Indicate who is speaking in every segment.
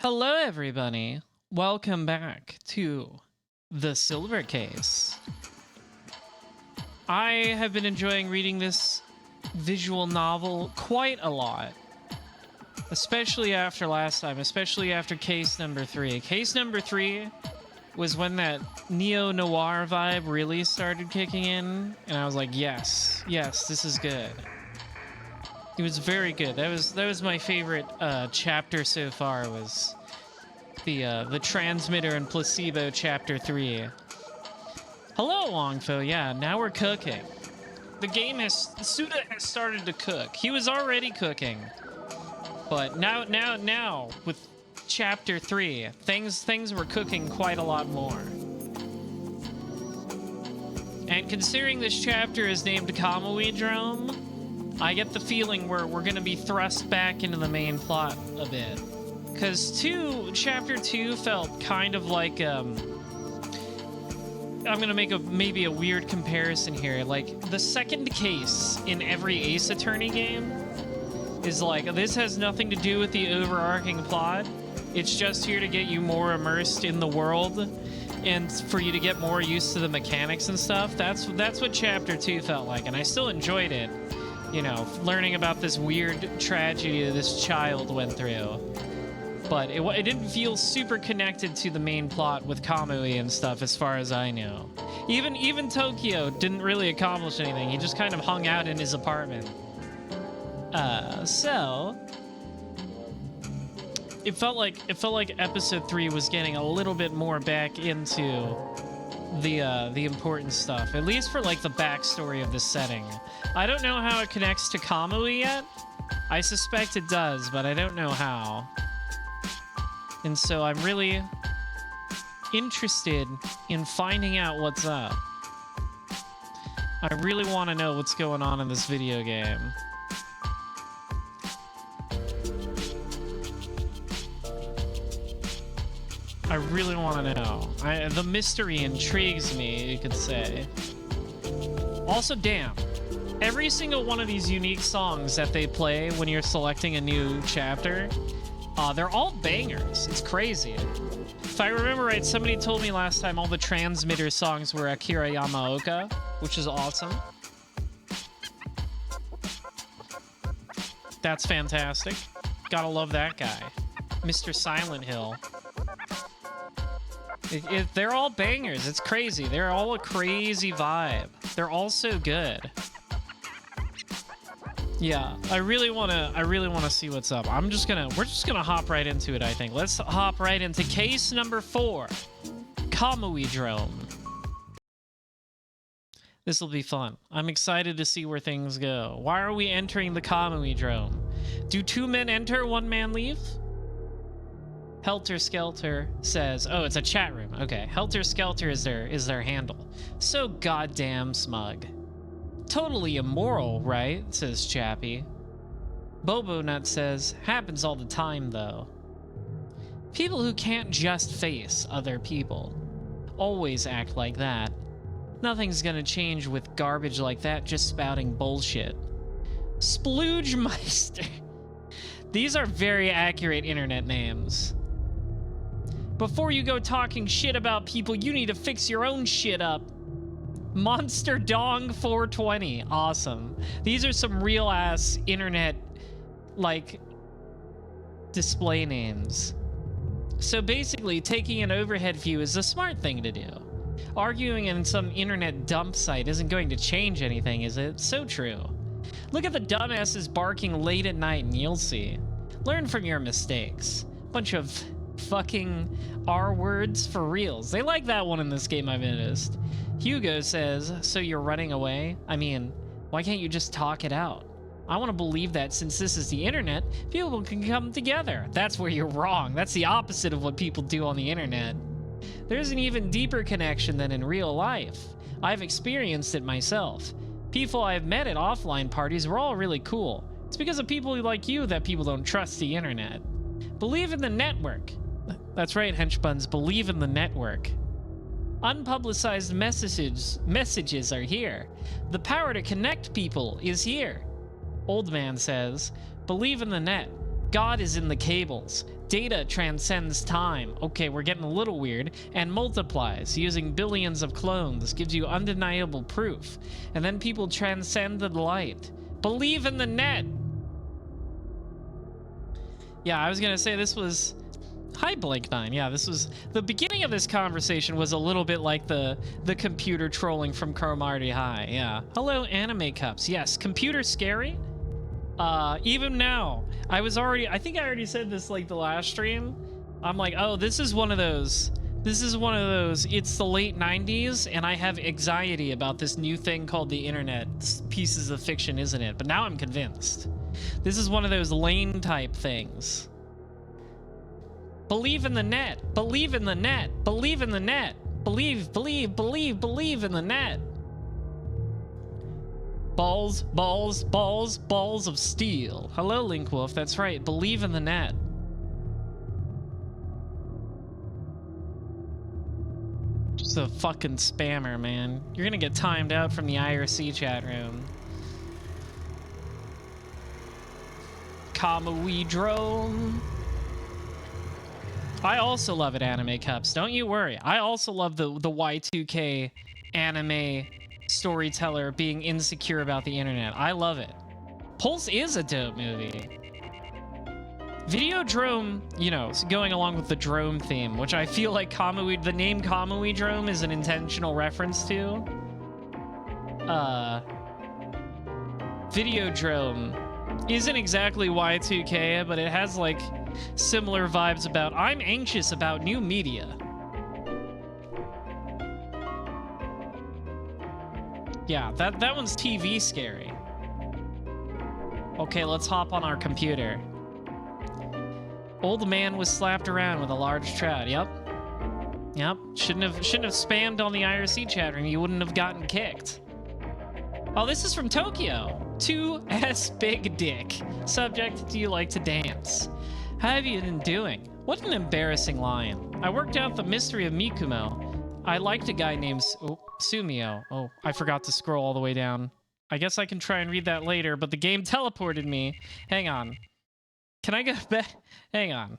Speaker 1: Hello, everybody. Welcome back to the Silver Case. I have been enjoying reading this visual novel quite a lot, especially after last time, especially after case number 3. Case number 3 was when that neo-noir vibe really started kicking in, and I was like, yes, this is good. It was very good. That was my favorite chapter so far, was the Transmitter and Placebo chapter 3. Hello, Longfo. Yeah, now we're cooking. The game Suda has started to cook. He was already cooking, but now with chapter 3, things were cooking quite a lot more. And considering this chapter is named Kamui Drome, I get the feeling we're gonna be thrust back into the main plot a bit. Because chapter 2 felt kind of like, I'm gonna make maybe a weird comparison here. Like, the second case in every Ace Attorney game is like, this has nothing to do with the overarching plot. It's just here to get you more immersed in the world and for you to get more used to the mechanics and stuff. That's what chapter 2 felt like, and I still enjoyed it. You know, learning about this weird tragedy that this child went through. But it didn't feel super connected to the main plot with Kamui and stuff, as far as I know. Even Tokyo didn't really accomplish anything. He just kind of hung out in his apartment. So it felt like episode 3 was getting a little bit more back into the important stuff, at least for like the backstory of the setting. I don't know how it connects to Kamui yet. I suspect it does, but I don't know how. And so I'm really interested in finding out what's up. I really want to know what's going on in this video game. I really want to know. The mystery intrigues me, you could say. Also, damn. Every single one of these unique songs that they play when you're selecting a new chapter, they're all bangers. It's crazy. If I remember right, somebody told me last time all the Transmitter songs were Akira Yamaoka, which is awesome. That's fantastic. Gotta love that guy. Mr. Silent Hill. They're all bangers. It's crazy. They're all a crazy vibe. They're all so good. Yeah, I really wanna see what's up. We're just gonna hop right into it, I think. Let's hop right into case number 4. Kamui Drome. This'll be fun. I'm excited to see where things go. Why are we entering the Kamui Drome? Do 2 men enter, 1 man leave? Helter Skelter says, oh, it's a chat room. Okay, Helter Skelter is their handle. So goddamn smug. Totally immoral, right? Says Chappie. Bobo Nut says, happens all the time, though. People who can't just face other people always act like that. Nothing's gonna change with garbage like that just spouting bullshit. Sploogmeister. These are very accurate internet names. Before you go talking shit about people, you need to fix your own shit up. Monster Dong 420. Awesome. These are some real ass internet, like, display names. So basically, taking an overhead view is a smart thing to do. Arguing in some internet dump site isn't going to change anything, is it? So true. Look at the dumbasses barking late at night and you'll see. Learn from your mistakes. Bunch of fucking R words for reals. They like that one in this game, I've noticed. Hugo says, so you're running away? I mean, why can't you just talk it out? I want to believe that since this is the internet, people can come together. That's where you're wrong. That's the opposite of what people do on the internet. There's an even deeper connection than in real life. I've experienced it myself. People I've met at offline parties were all really cool. It's because of people like you that people don't trust the internet. Believe in the network. That's right, henchbuns, believe in the network. Unpublicized messages are here. The power to connect people is here. Old man says, believe in the net. God is in the cables. Data transcends time. Okay, we're getting a little weird. And multiplies using billions of clones. Gives you undeniable proof. And then people transcend the light. Believe in the net. Yeah, I was gonna say this was... Hi, Blink9. Yeah, this was... The beginning of this conversation was a little bit like the computer trolling from Cromarty High. Yeah. Hello, Anime Cups. Yes, computer scary? Even now, I think I already said this like the last stream. I'm like, oh, this is one of those, it's the late 90s and I have anxiety about this new thing called the internet. It's pieces of fiction, isn't it? But now I'm convinced. This is one of those Lane type things. Believe in the net, believe in the net, believe in the net, believe in the net. Balls, balls, balls, balls of steel. Hello, Linkwolf. That's right. Believe in the net. Just a fucking spammer, man. You're gonna get timed out from the IRC chat room. Kamui drone. I also love it, Anime Cups. Don't you worry. I also love the Y2K anime storyteller being insecure about the internet. I love it. Pulse is a dope movie. Videodrome, you know, going along with the drone theme, which I feel like the name Kamui Drome is an intentional reference to. Videodrome isn't exactly Y2K, but it has like similar vibes about I'm anxious about new media. Yeah, that one's TV scary. Okay, let's hop on our computer. Old man was slapped around with a large trout. Yep. Shouldn't have spammed on the IRC chat room. You wouldn't have gotten kicked. Oh, this is from Tokyo. 2S Big Dick. Subject, do you like to dance? How have you been doing? What an embarrassing line. I worked out the mystery of Mikumo. I liked a guy named Sumio. Oh, I forgot to scroll all the way down. I guess I can try and read that later, but the game teleported me. Hang on. Can I go back? Hang on.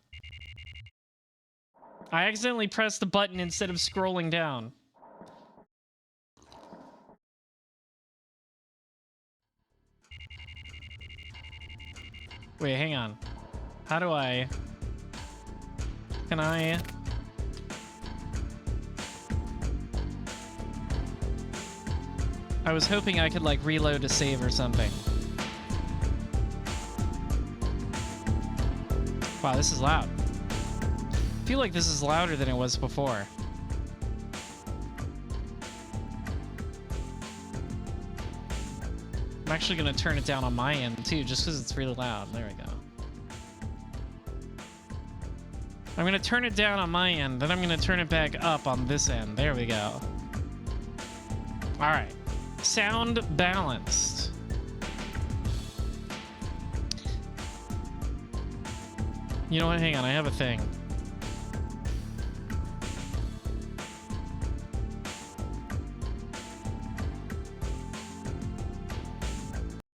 Speaker 1: I accidentally pressed the button instead of scrolling down. Wait, hang on. How do I... Can I... I was hoping I could, like, reload a save or something. Wow, this is loud. I feel like this is louder than it was before. I'm actually going to turn it down on my end, too, just because it's really loud. There we go. I'm going to turn it down on my end, then I'm going to turn it back up on this end. There we go. All right. Sound balanced. You know what? Hang on. I have a thing.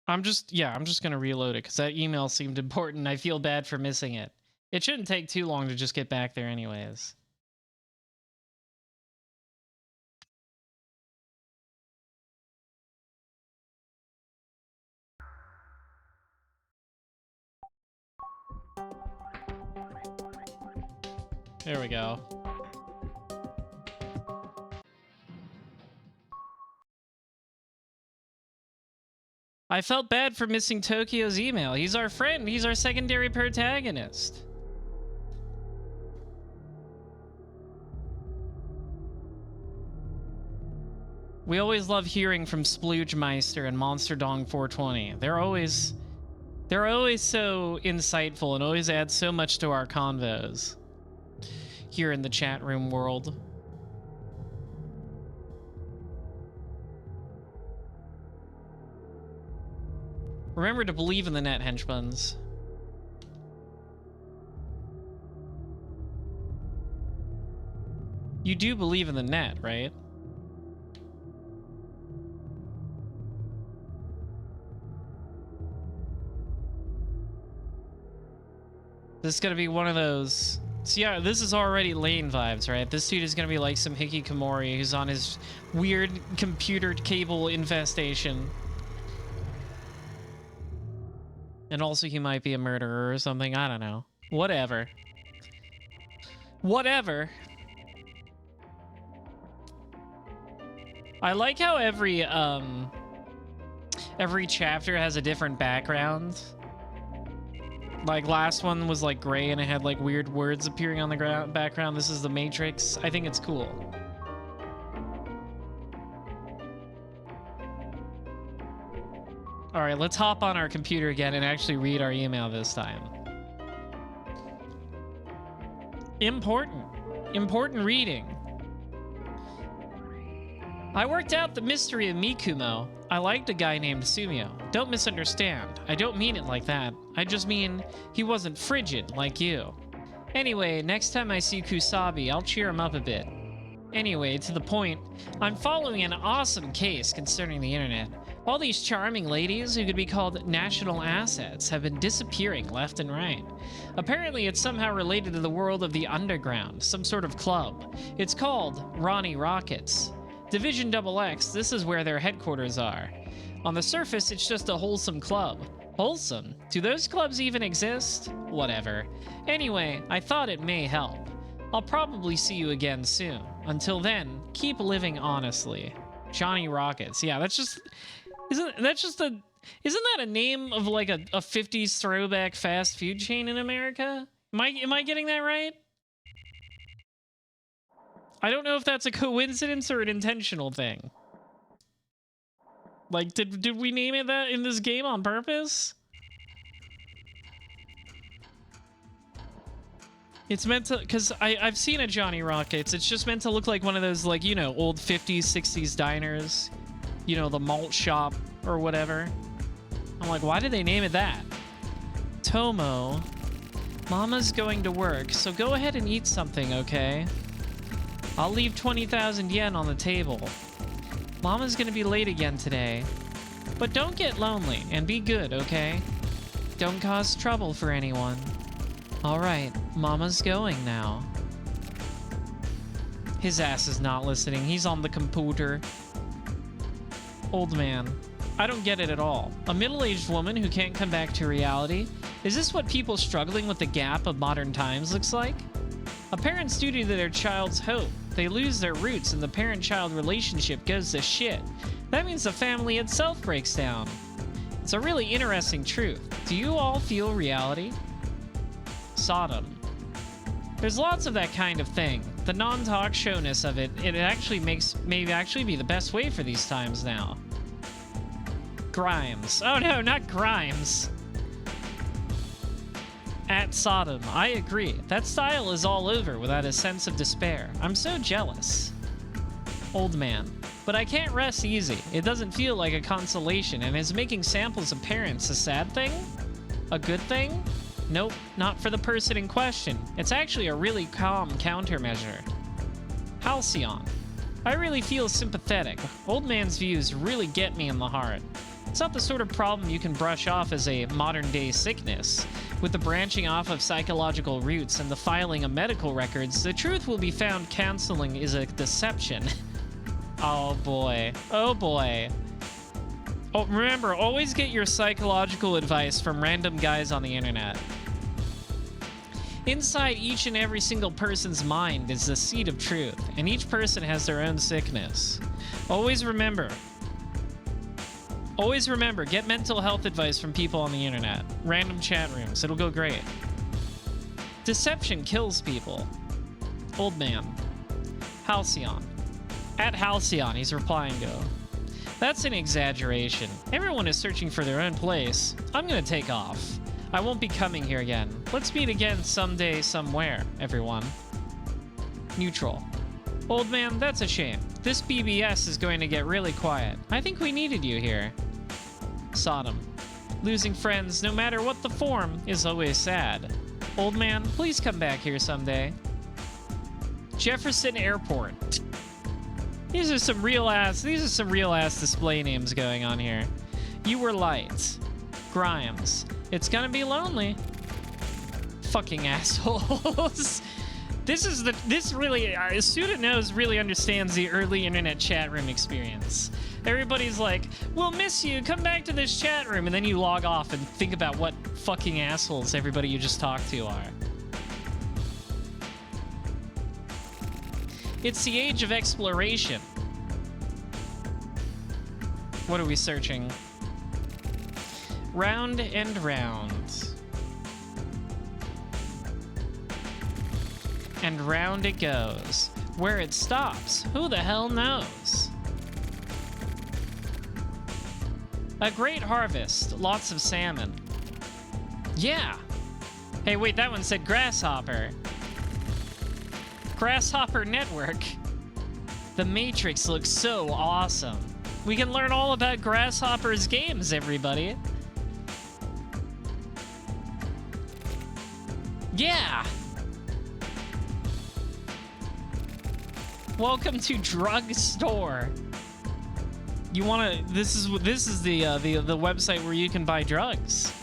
Speaker 1: I'm just going to reload it because that email seemed important. I feel bad for missing it. It shouldn't take too long to just get back there anyways. There we go. I felt bad for missing Tokyo's email. He's our friend. He's our secondary protagonist. We always love hearing from Sploogmeister and Monster Dong 420. They're always so insightful and always add so much to our convos here in the chat room world. Remember to believe in the net, henchbuns. You do believe in the net, right? This is gonna be one of those. So yeah, this is already Lane vibes, right? This dude is gonna be like some hikikomori who's on his weird computer cable infestation. And also he might be a murderer or something, I don't know. Whatever. Whatever. I like how every chapter has a different background. Like, last one was, like, gray, and it had, like, weird words appearing on the background. This is the Matrix. I think it's cool. All right, let's hop on our computer again and actually read our email this time. Important. Important reading. I worked out the mystery of Mikumo. I liked a guy named Sumio. Don't misunderstand. I don't mean it like that. I just mean he wasn't frigid like you. Anyway, next time I see Kusabi, I'll cheer him up a bit. Anyway, to the point, I'm following an awesome case concerning the internet. All these charming ladies who could be called national assets have been disappearing left and right. Apparently, it's somehow related to the world of the underground, some sort of club. It's called Ronnie Rockets. Division XX, this is where their headquarters are. On the surface, it's just a wholesome club. Wholesome? Do those clubs even exist? Whatever. Anyway, I thought it may help. I'll probably see you again soon. Until then, keep living honestly. Johnny Rockets. Yeah, that's just... Isn't that a name of like a 50s throwback fast food chain in America? Am I getting that right? I don't know if that's a coincidence or an intentional thing. Like, did we name it that in this game on purpose? It's meant to, because I've seen a Johnny Rockets. It's just meant to look like one of those, like, you know, old 50s, 60s diners. You know, the malt shop or whatever. I'm like, why did they name it that? Tomo. Mama's going to work, so go ahead and eat something, okay? I'll leave 20,000 yen on the table. Mama's gonna be late again today. But don't get lonely, and be good, okay? Don't cause trouble for anyone. Alright, Mama's going now. His ass is not listening. He's on the computer. Old man. I don't get it at all. A middle-aged woman who can't come back to reality? Is this what people struggling with the gap of modern times looks like? A parent's duty to their child's hope. They lose their roots and the parent-child relationship goes to shit. That means the family itself breaks down. It's a really interesting truth. Do you all feel reality? Sodom. There's lots of that kind of thing. The non-talk showness of it actually may actually be the best way for these times now. Grimes. Oh no, not Grimes. At Sodom. I agree. That style is all over without a sense of despair. I'm so jealous. Old man. But I can't rest easy. It doesn't feel like a consolation, and is making samples of parents a sad thing? A good thing? Nope, not for the person in question. It's actually a really calm countermeasure. Halcyon. I really feel sympathetic. Old man's views really get me in the heart. It's not the sort of problem you can brush off as a modern-day sickness. With the branching off of psychological roots and the filing of medical records, the truth will be found counseling is a deception. Oh boy. Oh boy. Oh, remember, always get your psychological advice from random guys on the internet. Inside each and every single person's mind is the seed of truth, and each person has their own sickness. Always remember, get mental health advice from people on the internet. Random chat rooms, it'll go great. Deception kills people. Old man. Halcyon. At Halcyon, he's replying to. That's an exaggeration. Everyone is searching for their own place. I'm gonna take off. I won't be coming here again. Let's meet again someday, somewhere, everyone. Neutral. Old man, that's a shame. This BBS is going to get really quiet. I think we needed you here. Sodom. Losing friends, no matter what the form, is always sad. Old man, please come back here someday. Jefferson Airport. These are some real ass display names going on here. You Were Light. Grimes. It's gonna be lonely. Fucking assholes. This really, Student Knows really understands the early internet chat room experience. Everybody's like, we'll miss you, come back to this chat room, and then you log off and think about what fucking assholes everybody you just talked to are. It's the age of exploration. What are we searching? Round and round. And round it goes. Where it stops, who the hell knows? A great harvest, lots of salmon. Yeah. Hey, wait, that one said grasshopper. Grasshopper Network. The Matrix looks so awesome. We can learn all about Grasshopper's games, everybody. Yeah. Welcome to Drugstore. You wanna? This is the website where you can buy drugs.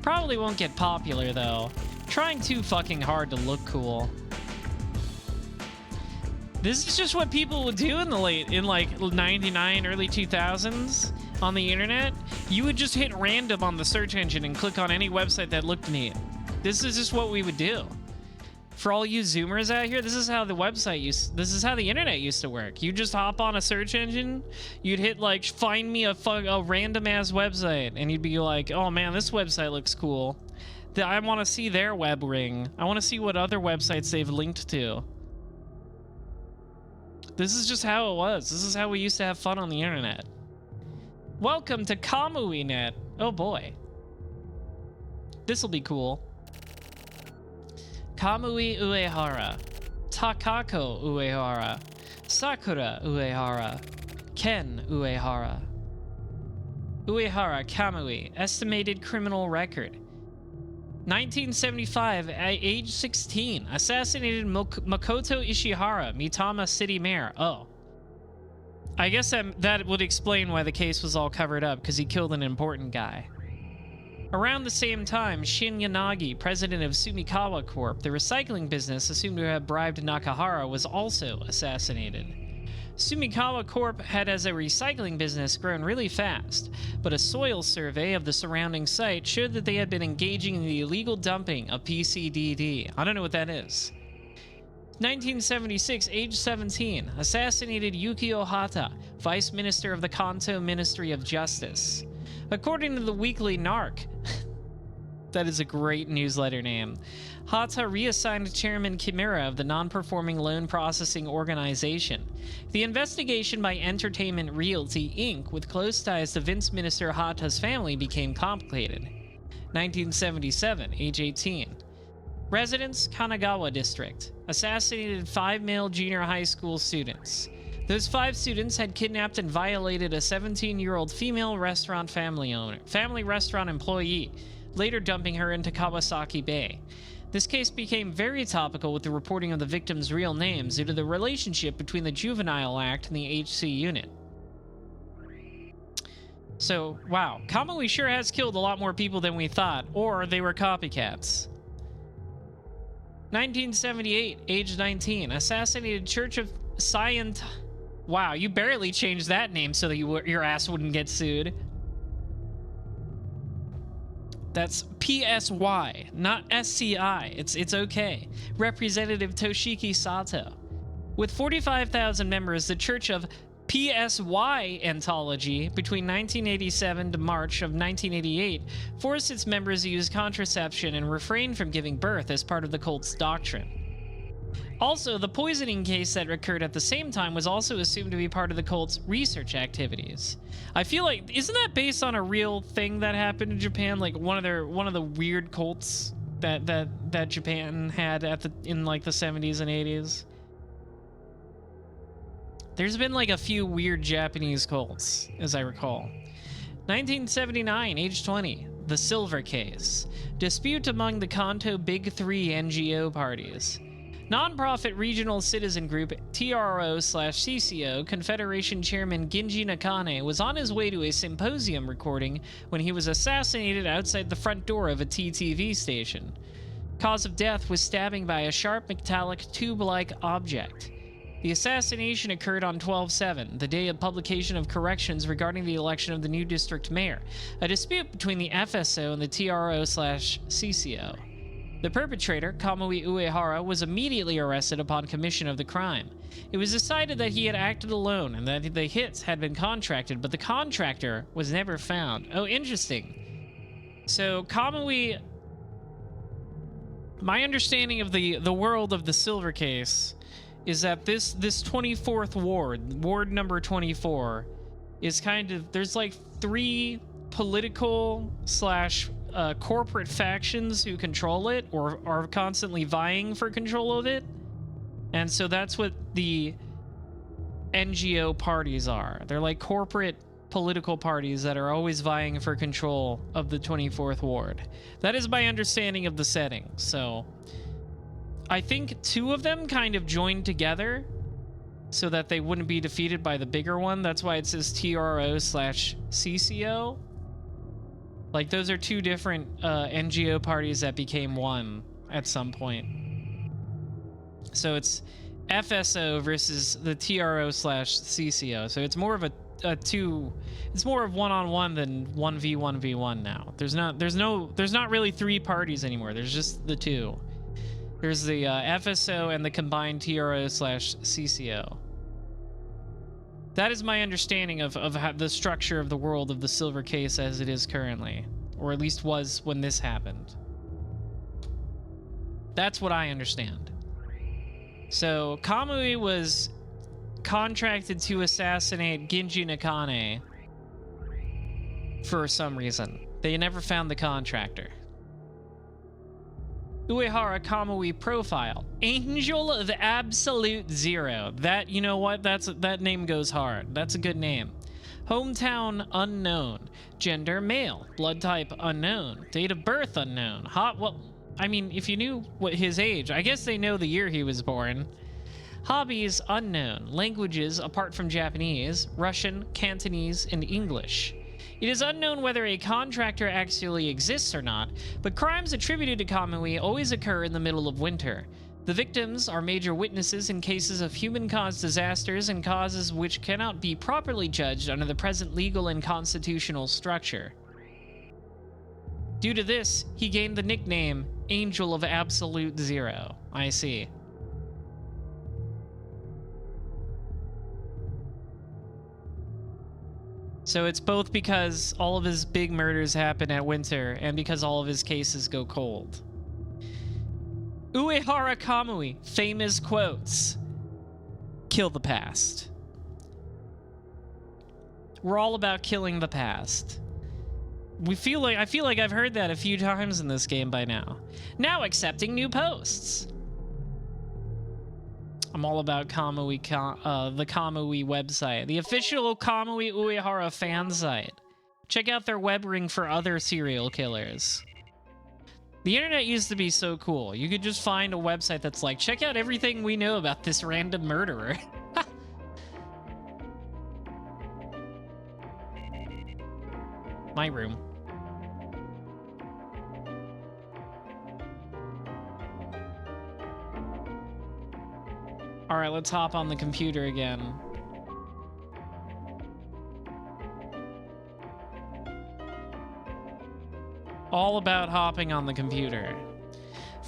Speaker 1: Probably won't get popular though. Trying too fucking hard to look cool. This is just what people would do in like 99, early 2000s on the internet. You would just hit random on the search engine and click on any website that looked neat. This is just what we would do. For all you Zoomers out here, this is how the internet used to work. You just hop on a search engine, you'd hit like, find me a random ass website, and you'd be like, oh man, this website looks cool. I want to see their web ring. I want to see what other websites they've linked to. This is just how it was. This is how we used to have fun on the internet. Welcome to KamuiNet. Oh boy. This'll be cool. Kamui Uehara, Takako Uehara, Sakura Uehara, Ken Uehara. Uehara Kamui, estimated criminal record. 1975, at age 16, assassinated Makoto Ishihara, Mitama City Mayor. Oh. I guess that would explain why the case was all covered up, because he killed an important guy. Around the same time, Shin Yanagi, president of Sumikawa Corp., the recycling business assumed to have bribed Nakahara, was also assassinated. Sumikawa Corp. Had, as a recycling business, grown really fast, but a soil survey of the surrounding site showed that they had been engaging in the illegal dumping of PCDD. I don't know what that is. 1976, age 17, assassinated Yukio Hata, vice minister of the Kanto Ministry of Justice. According to the Weekly Narc, that is a great newsletter name, Hata reassigned Chairman Kimura of the non-performing loan processing organization. The investigation by Entertainment Realty, Inc., with close ties to Vince Minister Hata's family, became complicated. 1977, age 18. Residence, Kanagawa District. Assassinated 5 male junior high school students. Those 5 students had kidnapped and violated a 17-year-old female family restaurant employee, later dumping her into Kawasaki Bay. This case became very topical with the reporting of the victims' real names due to the relationship between the Juvenile Act and the HC unit. So, wow, Kamui sure has killed a lot more people than we thought, or they were copycats. 1978, age 19, assassinated Church of Science. Wow, you barely changed that name so that your ass wouldn't get sued. That's PSY, not SCI. It's okay. Representative Toshiki Sato. With 45,000 members, the Church of PSY Anthology between 1987 to March of 1988 forced its members to use contraception and refrain from giving birth as part of the cult's doctrine. Also, the poisoning case that occurred at the same time was also assumed to be part of the cult's research activities. I feel like, isn't that based on a real thing that happened in Japan? Like one of the weird cults that Japan had in like the 70s and 80s? There's been like a few weird Japanese cults, as I recall. 1979, age 20. The Silver Case. Dispute among the Kanto Big Three NGO parties. Nonprofit regional citizen group TRO/CCO Confederation Chairman Ginji Nakane was on his way to a symposium recording when he was assassinated outside the front door of a TTV station. Cause of death was stabbing by a sharp metallic tube-like object. The assassination occurred on 12/7, the day of publication of corrections regarding the election of the new district mayor, a dispute between the FSO and the TRO/CCO. The perpetrator, Kamui Uehara, was immediately arrested upon commission of the crime. It was decided that he had acted alone and that the hits had been contracted, but the contractor was never found. Oh, interesting. So Kamui... My understanding of the world of the Silver Case is that this 24th ward number 24, is kind of... There's like 3 political / corporate factions who control it or are constantly vying for control of it. And so that's what the NGO parties are. They're like corporate political parties that are always vying for control of the 24th ward. That is my understanding of the setting. So I think 2 of them kind of joined together so that they wouldn't be defeated by the bigger one. That's why it says TRO/CCO. Like, those are 2 different NGO parties that became one at some point. So it's FSO versus the TRO/CCO. So it's more of a 2. It's more of one-on-one than 1v1v1 now. There's not really 3 parties anymore. There's just the 2. There's the FSO and the combined TRO/CCO. That is my understanding of how the structure of the world of the Silver Case as it is currently, or at least was when this happened. That's what I understand. So Kamui was contracted to assassinate Ginji Nakane for some reason. They never found the contractor. Uehara Kamui profile. Angel of Absolute Zero. That, you know what? That name goes hard. That's a good name. Hometown unknown. Gender male. Blood type unknown. Date of birth unknown. Well, I mean, if you knew what his age, I guess they know the year he was born. Hobbies unknown. Languages apart from Japanese, Russian, Cantonese, and English. It is unknown whether a contractor actually exists or not, but crimes attributed to Kamui always occur in the middle of winter. The victims are major witnesses in cases of human-caused disasters and causes which cannot be properly judged under the present legal and constitutional structure. Due to this, he gained the nickname Angel of Absolute Zero. I see. So it's both because all of his big murders happen at winter and because all of his cases go cold. Uehara Kamui, famous quotes. Kill the past. We're all about killing the past. I feel like I've heard that a few times in this game by now. Now accepting new posts. I'm all about Kamui, the Kamui website, the official Kamui Uehara fan site. Check out their web ring for other serial killers. The internet used to be so cool. You could just find a website that's like, check out everything we know about this random murderer. My room. All right, let's hop on the computer again. All about hopping on the computer.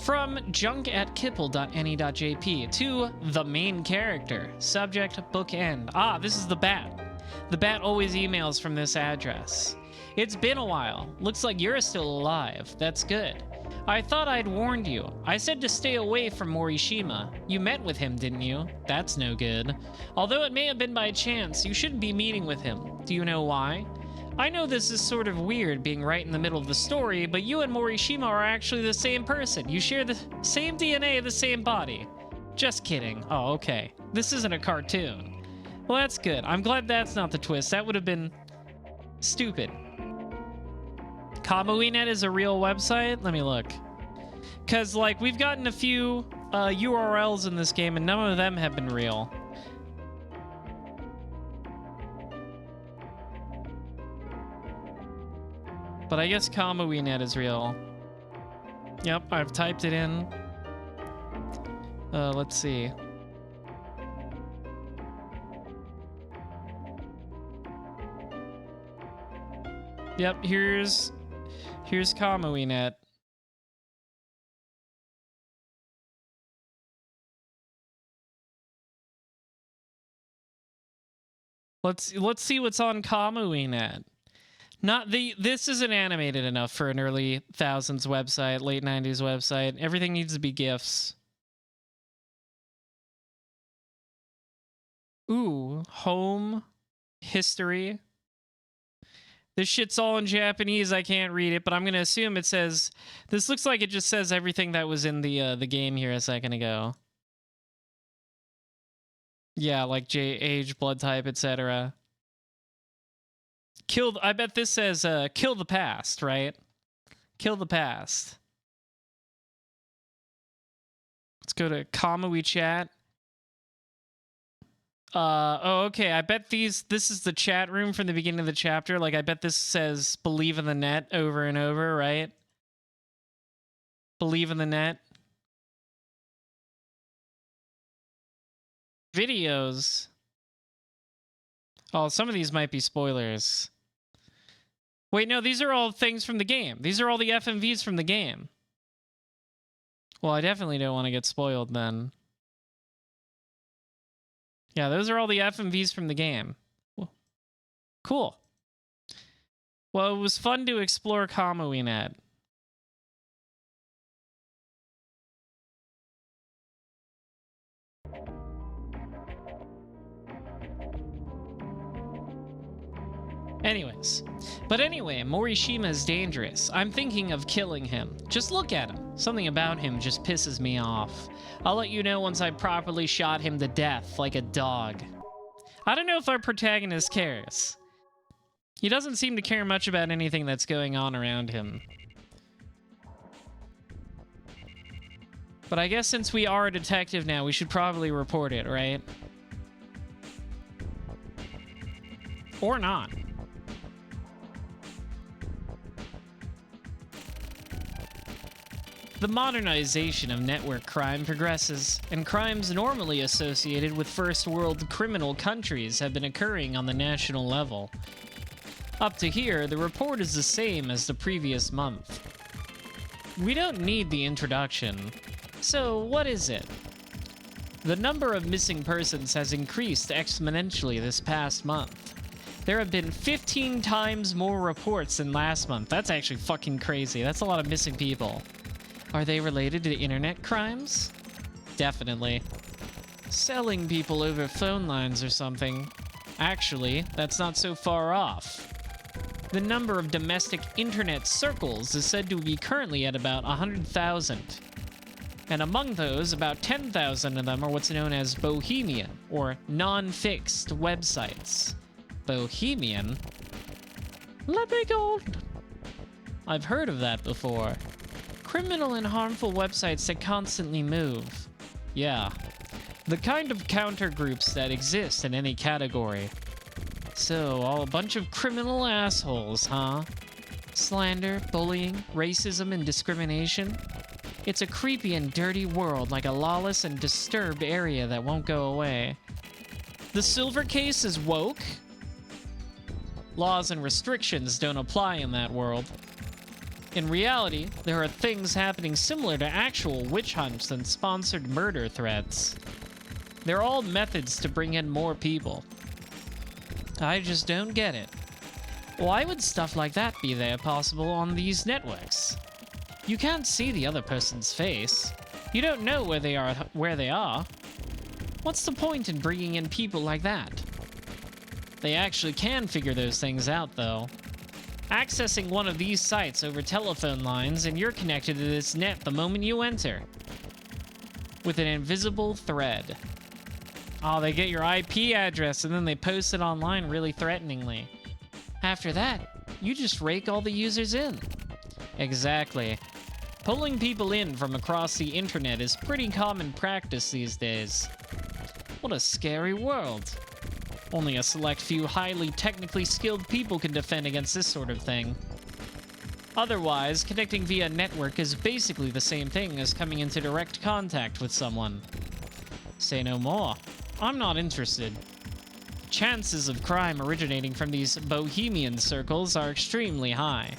Speaker 1: From junk@kipple.ne.jp to the main character. Subject, bookend. Ah, this is the bat. The bat always emails from this address. It's been a while. Looks like you're still alive. That's good. I thought I'd warned you. I said to stay away from Morishima. You met with him, didn't you? That's no good. Although it may have been by chance, you shouldn't be meeting with him. Do you know why? I know this is sort of weird being right in the middle of the story, but you and Morishima are actually the same person. You share the same DNA, the same body. Just kidding. Oh, okay. This isn't a cartoon. Well, that's good. I'm glad that's not the twist. That would have been stupid. Kamuinet is a real website? Let me look. Because, like, we've gotten a few URLs in this game, and none of them have been real. But I guess Kamuinet is real. Yep, I've typed it in. Let's see. Yep, here's Kamuinet. Let's see what's on Kamuinet. This isn't animated enough for an early thousands website, late 90s website. Everything needs to be GIFs. Ooh, home, history. This shit's all in Japanese. I can't read it, but I'm gonna assume it says. This looks like it just says everything that was in the game here a second ago. Yeah, like age, blood type, etc. I bet this says kill the past, right? Kill the past. Let's go to Kamui chat. Oh, okay. I bet this is the chat room from the beginning of the chapter. Like, I bet this says believe in the net over and over, right? Believe in the net. Videos. Oh, some of these might be spoilers. Wait, no, these are all things from the game. These are all the FMVs from the game. Well, I definitely don't want to get spoiled then. Yeah, those are all the FMVs from the game. Cool. Well, it was fun to explore Kamuinet. Anyways. But anyway, Morishima is dangerous. I'm thinking of killing him. Just look at him. Something about him just pisses me off. I'll let you know once I properly shot him to death, like a dog. I don't know if our protagonist cares. He doesn't seem to care much about anything that's going on around him. But I guess since we are a detective now, we should probably report it, right? Or not. The modernization of network crime progresses, and crimes normally associated with first-world criminal countries have been occurring on the national level. Up to here, the report is the same as the previous month. We don't need the introduction. So, what is it? The number of missing persons has increased exponentially this past month. There have been 15 times more reports than last month. That's actually fucking crazy. That's a lot of missing people. Are they related to internet crimes? Definitely. Selling people over phone lines or something. Actually, that's not so far off. The number of domestic internet circles is said to be currently at about 100,000. And among those, about 10,000 of them are what's known as bohemian, or non-fixed websites. Bohemian? Let me go. I've heard of that before. Criminal and harmful websites that constantly move. Yeah. The kind of counter groups that exist in any category. So, all a bunch of criminal assholes, huh? Slander, bullying, racism, and discrimination. It's a creepy and dirty world, like a lawless and disturbed area that won't go away. The silver case is woke? Laws and restrictions don't apply in that world. In reality, there are things happening similar to actual witch hunts and sponsored murder threats. They're all methods to bring in more people. I just don't get it. Why would stuff like that be there possible on these networks? You can't see the other person's face. You don't know where they are. What's the point in bringing in people like that? They actually can figure those things out, though. Accessing one of these sites over telephone lines, and you're connected to this net the moment you enter. With an invisible thread. Oh, they get your IP address and then they post it online really threateningly. After that, You just rake all the users in. Exactly. Pulling people in from across the internet is pretty common practice these days. What a scary world. Only a select few highly technically skilled people can defend against this sort of thing. Otherwise, connecting via network is basically the same thing as coming into direct contact with someone. Say no more. I'm not interested. Chances of crime originating from these bohemian circles are extremely high.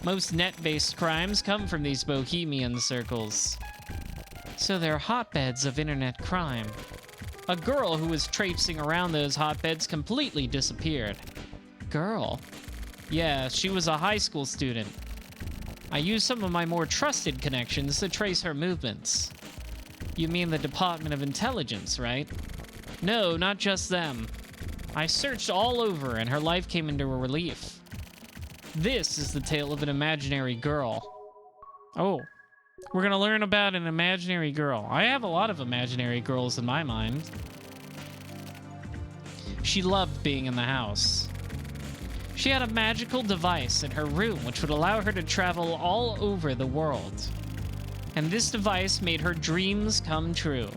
Speaker 1: Most net-based crimes come from these bohemian circles. So they're hotbeds of internet crime. A girl who was traipsing around those hotbeds completely disappeared. Girl? Yeah, she was a high school student. I used some of my more trusted connections to trace her movements. You mean the Department of Intelligence, right? No, not just them. I searched all over and her life came into relief. This is the tale of an imaginary girl. Oh, we're gonna learn about an imaginary girl. I have a lot of imaginary girls in my mind. She loved being in the house. She had a magical device in her room which would allow her to travel all over the world. And this device made her dreams come true.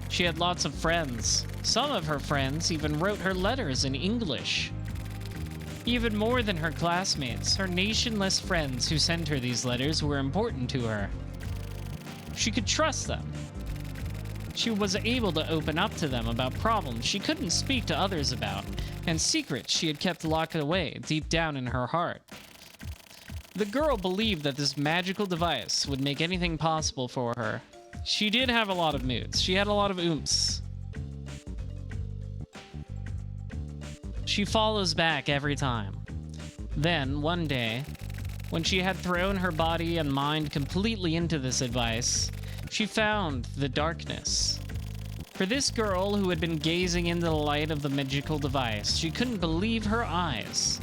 Speaker 1: She had lots of friends. Some of her friends even wrote her letters in English. Even more than her classmates, her nationless friends who sent her these letters were important to her. She could trust them. She was able to open up to them about problems she couldn't speak to others about, and secrets she had kept locked away deep down in her heart. The girl believed that this magical device would make anything possible for her. She did have a lot of moods. She had a lot of oomps. She follows back every time. Then, one day, when she had thrown her body and mind completely into this device, she found the darkness. For this girl who had been gazing into the light of the magical device, she couldn't believe her eyes.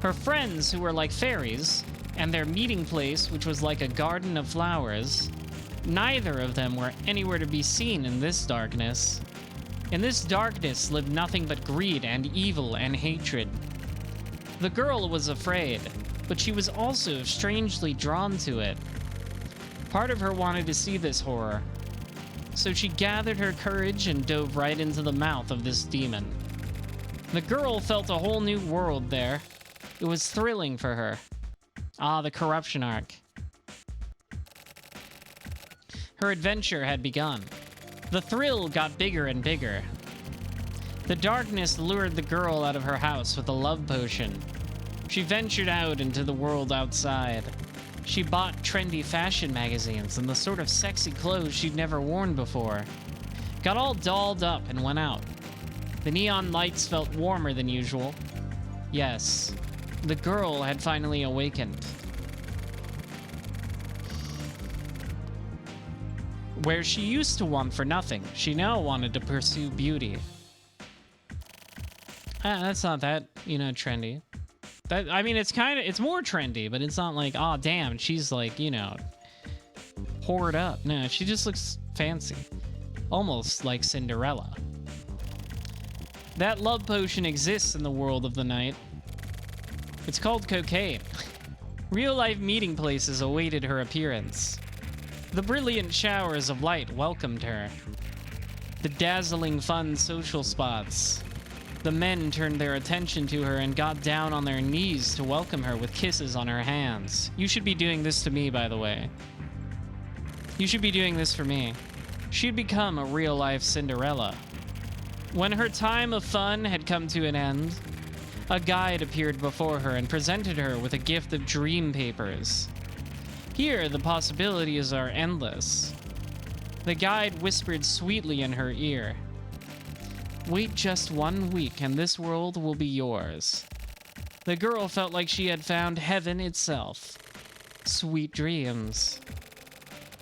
Speaker 1: Her friends, who were like fairies, and their meeting place, which was like a garden of flowers, neither of them were anywhere to be seen in this darkness. In this darkness lived nothing but greed and evil and hatred. The girl was afraid, but she was also strangely drawn to it. Part of her wanted to see this horror, so she gathered her courage and dove right into the mouth of this demon. The girl felt a whole new world there. It was thrilling for her. Ah, the corruption arc. Her adventure had begun. The thrill got bigger and bigger. The darkness lured the girl out of her house with a love potion. She ventured out into the world outside. She bought trendy fashion magazines and the sort of sexy clothes she'd never worn before. Got all dolled up and went out. The neon lights felt warmer than usual. Yes, the girl had finally awakened. Where she used to want for nothing, she now wanted to pursue beauty. That's not that, trendy. I mean, it's more trendy, but it's not like, oh, damn, she's like, whored up. No, she just looks fancy. Almost like Cinderella. That love potion exists in the world of the night. It's called cocaine. Real-life meeting places awaited her appearance. The brilliant showers of light welcomed her. The dazzling fun social spots. The men turned their attention to her and got down on their knees to welcome her with kisses on her hands. You should be doing this to me, by the way. You should be doing this for me. She'd become a real-life Cinderella. When her time of fun had come to an end, a guide appeared before her and presented her with a gift of dream papers. Here, the possibilities are endless. The guide whispered sweetly in her ear, "Wait just 1 week and this world will be yours." The girl felt like she had found heaven itself. Sweet dreams.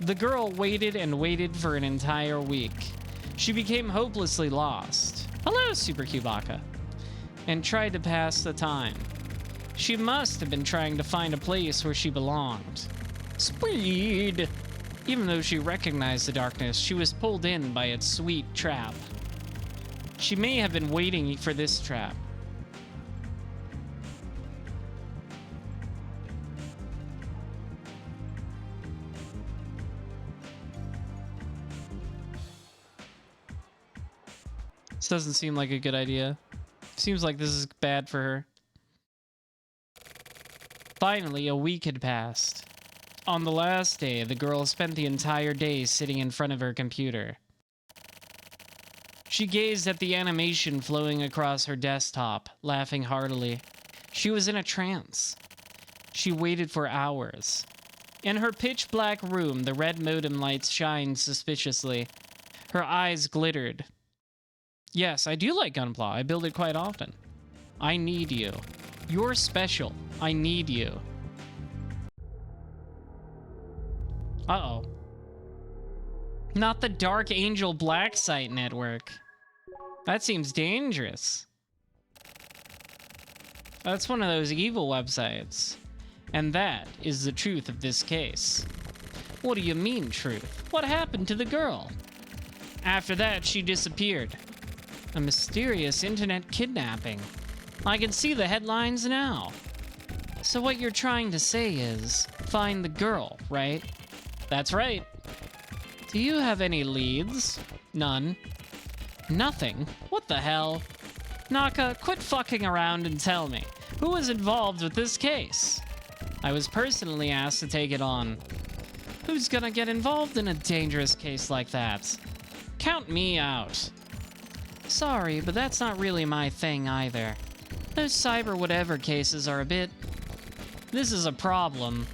Speaker 1: The girl waited and waited for an entire week. She became hopelessly lost. Hello, Super Cubaka. And tried to pass the time. She must have been trying to find a place where she belonged. Speed! Even though she recognized the darkness, she was pulled in by its sweet trap. She may have been waiting for this trap. This doesn't seem like a good idea. Seems like this is bad for her. Finally, a week had passed. On the last day, the girl spent the entire day sitting in front of her computer. She gazed at the animation flowing across her desktop, laughing heartily. She was in a trance. She waited for hours. In her pitch-black room, the red modem lights shined suspiciously. Her eyes glittered. Yes, I do like Gunpla. I build it quite often. I need you. You're special. I need you. Uh-oh. Not the Dark Angel Black Site Network. That seems dangerous. That's one of those evil websites. And that is the truth of this case. What do you mean, truth? What happened to the girl? After that, she disappeared. A mysterious internet kidnapping. I can see the headlines now. So what you're trying to say is, find the girl, right? That's right. Do you have any leads? None. Nothing? What the hell? Naka, quit fucking around and tell me. Who was involved with this case? I was personally asked to take it on. Who's gonna get involved in a dangerous case like that? Count me out. Sorry, but that's not really my thing either. Those cyber whatever cases are a bit... This is a problem.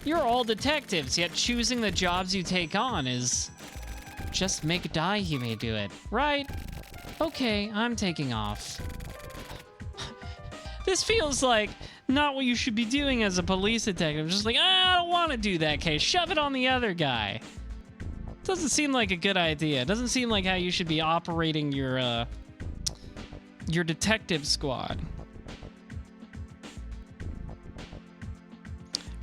Speaker 1: You're all detectives, yet choosing the jobs you take on is... Just make Daihime do it, right? Okay, I'm taking off. This feels like not what you should be doing as a police detective. Just like, I don't want to do that case. Shove it on the other guy. Doesn't seem like a good idea. Doesn't seem like how you should be operating your detective squad.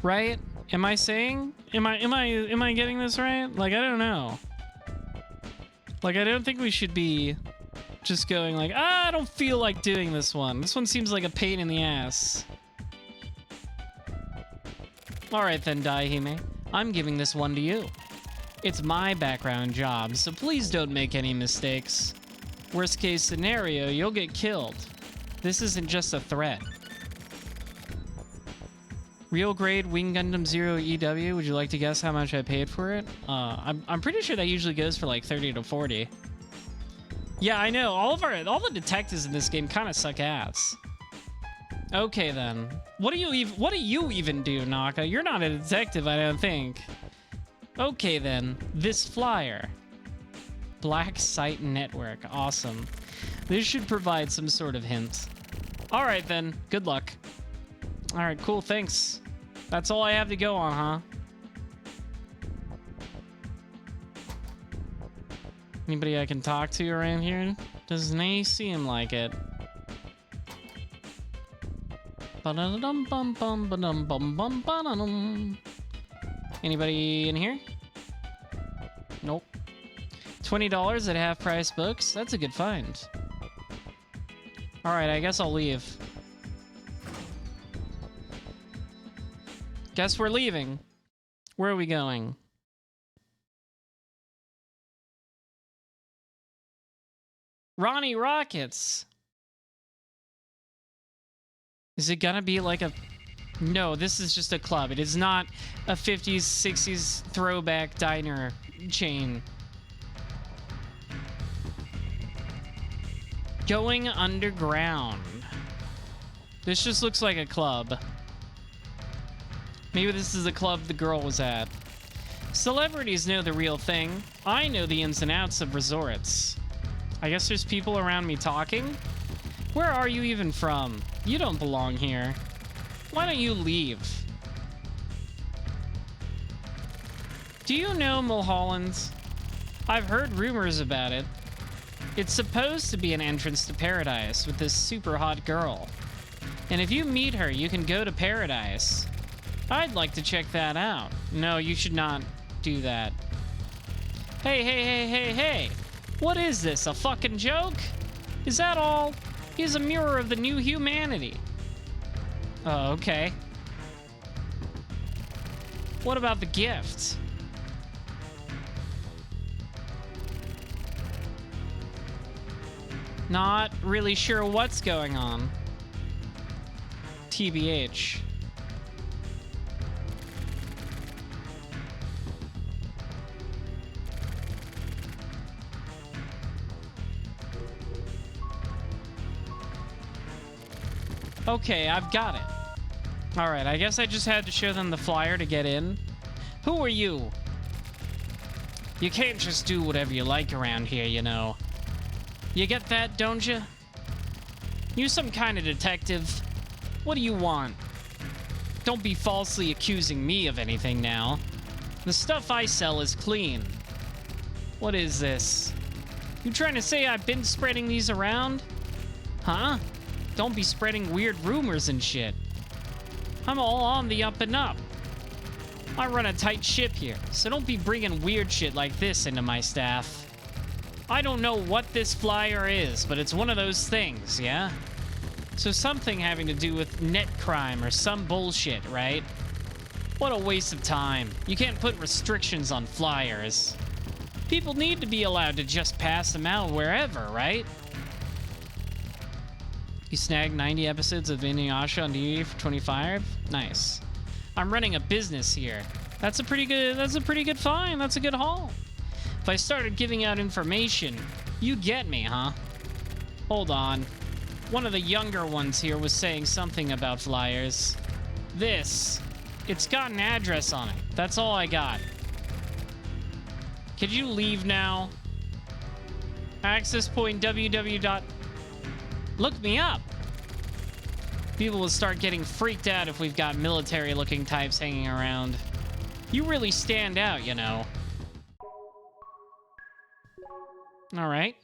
Speaker 1: Right? Am I saying? Am I getting this right? Like, I don't know. Like, I don't think we should be just going like, I don't feel like doing this one. This one seems like a pain in the ass. Alright then, Daihime. I'm giving this one to you. It's my background job, so please don't make any mistakes. Worst case scenario, you'll get killed. This isn't just a threat. Real grade Wing Gundam Zero EW. Would you like to guess how much I paid for it? I'm pretty sure that usually goes for like 30 to 40. Yeah, I know. All the detectives in this game kind of suck ass. Okay then. What do you even do, Naka? You're not a detective, I don't think. Okay then. This flyer. Black Site Network. Awesome. This should provide some sort of hint. All right then. Good luck. All right, cool. Thanks. That's all I have to go on, huh? Anybody I can talk to around here? Doesn't seem like it. Anybody in here? Nope. $20 at half price books? That's a good find. Alright, I guess I'll leave. Guess we're leaving. Where are we going? Ronnie Rockets! Is it gonna be like a... No, this is just a club. It is not a 50s, 60s throwback diner chain. Going underground. This just looks like a club. Maybe this is the club the girl was at. Celebrities know the real thing. I know the ins and outs of resorts. I guess there's people around me talking? Where are you even from? You don't belong here. Why don't you leave? Do you know Mulholland? I've heard rumors about it. It's supposed to be an entrance to paradise with this super hot girl. And if you meet her, you can go to paradise. I'd like to check that out. No, you should not do that. Hey, hey, hey, hey, hey! What is this, a fucking joke? Is that all? He's a mirror of the new humanity. Oh, okay. What about the gift? Not really sure what's going on. TBH. Okay, I've got it. Alright, I guess I just had to show them the flyer to get in. Who are you? You can't just do whatever you like around here, you know. You get that, don't you? You some kind of detective. What do you want? Don't be falsely accusing me of anything now. The stuff I sell is clean. What is this? You trying to say I've been spreading these around? Huh? Don't be spreading weird rumors and shit. I'm all on the up and up. I run a tight ship here, so don't be bringing weird shit like this into my staff. I don't know what this flyer is, but it's one of those things, yeah? So something having to do with net crime or some bullshit, right? What a waste of time. You can't put restrictions on flyers. People need to be allowed to just pass them out wherever, right? You snagged 90 episodes of Inuyasha on DVD for 25? Nice. I'm running a business here. That's a pretty good find. That's a good haul. If I started giving out information, you get me, huh? Hold on. One of the younger ones here was saying something about flyers. It's got an address on it. That's all I got. Could you leave now? Access point www. Look me up. People will start getting freaked out if we've got military-looking types hanging around. You really stand out, you know. All right.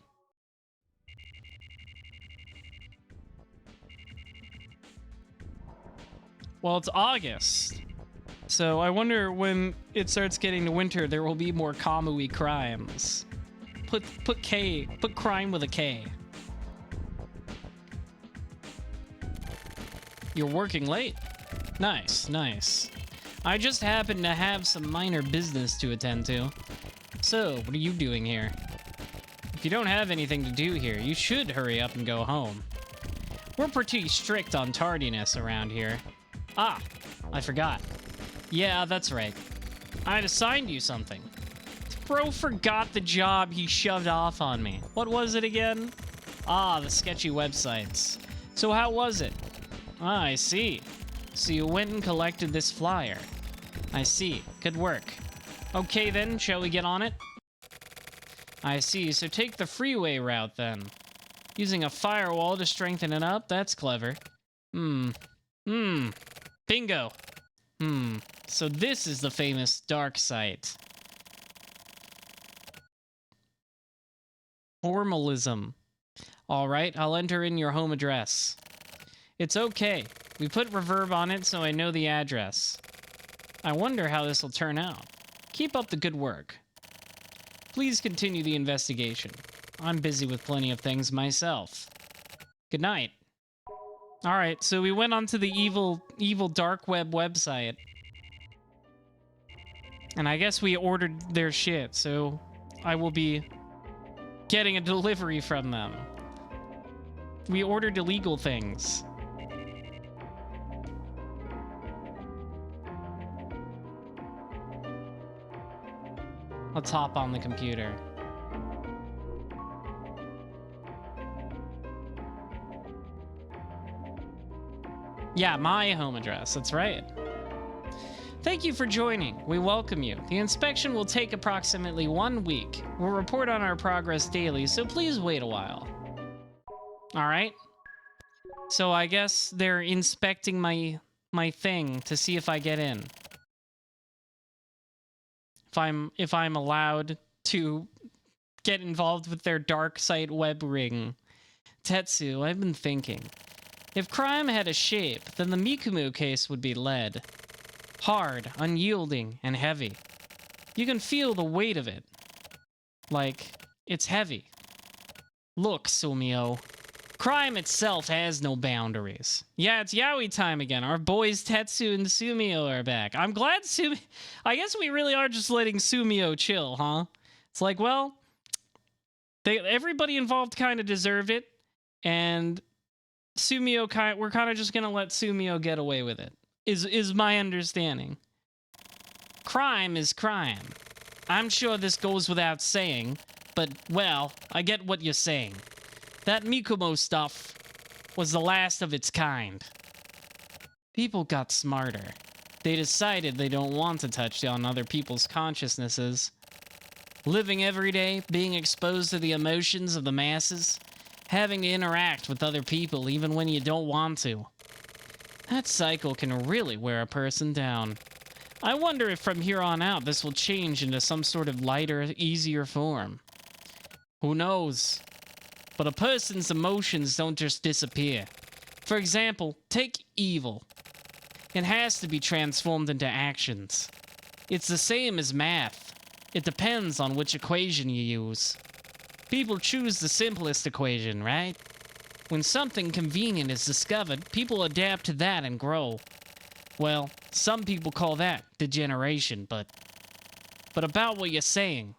Speaker 1: Well, it's August. So I wonder when it starts getting to winter, there will be more Kamui crimes. Put crime with a K. You're working late. Nice, nice. I just happen to have some minor business to attend to. So, what are you doing here? If you don't have anything to do here, you should hurry up and go home. We're pretty strict on tardiness around here. Ah, I forgot. Yeah, that's right. I'd assigned you something. Bro forgot the job he shoved off on me. What was it again? Ah, the sketchy websites. So how was it? Ah, I see. So you went and collected this flyer. I see. Good work. Okay then, shall we get on it? I see. So take the freeway route then. Using a firewall to strengthen it up? That's clever. Bingo. So this is the famous dark site. Formalism. All right, I'll enter in your home address. It's okay. We put reverb on it so I know the address. I wonder how this will turn out. Keep up the good work. Please continue the investigation. I'm busy with plenty of things myself. Good night. All right, so we went onto the evil dark web website. And I guess we ordered their shit, so I will be getting a delivery from them. We ordered illegal things. Let's hop on the computer. Yeah, my home address, that's right. Thank you for joining. We welcome you. The inspection will take approximately 1 week. We'll report on our progress daily, so please wait a while. All right. So I guess they're inspecting my thing to see if I get in. If I'm allowed to get involved with their dark site web ring. Tetsu, I've been thinking. If crime had a shape, then the Mikumu case would be lead. Hard, unyielding, and heavy. You can feel the weight of it. Like, it's heavy. Look, Sumio. Crime itself has no boundaries. Yeah, it's yaoi time again. Our boys Tetsu and Sumio are back. I'm glad I guess we really are just letting Sumio chill, huh? It's like, well, everybody involved kind of deserved it. And Sumio, we're kind of just gonna let Sumio get away with it, is my understanding. Crime is crime. I'm sure this goes without saying, but, well, I get what you're saying. That Mikumo stuff was the last of its kind. People got smarter. They decided they don't want to touch on other people's consciousnesses. Living every day, being exposed to the emotions of the masses, having to interact with other people even when you don't want to. That cycle can really wear a person down. I wonder if from here on out this will change into some sort of lighter, easier form. Who knows? But a person's emotions don't just disappear. For example, take evil. It has to be transformed into actions. It's the same as math. It depends on which equation you use. People choose the simplest equation, right? When something convenient is discovered, people adapt to that and grow. Well, some people call that degeneration, but about what you're saying.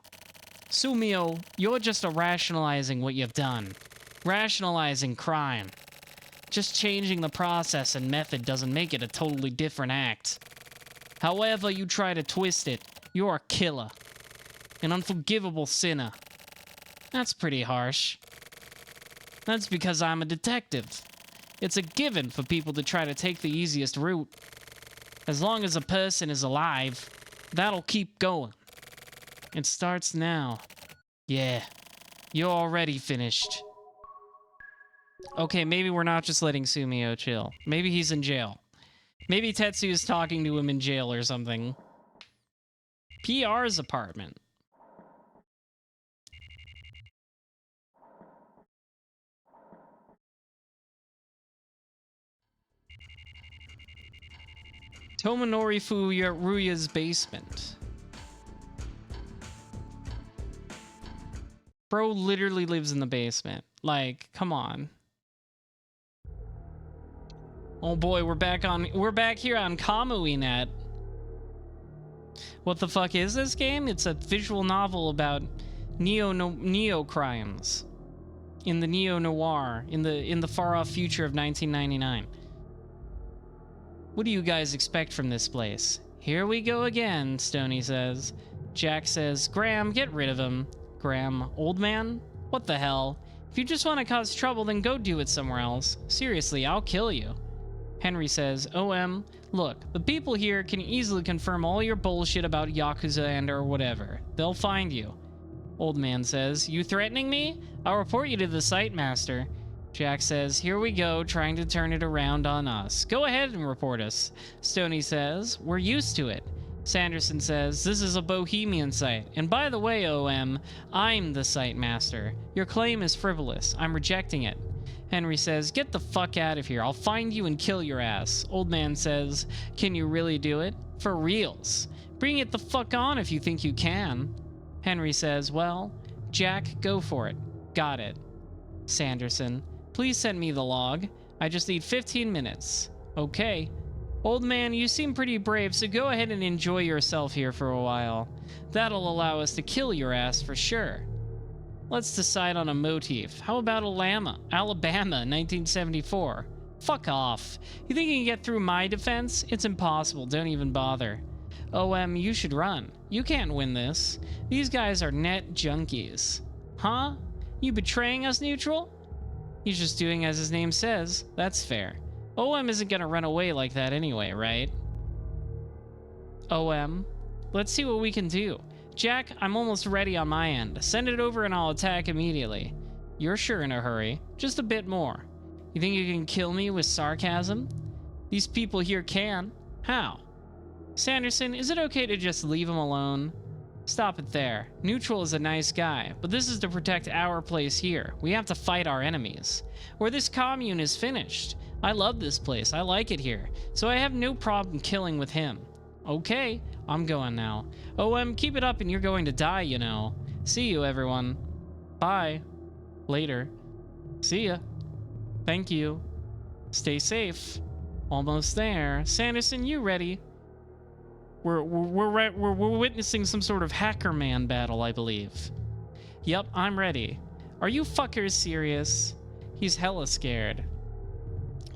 Speaker 1: Sumio, you're just rationalizing what you've done. Rationalizing crime. Just changing the process and method doesn't make it a totally different act. However you try to twist it, you're a killer. An unforgivable sinner. That's pretty harsh. That's because I'm a detective. It's a given for people to try to take the easiest route. As long as a person is alive, that'll keep going. It starts now. Yeah, you're already finished. Okay, maybe we're not just letting Sumio chill. Maybe he's in jail. Maybe Tetsu is talking to him in jail or something. PR's apartment. Tomonori Furuya's basement. Bro literally lives in the basement. Like, come on. Oh boy, we're back here on Kamui-net. What the fuck is this game? It's a visual novel about neo crimes in the neo-noir in the far-off future of 1999. What do you guys expect from this place? Here we go again, Stoney says. Jack says, Graham, get rid of him. Graham, old man? What the hell? If you just want to cause trouble, then go do it somewhere else. Seriously, I'll kill you. Henry says, OM, look, the people here can easily confirm all your bullshit about Yakuza and or whatever. They'll find you. Old man says, you threatening me? I'll report you to the site master. Jack says, here we go, trying to turn it around on us. Go ahead and report us. Stoney says, we're used to it. Sanderson says, this is a bohemian site. And by the way, OM, I'm the site master. Your claim is frivolous. I'm rejecting it. Henry says, get the fuck out of here. I'll find you and kill your ass. Old man says, can you really do it? For reals. Bring it the fuck on if you think you can. Henry says, well, Jack, go for it. Got it. Sanderson, please send me the log. I just need 15 minutes. Okay. Old man, you seem pretty brave, so go ahead and enjoy yourself here for a while. That'll allow us to kill your ass for sure. Let's decide on a motif. How about Alabama, 1974? Fuck off. You think you can get through my defense? It's impossible. Don't even bother. OM, you should run. You can't win this. These guys are net junkies. Huh? You betraying us, Neutral? He's just doing as his name says. That's fair. OM isn't gonna run away like that anyway, right? OM, let's see what we can do. Jack, I'm almost ready on my end. Send it over and I'll attack immediately. You're sure in a hurry. Just a bit more. You think you can kill me with sarcasm? These people here can. How? Sanderson, is it okay to just leave him alone? Stop it there. Neutral is a nice guy, but this is to protect our place here. We have to fight our enemies. Or this commune is finished. I love this place. I like it here. So I have no problem killing with him. Okay, I'm going now. OM, keep it up and you're going to die, you know. See you, everyone. Bye. Later. See ya. Thank you. Stay safe. Almost there. Sanderson, you ready? We're witnessing some sort of hacker man battle, I believe. Yep, I'm ready. Are you fuckers serious? He's hella scared.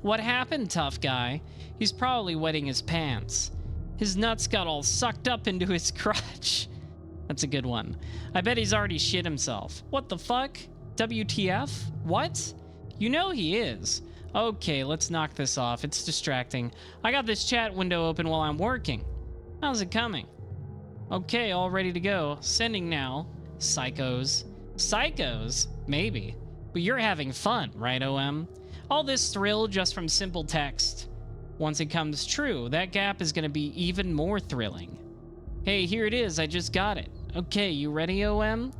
Speaker 1: What happened, tough guy? He's probably wetting his pants. His nuts got all sucked up into his crotch. That's a good one. I bet he's already shit himself. What the fuck? WTF? What? You know he is. Okay, let's knock this off. It's distracting. I got this chat window open while I'm working. How's it coming? Okay, all ready to go. Sending now. Psychos. Psychos? Maybe. But you're having fun, right, OM? All this thrill just from simple text. Once it comes true, that gap is going to be even more thrilling. Hey, here it is. I just got it. Okay, you ready, OM?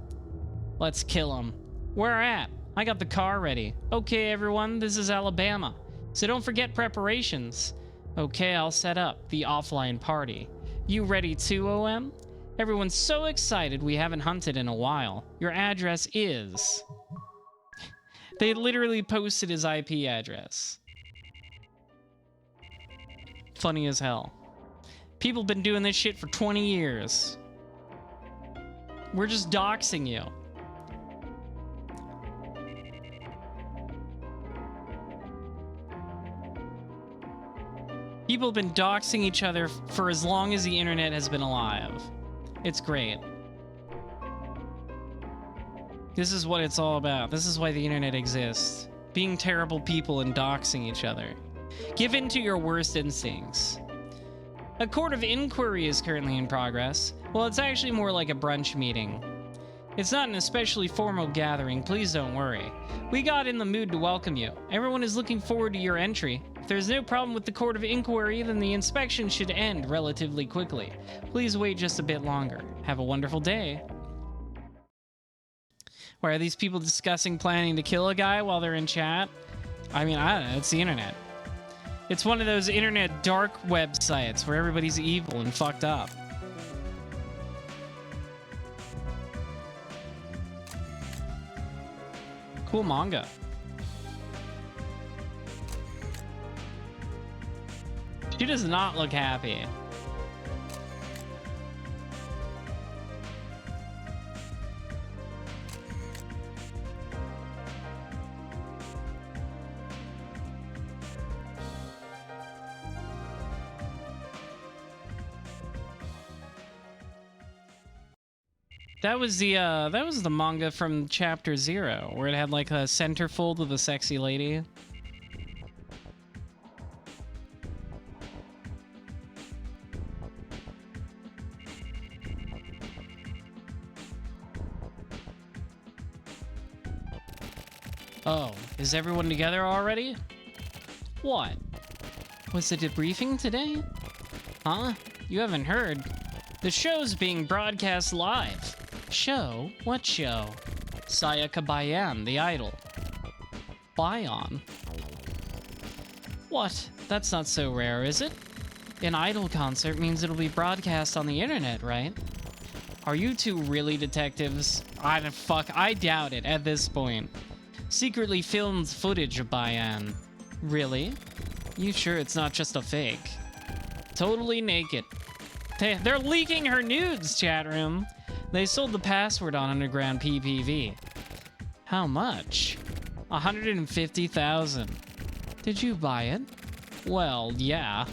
Speaker 1: Let's kill him. Where at? I got the car ready. Okay, everyone, this is Alabama. So don't forget preparations. Okay, I'll set up the offline party. You ready too, OM? Everyone's so excited we haven't hunted in a while. Your address is... They literally posted his IP address. Funny as hell. People have been doing this shit for 20 years. We're just doxing you. People have been doxing each other for as long as the internet has been alive. It's great. This is what it's all about. This is why the internet exists. Being terrible people and doxing each other. Give in to your worst instincts. A court of inquiry is currently in progress. Well, it's actually more like a brunch meeting. It's not an especially formal gathering, please don't worry. We got in the mood to welcome you. Everyone is looking forward to your entry. If there's no problem with the court of inquiry, then the inspection should end relatively quickly. Please wait just a bit longer. Have a wonderful day. Why are these people discussing planning to kill a guy while they're in chat? I mean, I don't know, it's the internet. It's one of those internet dark websites where everybody's evil and fucked up. Cool manga. She does not look happy. That was the manga from chapter 0, where it had like a centerfold with a sexy lady. Oh, is everyone together already? What? Was it a briefing today? Huh? You haven't heard. The show's being broadcast live. Show? What show? Sayaka Bayan, the idol. Bayan? What? That's not so rare, is it? An idol concert means it'll be broadcast on the internet, right? Are you two really detectives? I doubt it at this point. Secretly filmed footage of Bayan. Really? You sure it's not just a fake? Totally naked. They're leaking her nudes, chat room. They sold the password on Underground PPV. How much? 150,000. Did you buy it? Well, yeah.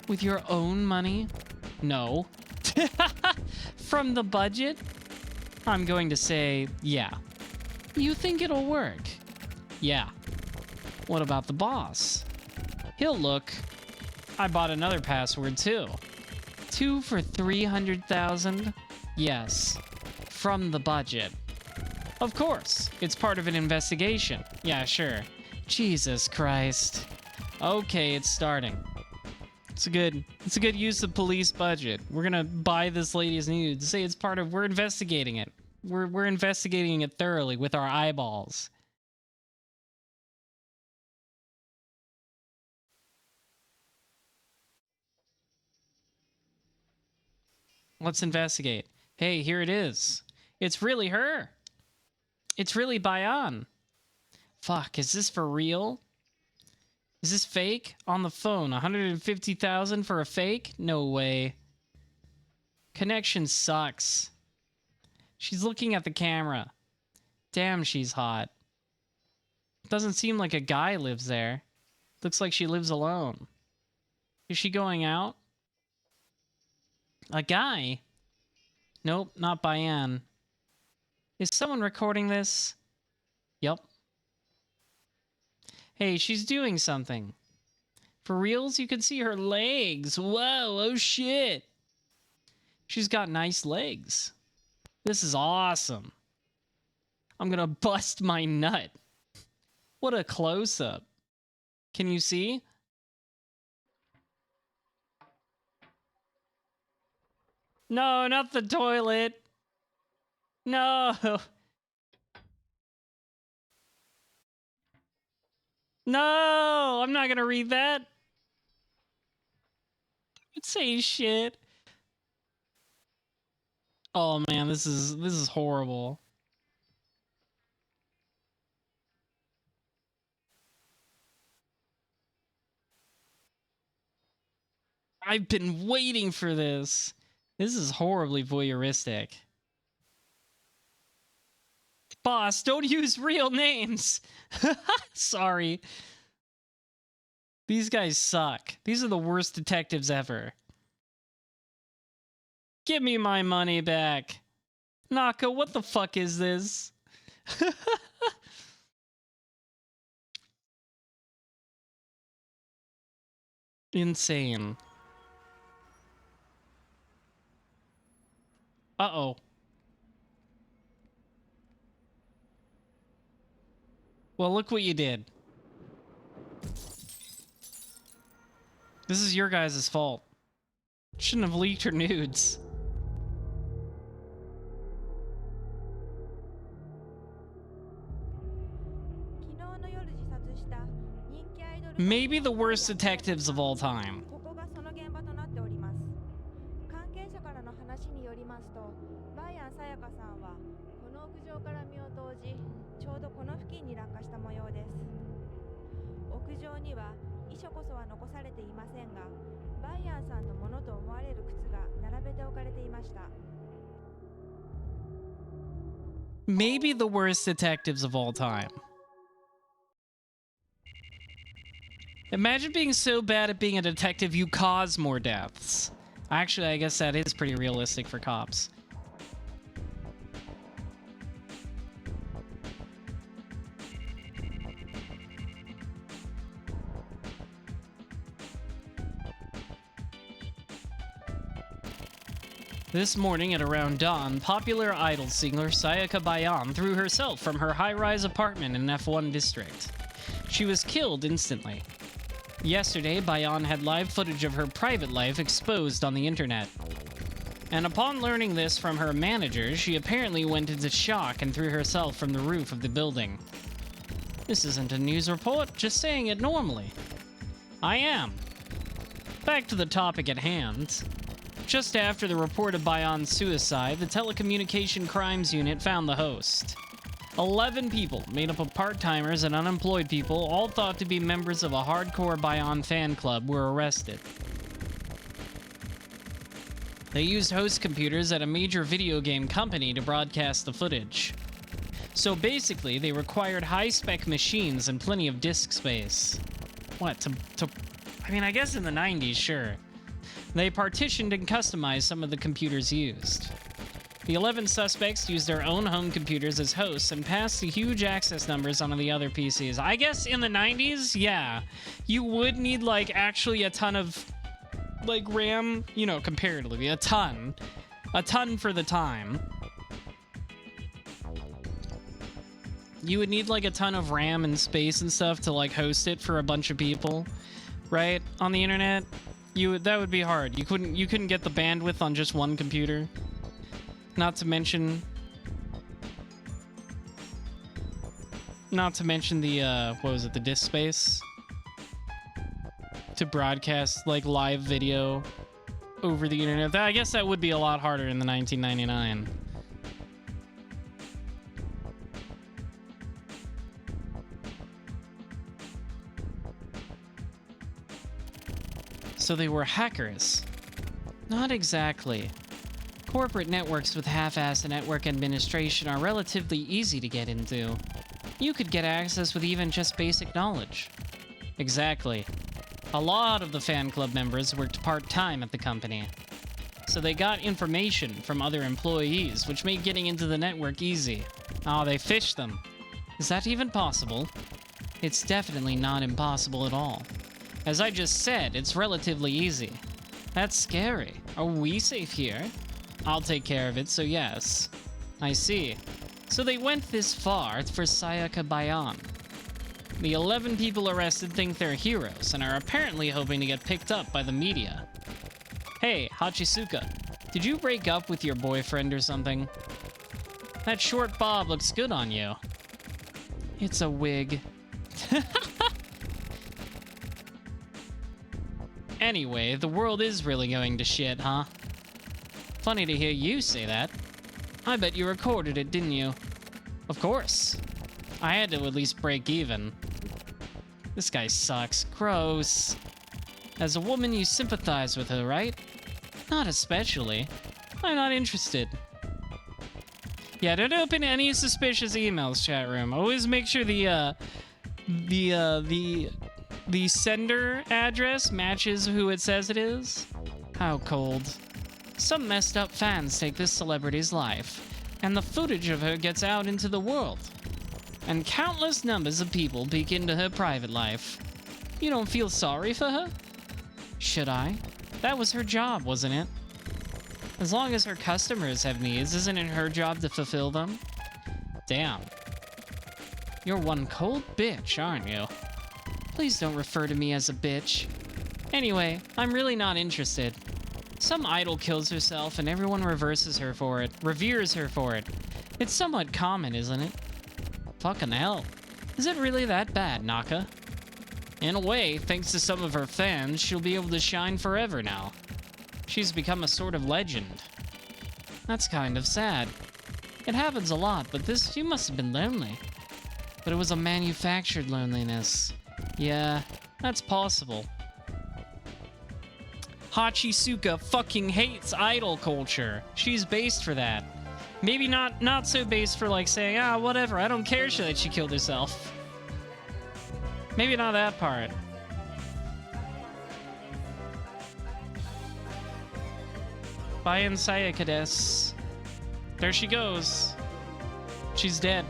Speaker 1: With your own money? No. From the budget? I'm going to say, yeah. You think it'll work? Yeah. What about the boss? He'll look. I bought another password too. 2 for 300,000? Yes. From the budget. Of course. It's part of an investigation. Yeah, sure. Jesus Christ. Okay, it's starting. It's a good use of police budget. We're gonna buy this lady's nudes. Say it's part of, we're investigating it. We're investigating it thoroughly with our eyeballs. Let's investigate. Hey, here it is. It's really her. It's really Bayan. Fuck, is this for real? Is this fake? On the phone, 150,000 for a fake? No way. Connection sucks. She's looking at the camera. Damn, she's hot. Doesn't seem like a guy lives there. Looks like she lives alone. Is she going out? A guy? Nope, not Bayan. Is someone recording this? Yep. Hey, she's doing something. For reals, you can see her legs. Whoa, oh shit. She's got nice legs. This is awesome. I'm gonna bust my nut. What a close-up. Can you see? No, not the toilet. No. No, I'm not gonna read that. Don't say shit. Oh man, this is horrible. I've been waiting for this. This is horribly voyeuristic. Boss, don't use real names. Sorry. These guys suck. These are the worst detectives ever. Give me my money back. Naka, what the fuck is this? Insane. Uh-oh. Well, look what you did. This is your guys' fault. Shouldn't have leaked her nudes. Maybe the worst detectives of all time. Maybe the worst detectives of all time. Imagine being so bad at being a detective you cause more deaths. Actually, I guess that is pretty realistic for cops. This morning at around dawn, popular idol singer Sayaka Bayan threw herself from her high-rise apartment in F1 district. She was killed instantly. Yesterday, Bayan had live footage of her private life exposed on the internet. And upon learning this from her manager, she apparently went into shock and threw herself from the roof of the building. This isn't a news report, just saying it normally. I am. Back to the topic at hand. Just after the report of Bayan's suicide, the Telecommunication Crimes Unit found the host. 11 people, made up of part-timers and unemployed people, all thought to be members of a hardcore Bayan fan club, were arrested. They used host computers at a major video game company to broadcast the footage. So basically, they required high-spec machines and plenty of disk space. What, I mean, I guess in the 90s, sure. They partitioned and customized some of the computers used. The 11 suspects used their own home computers as hosts and passed the huge access numbers onto the other PCs. I guess in the 90s, yeah, you would need, like, actually a ton of, like, RAM, you know, comparatively, a ton for the time. You would need, like, a ton of RAM and space and stuff to, like, host it for a bunch of people, right, on the internet. That would be hard. You couldn't get the bandwidth on just one computer. Not to mention the what was it, the disk space to broadcast like live video over the internet. I guess that would be a lot harder in the 1999. So they were hackers. Not exactly. Corporate networks with half-assed network administration are relatively easy to get into. You could get access with even just basic knowledge. Exactly. A lot of the fan club members worked part-time at the company, so they got information from other employees, which made getting into the network easy. Oh, they fished them. Is that even possible? It's definitely not impossible at all. As I just said, it's relatively easy. That's scary. Are we safe here? I'll take care of it, so yes. I see. So they went this far for Sayaka Bayan. The 11 people arrested think they're heroes and are apparently hoping to get picked up by the media. Hey, Hachisuka, did you break up with your boyfriend or something? That short bob looks good on you. It's a wig. Anyway, the world is really going to shit, huh? Funny to hear you say that. I bet you recorded it, didn't you? Of course. I had to at least break even. This guy sucks. Gross. As a woman, you sympathize with her, right? Not especially. I'm not interested. Yeah, don't open any suspicious emails, chat room. Always make sure the sender address matches who it says it is. How cold. Some messed up fans take this celebrity's life, and the footage of her gets out into the world. And countless numbers of people peek into her private life. You don't feel sorry for her? Should I? That was her job, wasn't it? As long as her customers have needs, isn't it her job to fulfill them? Damn. You're one cold bitch, aren't you? Please don't refer to me as a bitch. Anyway, I'm really not interested. Some idol kills herself and everyone reveres her for it. It's somewhat common, isn't it? Fucking hell. Is it really that bad, Naka? In a way, thanks to some of her fans, she'll be able to shine forever now. She's become a sort of legend. That's kind of sad. It happens a lot, but you must have been lonely. But it was a manufactured loneliness. Yeah, that's possible. Hachisuka fucking hates idol culture. She's based for that. Maybe not so based for like saying, ah, whatever, I don't care that she killed herself. Maybe not that part. Bayan Sayaka desu. There she goes. She's dead.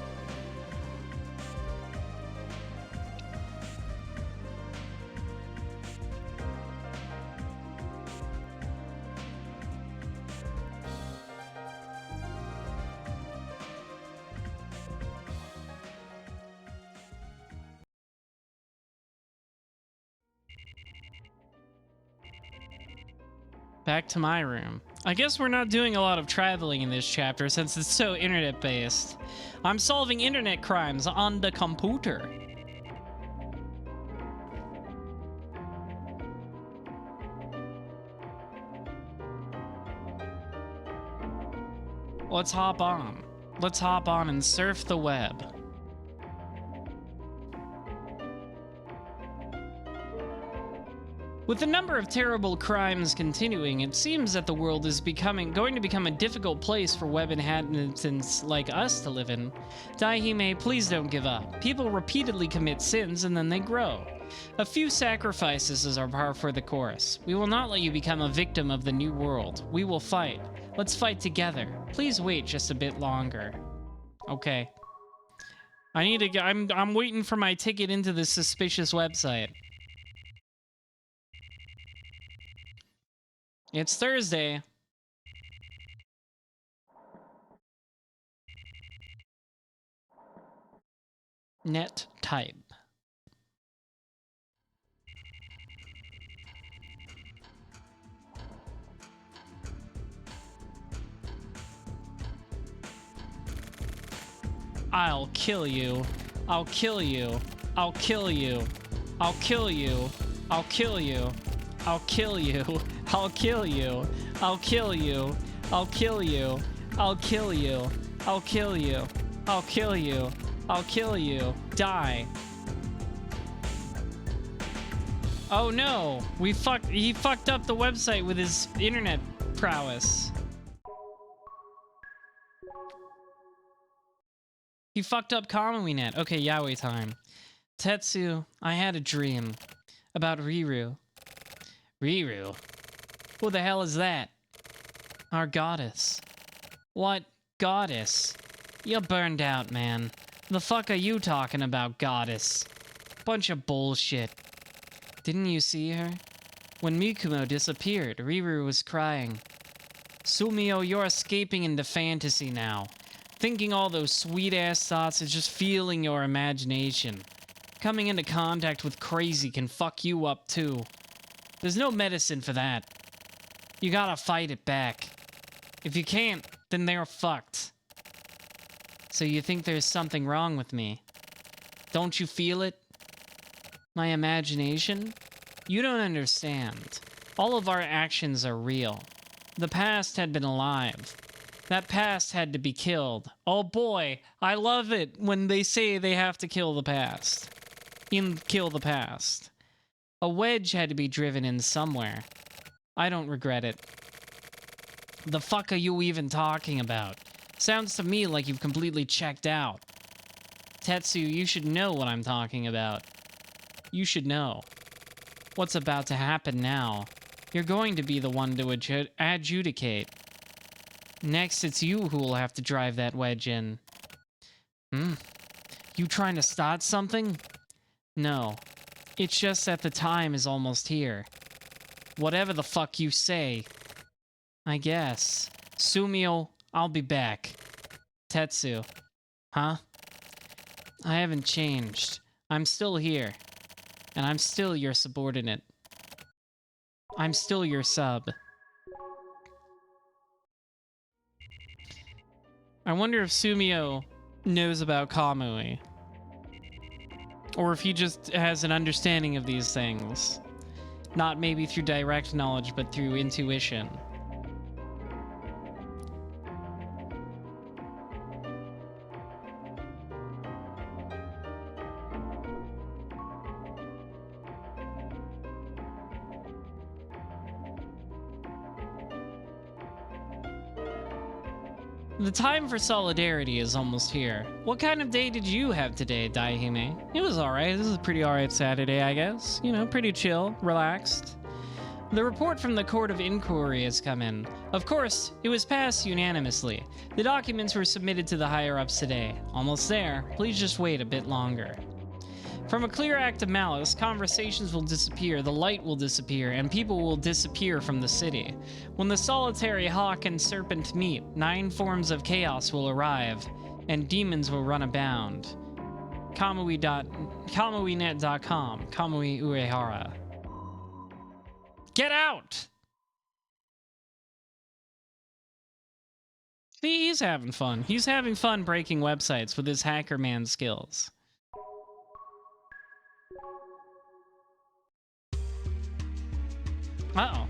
Speaker 1: Back to my room. I guess we're not doing a lot of traveling in this chapter since it's so internet-based. I'm solving internet crimes on the computer. Let's hop on. Let's hop on and surf the web. With the number of terrible crimes continuing, it seems that the world is going to become a difficult place for web inhabitants like us to live in. Daihime, please don't give up. People repeatedly commit sins and then they grow. A few sacrifices are par for the course. We will not let you become a victim of the new world. We will fight. Let's fight together. Please wait just a bit longer. Okay. I need to go. I'm waiting for my ticket into this suspicious website. It's Thursday. Net type. I'll kill you. I'll kill you. I'll kill you. I'll kill you. I'll kill you. I'll kill you. I'll kill you. I'll kill you. I'll kill you. I'll kill you. I'll kill you. I'll kill you. I'll kill you. Die. Oh no. He fucked up the website with his internet prowess. He He fucked up Kamui-net. Okay, yaoi time. Tetsu, I had a dream about Riru. Riru? Who the hell is that? Our goddess. What goddess? You're burned out, man. The fuck are you talking about, goddess? Bunch of bullshit. Didn't you see her? When Mikumo disappeared, Riru was crying. Sumio, you're escaping into fantasy now. Thinking all those sweet-ass thoughts is just feeling your imagination. Coming into contact with crazy can fuck you up, too. There's no medicine for that. You gotta fight it back. If you can't, then they're fucked. So you think there's something wrong with me? Don't you feel it? My imagination? You don't understand. All of our actions are real. The past had been alive. That past had to be killed. Oh boy, I love it when they say they have to kill the past. Kill the past. A wedge had to be driven in somewhere. I don't regret it. The fuck are you even talking about? Sounds to me like you've completely checked out. Tetsu, you should know what I'm talking about. You should know. What's about to happen now? You're going to be the one to adjudicate. Next, it's you who will have to drive that wedge in. You trying to start something? No. It's just that the time is almost here. Whatever the fuck you say. I guess. Sumio, I'll be back. Tetsu. Huh? I haven't changed. I'm still here. And I'm still your subordinate. I'm still your sub. I wonder if Sumio knows about Kamui. Or if he just has an understanding of these things. Not maybe through direct knowledge, but through intuition. The time for solidarity is almost here. What kind of day did you have today, Daihime? It was alright. This is a pretty alright Saturday, I guess. You know, pretty chill, relaxed. The report from the Court of Inquiry has come in. Of course, it was passed unanimously. The documents were submitted to the higher-ups today. Almost there. Please just wait a bit longer. From a clear act of malice, conversations will disappear, the light will disappear, and people will disappear from the city. When the solitary hawk and serpent meet, 9 forms of chaos will arrive, and demons will run abound. Kamui.net.com. Kamui Uehara. Get out! See, he's having fun. He's having fun breaking websites with his hacker man skills. Uh-oh.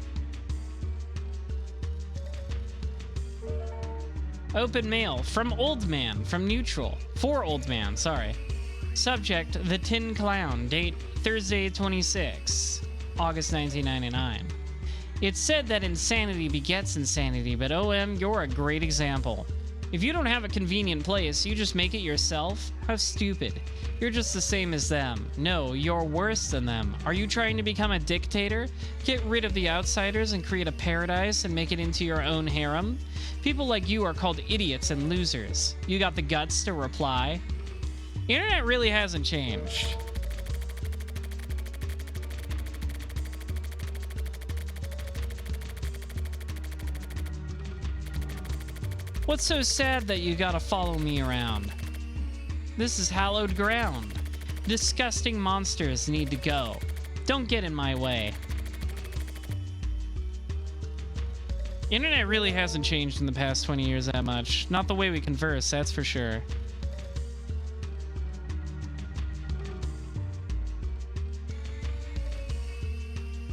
Speaker 1: Open mail from Old Man, from Neutral. For Old Man, sorry. Subject, The Tin Clown. Date, Thursday, 26, August 1999. It's said that insanity begets insanity, but OM, you're a great example. If you don't have a convenient place, you just make it yourself? How stupid. You're just the same as them. No, you're worse than them. Are you trying to become a dictator? Get rid of the outsiders and create a paradise and make it into your own harem? People like you are called idiots and losers. You got the guts to reply? The internet really hasn't changed. What's so sad that you gotta follow me around? This is hallowed ground. Disgusting monsters need to go. Don't get in my way. Internet really hasn't changed in the past 20 years that much. Not the way we converse, that's for sure.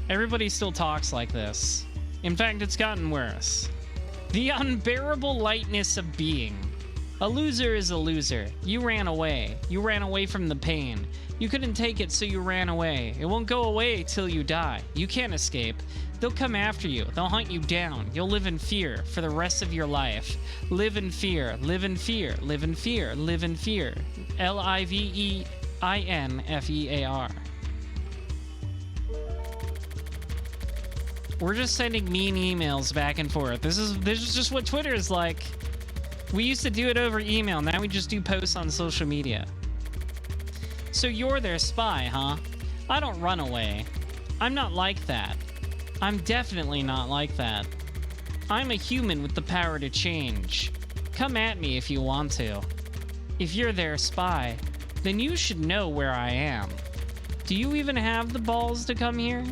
Speaker 1: Everybody still talks like this. In fact, it's gotten worse. The unbearable lightness of being. A loser is a loser. You ran away. You ran away from the pain. You couldn't take it, so you ran away. It won't go away till you die. You can't escape. They'll come after you. They'll hunt you down. You'll live in fear for the rest of your life. Live in fear. Live in fear. Live in fear. Live in fear. LIVEINFEAR. We're just sending mean emails back and forth. This is just what Twitter is like. We used to do it over email. Now we just do posts on social media. So you're their spy, huh? I don't run away. I'm not like that. I'm definitely not like that. I'm a human with the power to change. Come at me if you want to. If you're their spy, then you should know where I am. Do you even have the balls to come here?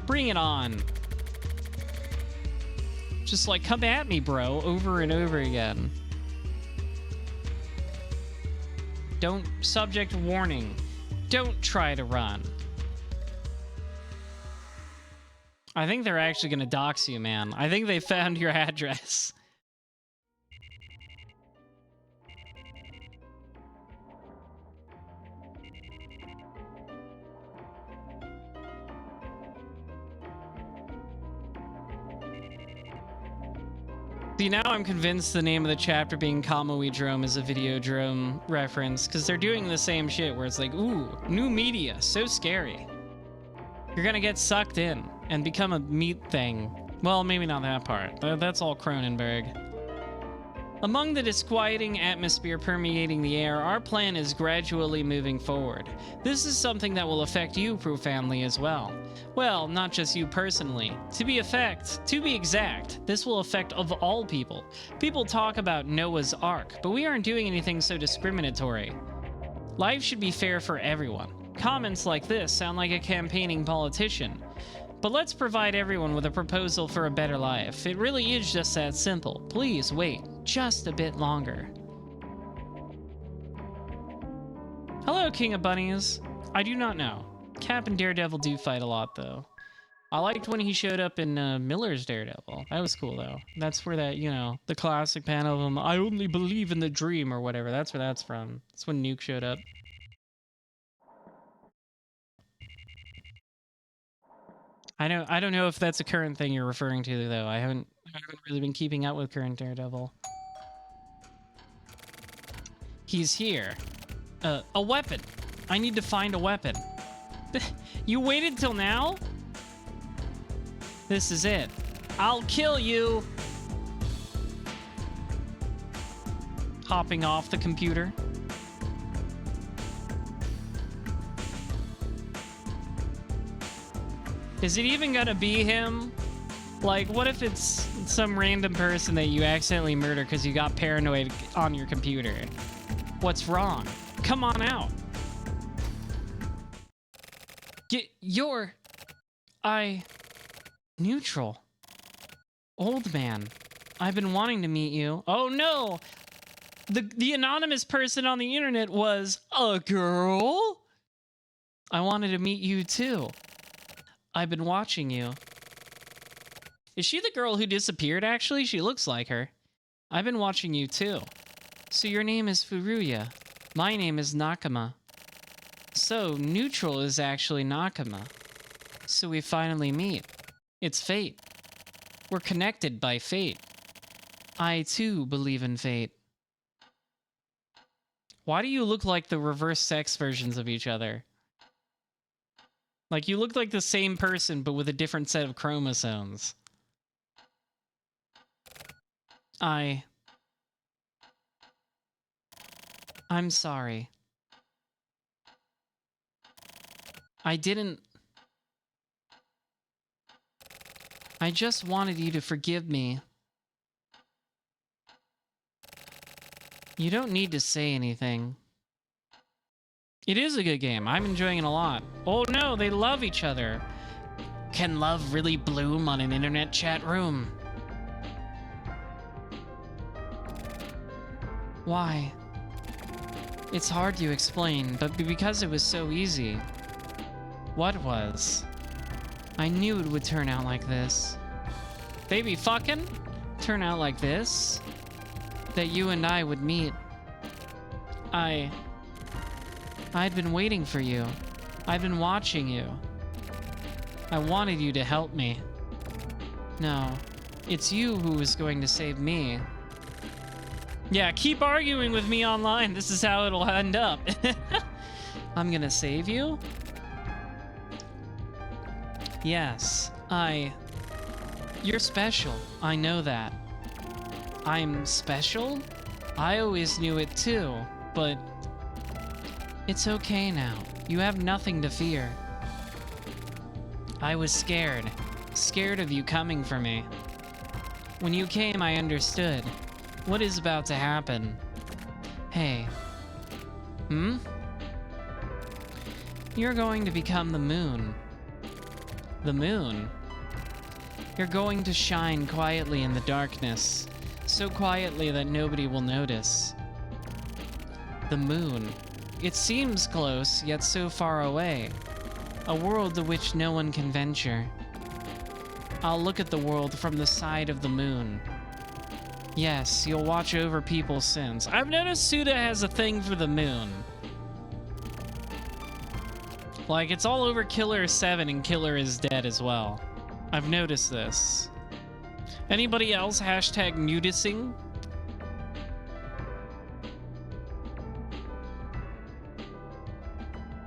Speaker 1: Bring it on. Just like, come at me, bro, over and over again. Don't subject warning. Don't try to run. I think they're actually gonna dox you, man. I think they found your address. See, now I'm convinced the name of the chapter being Kamui-drome is a Videodrome reference, because they're doing the same shit where it's like, ooh, new media, so scary. You're gonna get sucked in and become a meat thing. Well, maybe not that part. That's all Cronenberg. Among the disquieting atmosphere permeating the air, our plan is gradually moving forward. This is something that will affect you profoundly as well. Well, not just you personally. To be exact, this will affect of all people. People talk about Noah's Ark, but we aren't doing anything so discriminatory. Life should be fair for everyone. Comments like this sound like a campaigning politician. But let's provide everyone with a proposal for a better life. It really is just that simple. Please wait just a bit longer. Hello, King of Bunnies. I do not know. Cap and Daredevil do fight a lot, though. I liked when he showed up in Miller's Daredevil. That was cool, though. That's where that, you know, the classic panel of him, I only believe in the dream or whatever. That's where that's from. That's when Nuke showed up. I don't know if that's a current thing you're referring to, though. I haven't really been keeping up with current Daredevil. He's here. A weapon. I need to find a weapon. You waited till now? This is it. I'll kill you. Hopping off the computer. Is it even gonna be him? Like, what if it's some random person that you accidentally murder because you got paranoid on your computer? What's wrong? Come on out. Neutral. Old man. I've been wanting to meet you. Oh no! The anonymous person on the internet was a girl? I wanted to meet you too. I've been watching you. Is she the girl who disappeared, actually? She looks like her. I've been watching you too. So your name is Furuya. My name is Nakama. So, Neutral is actually Nakama. So we finally meet. It's fate. We're connected by fate. I too believe in fate. Why do you look like the reverse sex versions of each other? Like, you look like the same person, but with a different set of chromosomes. I'm sorry. I just wanted you to forgive me. You don't need to say anything. It is a good game. I'm enjoying it a lot. Oh no, they love each other. Can love really bloom on an internet chat room? Why? It's hard to explain, but because it was so easy. What was? I knew it would turn out like this. They be fucking? Turn out like this? That you and I would meet. I'd been waiting for you. I've been watching you. I wanted you to help me. No, it's you who was going to save me. Yeah, keep arguing with me online. This is how it'll end up. I'm gonna save you? Yes, You're special. I know that. I'm special? I always knew it too, but it's okay now. You have nothing to fear. I was scared. Scared of you coming for me. When you came, I understood. What is about to happen? Hey. You're going to become the moon. The moon? You're going to shine quietly in the darkness. So quietly that nobody will notice. The moon. It seems close, yet so far away. A world to which no one can venture. I'll look at the world from the side of the moon. Yes, you'll watch over people's sins. I've noticed Suda has a thing for the moon. Like, it's all over Killer 7 and Killer is Dead as well. I've noticed this. Anybody else hashtag nudicing?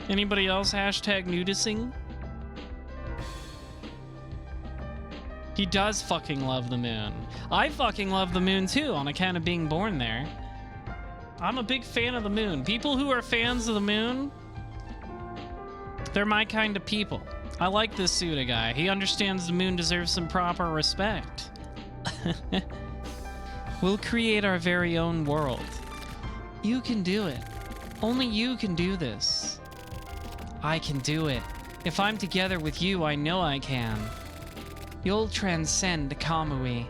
Speaker 1: Anybody else hashtag nudicing? He does fucking love the moon. I fucking love the moon too, on account of being born there. I'm a big fan of the moon. People who are fans of the moon, they're my kind of people. I like this Suda guy. He understands the moon deserves some proper respect. We'll create our very own world. You can do it. Only you can do this. I can do it. If I'm together with you, I know I can. You'll transcend Kamui.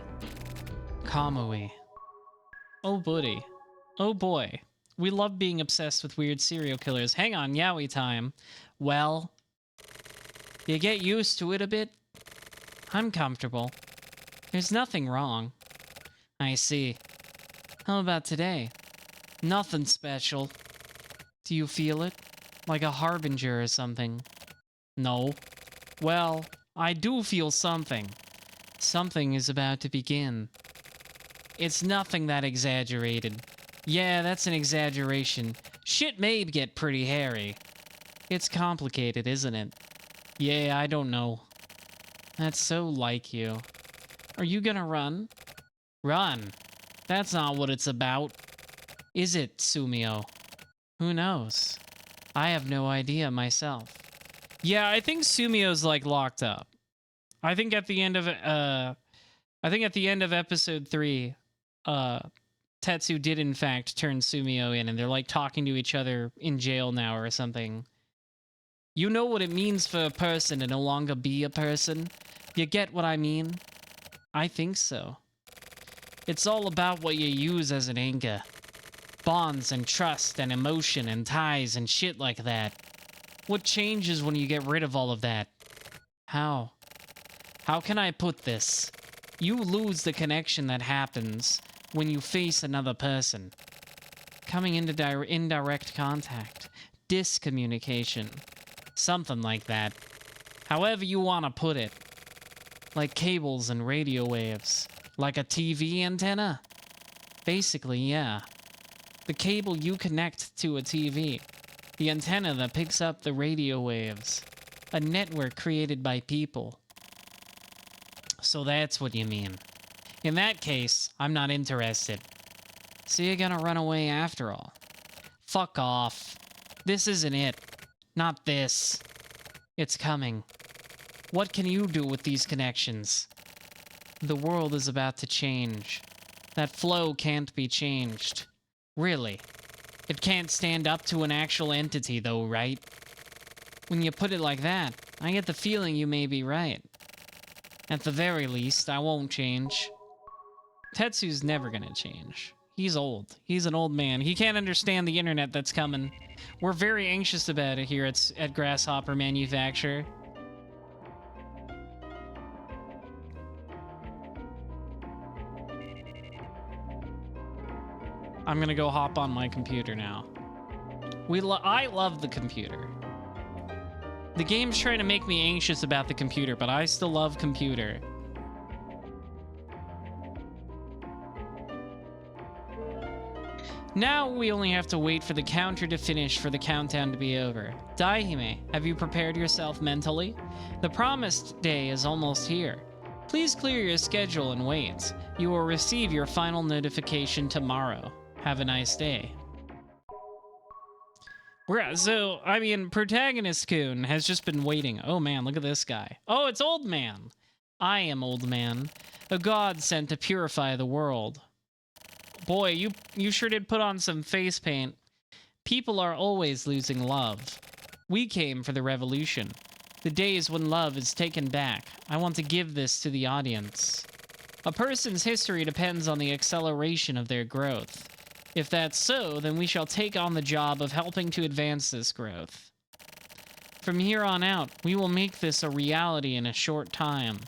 Speaker 1: Kamui. Oh, buddy. Oh, boy. We love being obsessed with weird serial killers. Hang on, yaoi time. Well, you get used to it a bit? I'm comfortable. There's nothing wrong. I see. How about today? Nothing special. Do you feel it? Like a harbinger or something? No. Well, I do feel something. Something is about to begin. It's nothing that exaggerated. Yeah, that's an exaggeration. Shit may get pretty hairy. It's complicated, isn't it? Yeah, I don't know. That's so like you. Are you gonna run? Run? That's not what it's about. Is it, Sumio? Who knows? I have no idea myself. Yeah, I think Sumio's like locked up. I think at the end of episode 3, Tetsu did in fact turn Sumio in, and they're like talking to each other in jail now or something. You know what it means for a person to no longer be a person? You get what I mean? I think so. It's all about what you use as an anchor. Bonds and trust and emotion and ties and shit like that. What changes when you get rid of all of that? How? How can I put this? You lose the connection that happens when you face another person. Coming into indirect contact. Discommunication. Something like that. However you want to put it. Like cables and radio waves. Like a TV antenna? Basically, yeah. The cable you connect to a TV. The antenna that picks up the radio waves. A network created by people. So that's what you mean. In that case, I'm not interested. So you're gonna run away after all. Fuck off. This isn't it. Not this. It's coming. What can you do with these connections? The world is about to change. That flow can't be changed. Really. It can't stand up to an actual entity though, right? When you put it like that, I get the feeling you may be right. At the very least, I won't change. Tetsu's never gonna change. He's old. He's an old man. He can't understand the internet that's coming. We're very anxious about it here at Grasshopper Manufacture. I'm gonna go hop on my computer now. I love the computer. The game's trying to make me anxious about the computer, but I still love computer. Now we only have to wait for the counter to finish for the countdown to be over. Daihime, have you prepared yourself mentally? The promised day is almost here. Please clear your schedule and wait. You will receive your final notification tomorrow. Have a nice day. So, I mean, Protagonist-kun has just been waiting. Oh man, look at this guy. Oh, it's Old Man. I am Old Man, a god sent to purify the world. Boy, you sure did put on some face paint. People are always losing love. We came for the revolution. The days when love is taken back. I want to give this to the audience. A person's history depends on the acceleration of their growth. If that's so, then we shall take on the job of helping to advance this growth. From here on out, we will make this a reality in a short time.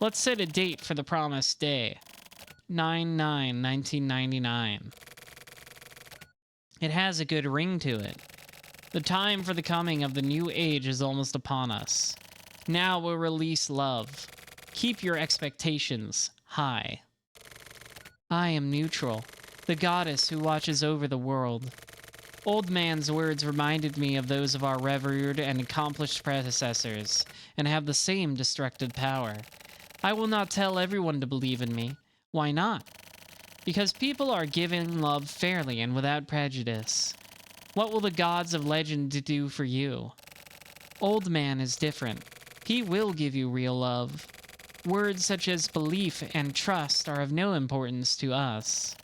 Speaker 1: Let's set a date for the promised day. 9/9/1999. It has a good ring to it. The time for the coming of the new age is almost upon us. Now we'll release love. Keep your expectations high. I am neutral, the goddess who watches over the world. Old Man's words reminded me of those of our revered and accomplished predecessors, and have the same destructive power. I will not tell everyone to believe in me. Why not? Because people are giving love fairly and without prejudice. What will the gods of legend do for you? Old Man is different. He will give you real love. Words such as belief and trust are of no importance to us.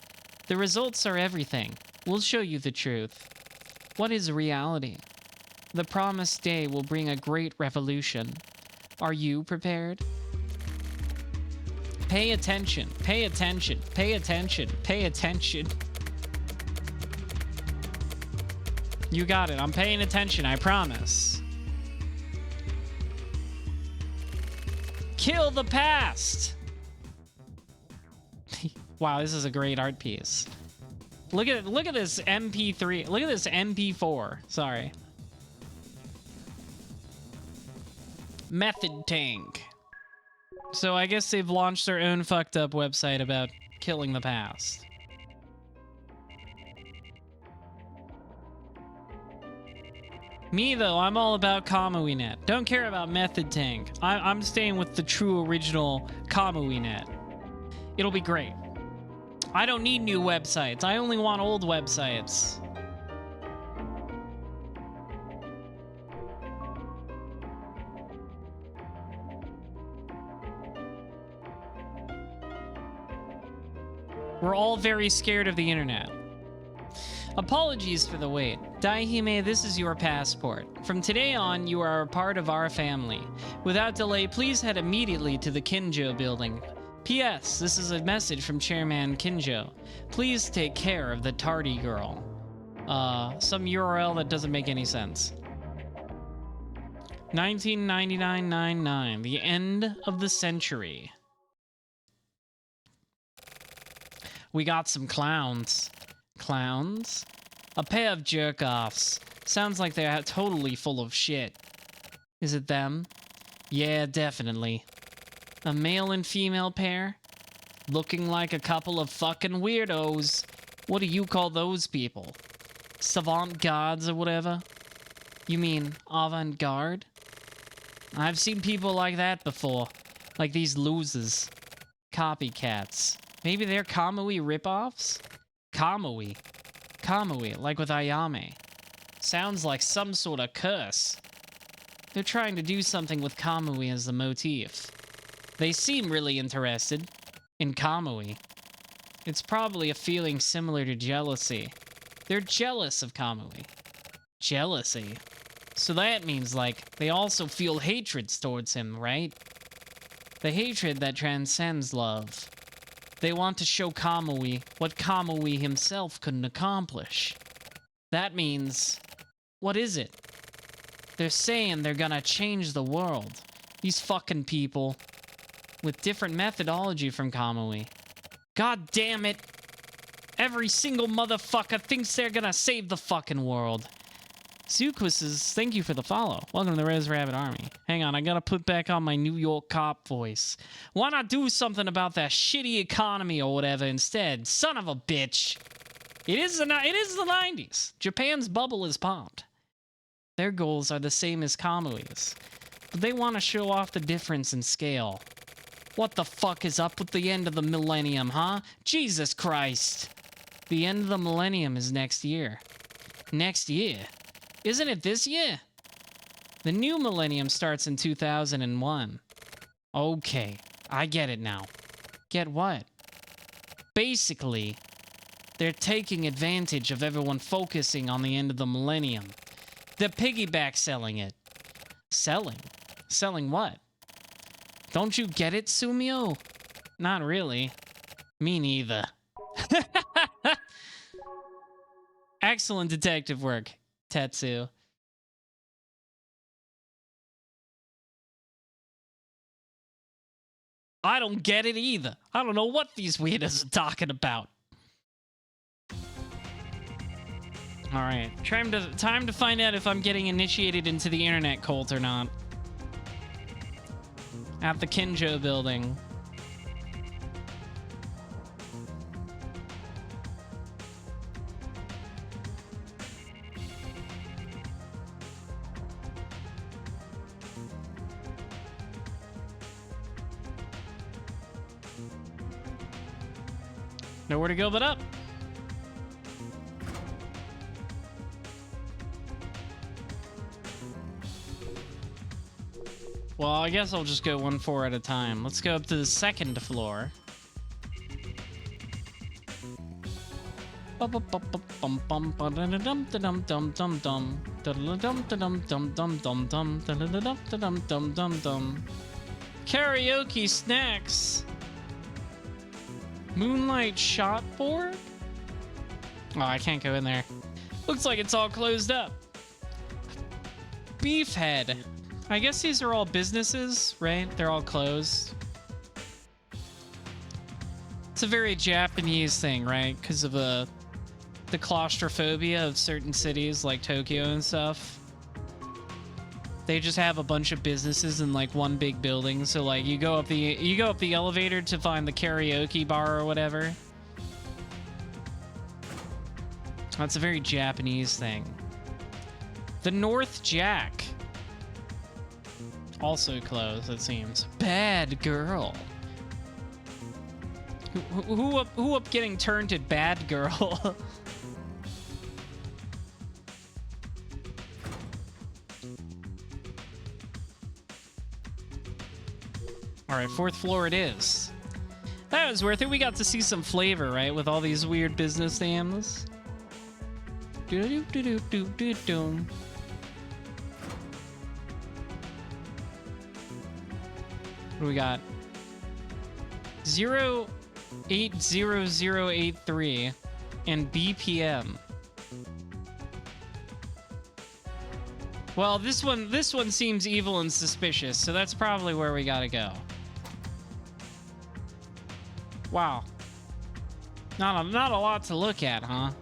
Speaker 1: The results are everything. We'll show you the truth. What is reality? The promised day will bring a great revolution. Are you prepared? Pay attention, pay attention, pay attention, pay attention. You got it, I'm paying attention, I promise. Kill the past! Wow, this is a great art piece. Look at this MP3, look at this MP4, sorry. Method Tank. So I guess they've launched their own fucked up website about killing the past. Me though, I'm all about KamuiNet. Don't care about Method Tank. I'm staying with the true original KamuiNet. It'll be great. I don't need new websites. I only want old websites. We're all very scared of the internet. Apologies for the wait. Daihime, this is your passport. From today on, you are a part of our family. Without delay, please head immediately to the Kinjo building. P.S. This is a message from Chairman Kinjo. Please take care of the tardy girl. Some URL that doesn't make any sense. 1999-99, the end of the century. We got some clowns. Clowns? A pair of jerk-offs. Sounds like they're totally full of shit. Is it them? Yeah, definitely. A male and female pair? Looking like a couple of fucking weirdos. What do you call those people? Savant-gardes or whatever? You mean avant-garde? I've seen people like that before. Like these losers. Copycats. Maybe they're Kamui ripoffs? Kamui. Kamui, like with Ayame. Sounds like some sort of curse. They're trying to do something with Kamui as the motif. They seem really interested in Kamui. It's probably a feeling similar to jealousy. They're jealous of Kamui. Jealousy? So that means, like, they also feel hatred towards him, right? The hatred that transcends love. They want to show Kamui what Kamui himself couldn't accomplish. That means... what is it? They're saying they're gonna change the world. These fucking people. With different methodology from Kamui. God damn it! Every single motherfucker thinks they're gonna save the fucking world. Zuquis says, thank you for the follow. Welcome to the Res Rabbit Army. Hang on, I gotta put back on my New York cop voice. Why not do something about that shitty economy or whatever instead? Son of a bitch. It is the 90s. Japan's bubble is popped. Their goals are the same as Kamui's, but they want to show off the difference in scale. What the fuck is up with the end of the millennium, huh? Jesus Christ. The end of the millennium is next year. Next year? Isn't it this year? The new millennium starts in 2001. Okay, I get it now. Get what? Basically, they're taking advantage of everyone focusing on the end of the millennium. They're piggyback selling it. Selling? Selling what? Don't you get it, Sumio? Not really. Me neither. Excellent detective work, Tetsu. I don't get it either. I don't know what these weirdos are talking about. All right, time to find out if I'm getting initiated into the internet cult or not. At the Kinjo building. Nowhere to go but up. Well, I guess I'll just go 1 floor at a time. Let's go up to the 2nd floor. Karaoke snacks. Moonlight shot board? Oh, I can't go in there. Looks like it's all closed up. Beefhead. I guess these are all businesses, right? They're all closed. It's a very Japanese thing, right? Because of the claustrophobia of certain cities like Tokyo and stuff. They just have a bunch of businesses in like one big building. So like you go up the elevator to find the karaoke bar or whatever. That's a very Japanese thing. The North Jack. Also closed, it seems. Bad girl. Who up getting turned at bad girl? All right, 4th floor it is. That was worth it. We got to see some flavor, right? With all these weird business names. Do-do-do-do-do-do-do. What do we got? 080083 and BPM. Well, this one seems evil and suspicious, so that's probably where we gotta go. Wow. Not a lot to look at, huh?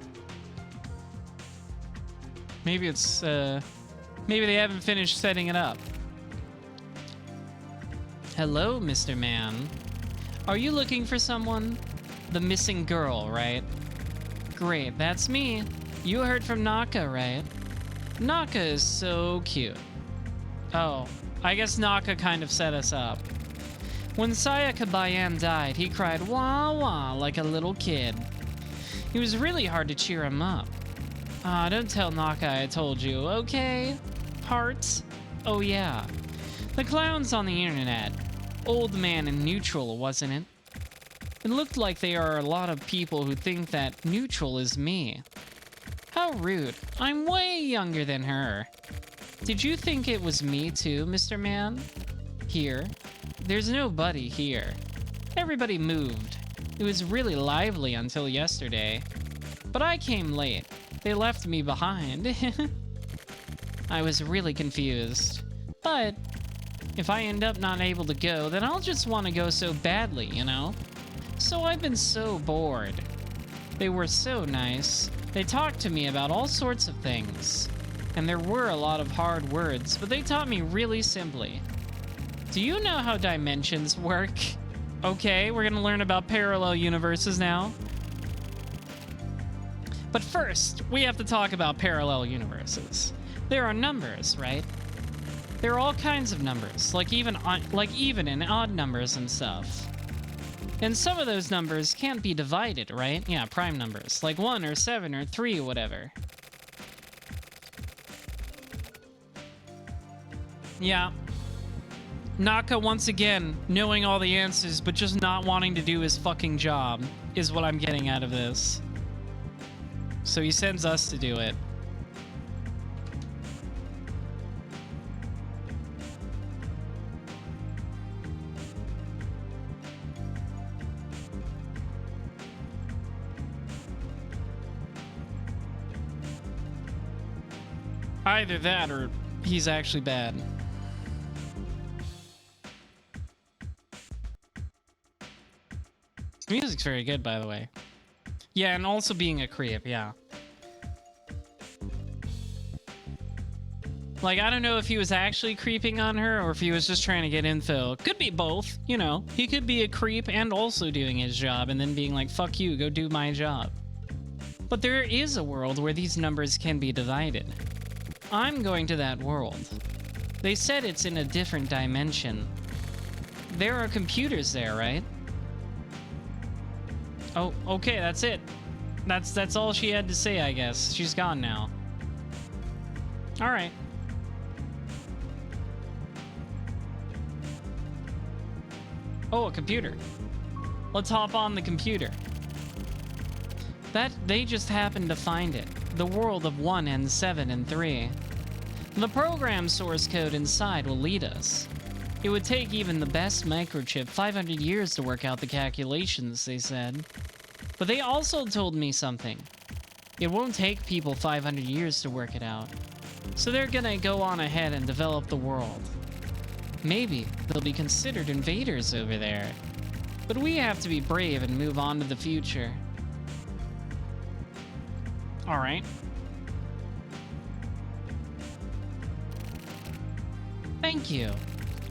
Speaker 1: Maybe it's maybe they haven't finished setting it up. Hello, Mr. Man. Are you looking for someone? The missing girl, right? Great, that's me. You heard from Naka, right? Naka is so cute. Oh, I guess Naka kind of set us up. When Sayaka Bayan died, he cried wah wah like a little kid. It was really hard to cheer him up. Ah, don't tell Naka I told you, okay? Hearts? Oh yeah. The clowns on the internet. Old man and neutral, wasn't it? It looked like there are a lot of people who think that neutral is me. How rude. I'm way younger than her. Did you think it was me too, Mr. Man? Here. There's nobody here. Everybody moved. It was really lively until yesterday. But I came late. They left me behind. I was really confused. But if I end up not able to go, then I'll just want to go so badly, you know? So I've been so bored. They were so nice. They talked to me about all sorts of things. And there were a lot of hard words, but they taught me really simply. Do you know how dimensions work? Okay, we're gonna learn about parallel universes now. But first, we have to talk about parallel universes. There are numbers, right? There are all kinds of numbers, like even and odd numbers and stuff. And some of those numbers can't be divided, right? Yeah, prime numbers, like 1 or 7 or 3 or whatever. Yeah. Naka, once again, knowing all the answers, but just not wanting to do his fucking job, is what I'm getting out of this. So he sends us to do it. Either that, or he's actually bad. Music's very good, by the way. Yeah, and also being a creep, yeah. Like, I don't know if he was actually creeping on her or if he was just trying to get info. Could be both, you know. He could be a creep and also doing his job and then being like, fuck you, go do my job. But there is a world where these numbers can be divided. I'm going to that world. They said it's in a different dimension. There are computers there, right? Oh, okay, that's it. That's all she had to say, I guess. She's gone now. All right. Oh, a computer. Let's hop on the computer. They just happened to find it. The world of 1 and 7 and 3. The program source code inside will lead us. It would take even the best microchip 500 years to work out the calculations, they said. But they also told me something. It won't take people 500 years to work it out. So they're gonna go on ahead and develop the world. Maybe they'll be considered invaders over there. But we have to be brave and move on to the future. All right. Thank you.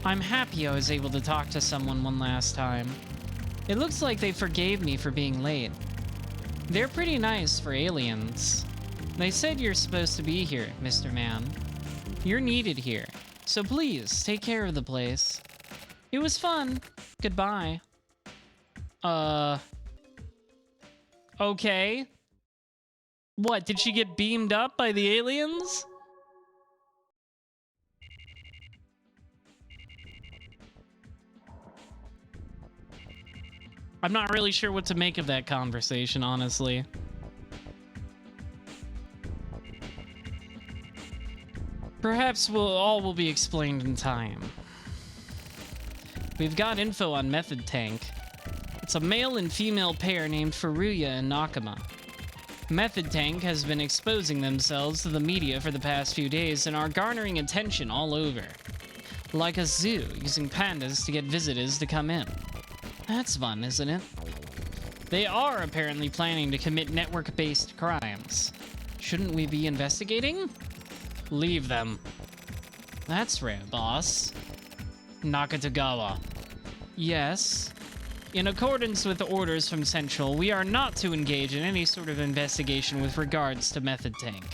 Speaker 1: I'm happy I was able to talk to someone one last time. It looks like they forgave me for being late. They're pretty nice for aliens. They said you're supposed to be here, Mr. Man. You're needed here, so please take care of the place. It was fun. Goodbye. Okay. What, did she get beamed up by the aliens? I'm not really sure what to make of that conversation, honestly. Perhaps all will be explained in time. We've got info on Method Tank. It's a male and female pair named Furuya and Nakama. Method Tank has been exposing themselves to the media for the past few days and are garnering attention all over. Like a zoo, using pandas to get visitors to come in. That's fun, isn't it? They are apparently planning to commit network-based crimes. Shouldn't we be investigating? Leave them. That's rare, boss. Nakatagawa. Yes. In accordance with the orders from Central, we are not to engage in any sort of investigation with regards to Method Tank.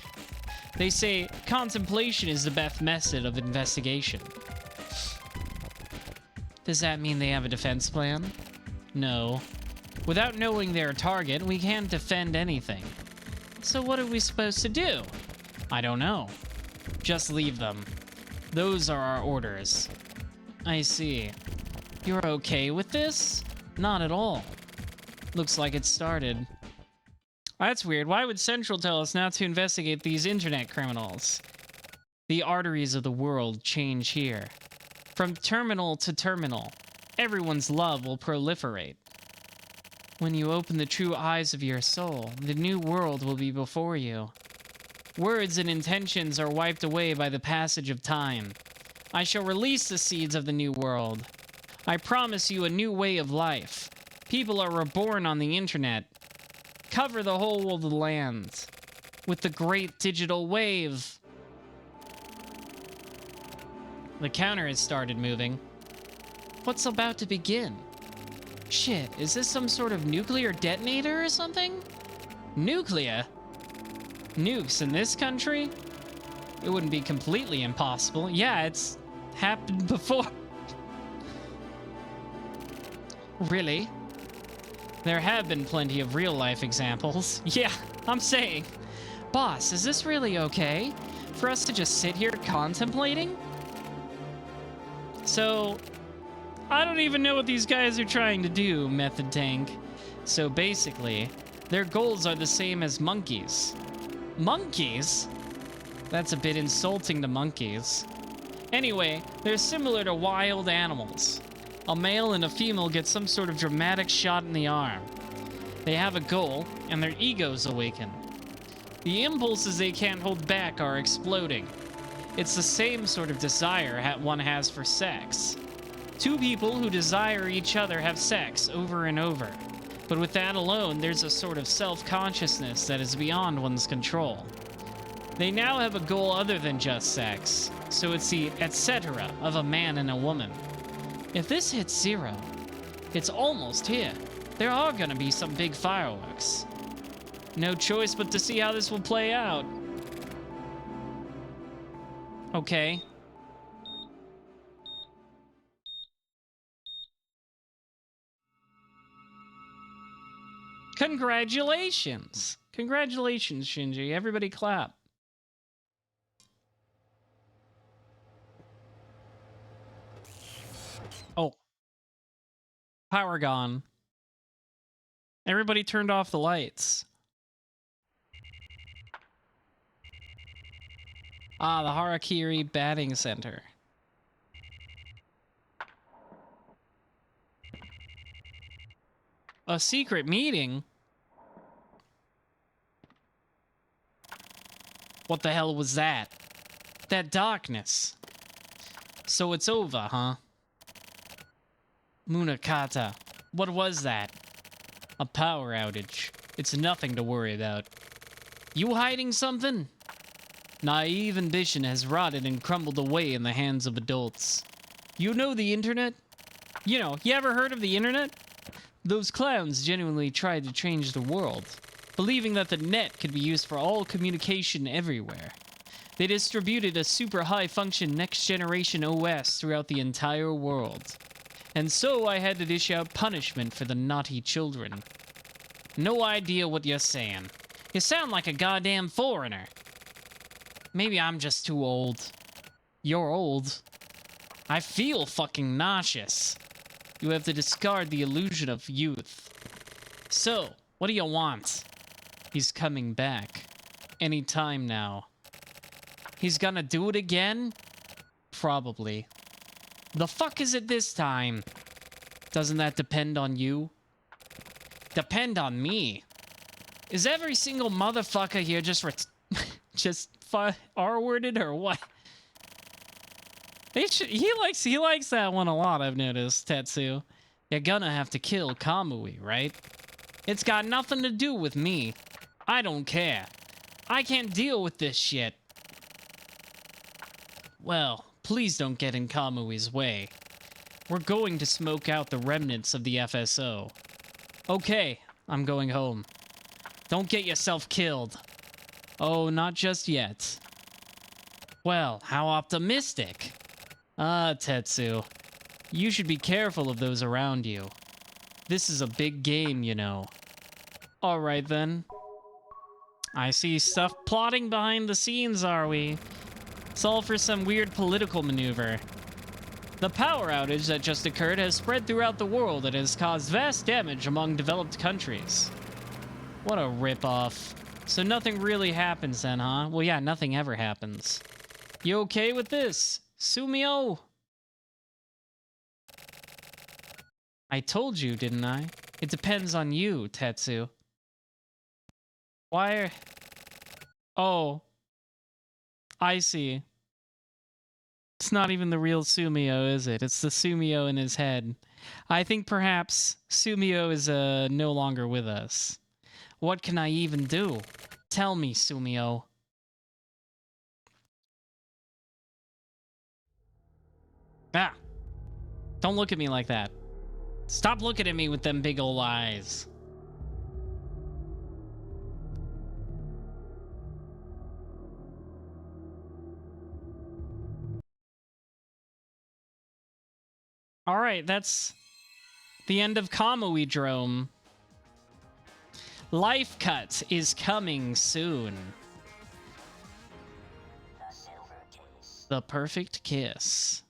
Speaker 1: They say contemplation is the best method of investigation. Does that mean they have a defense plan? No. Without knowing their target, we can't defend anything. So what are we supposed to do? I don't know. Just leave them. Those are our orders. I see. You're okay with this? Not at all. Looks like it started. That's weird. Why would Central tell us not to investigate these internet criminals? The arteries of the world change here. From terminal to terminal, everyone's love will proliferate. When you open the true eyes of your soul, the new world will be before you. Words and intentions are wiped away by the passage of time. I shall release the seeds of the new world. I promise you a new way of life. People are reborn on the internet. Cover the whole of the land with the great digital wave. The counter has started moving. What's about to begin? Shit, is this some sort of nuclear detonator or something? Nuclear? Nukes in this country? It wouldn't be completely impossible. Yeah, it's happened before. Really? There have been plenty of real-life examples. Yeah, I'm saying. Boss, is this really okay? For us to just sit here contemplating? So, I don't even know what these guys are trying to do, Method Tank. So basically, their goals are the same as monkeys. Monkeys? That's a bit insulting to monkeys. Anyway, they're similar to wild animals. A male and a female get some sort of dramatic shot in the arm. They have a goal, and their egos awaken. The impulses they can't hold back are exploding. It's the same sort of desire one has for sex. Two people who desire each other have sex over and over. But with that alone, there's a sort of self-consciousness that is beyond one's control. They now have a goal other than just sex, so it's the etc. of a man and a woman. If this hits 0, it's almost here. There are gonna be some big fireworks. No choice but to see how this will play out. Okay. Congratulations! Congratulations, Shinji. Everybody clap. Oh. Power gone. Everybody turned off the lights. Ah, the Harakiri Batting Center. A secret meeting? What the hell was that? That darkness. So it's over, huh? Munakata. What was that? A power outage. It's nothing to worry about. You hiding something? Naive ambition has rotted and crumbled away in the hands of adults. You know the internet? You ever heard of the internet? Those clowns genuinely tried to change the world, believing that the net could be used for all communication everywhere. They distributed a super high-function next-generation OS throughout the entire world. And so I had to dish out punishment for the naughty children. No idea what you're saying. You sound like a goddamn foreigner. Maybe I'm just too old. You're old. I feel fucking nauseous. You have to discard the illusion of youth. So, what do you want? He's coming back. Any time now. He's gonna do it again? Probably. The fuck is it this time? Doesn't that depend on you? Depend on me? Is every single motherfucker here just R-worded or what? He likes that one a lot, I've noticed, Tetsu. You're gonna have to kill Kamui, right? It's got nothing to do with me. I don't care. I can't deal with this shit. Well, please don't get in Kamui's way. We're going to smoke out the remnants of the FSO. Okay, I'm going home. Don't get yourself killed. Oh, not just yet. Well, how optimistic. Ah, Tetsu. You should be careful of those around you. This is a big game, you know. Alright then. I see stuff plotting behind the scenes, are we? It's all for some weird political maneuver. The power outage that just occurred has spread throughout the world and has caused vast damage among developed countries. What a ripoff. So nothing really happens then, huh? Well, yeah, nothing ever happens. You okay with this, Sumio? I told you, didn't I? It depends on you, Tetsu. Why are... Oh. I see. It's not even the real Sumio, is it? It's the Sumio in his head. I think perhaps Sumio is no longer with us. What can I even do? Tell me, Sumio. Don't look at me like that. Stop looking at me with them big ol' eyes. All right, that's the end of Kamui-drome. Life Cut is coming soon. The Perfect Kiss.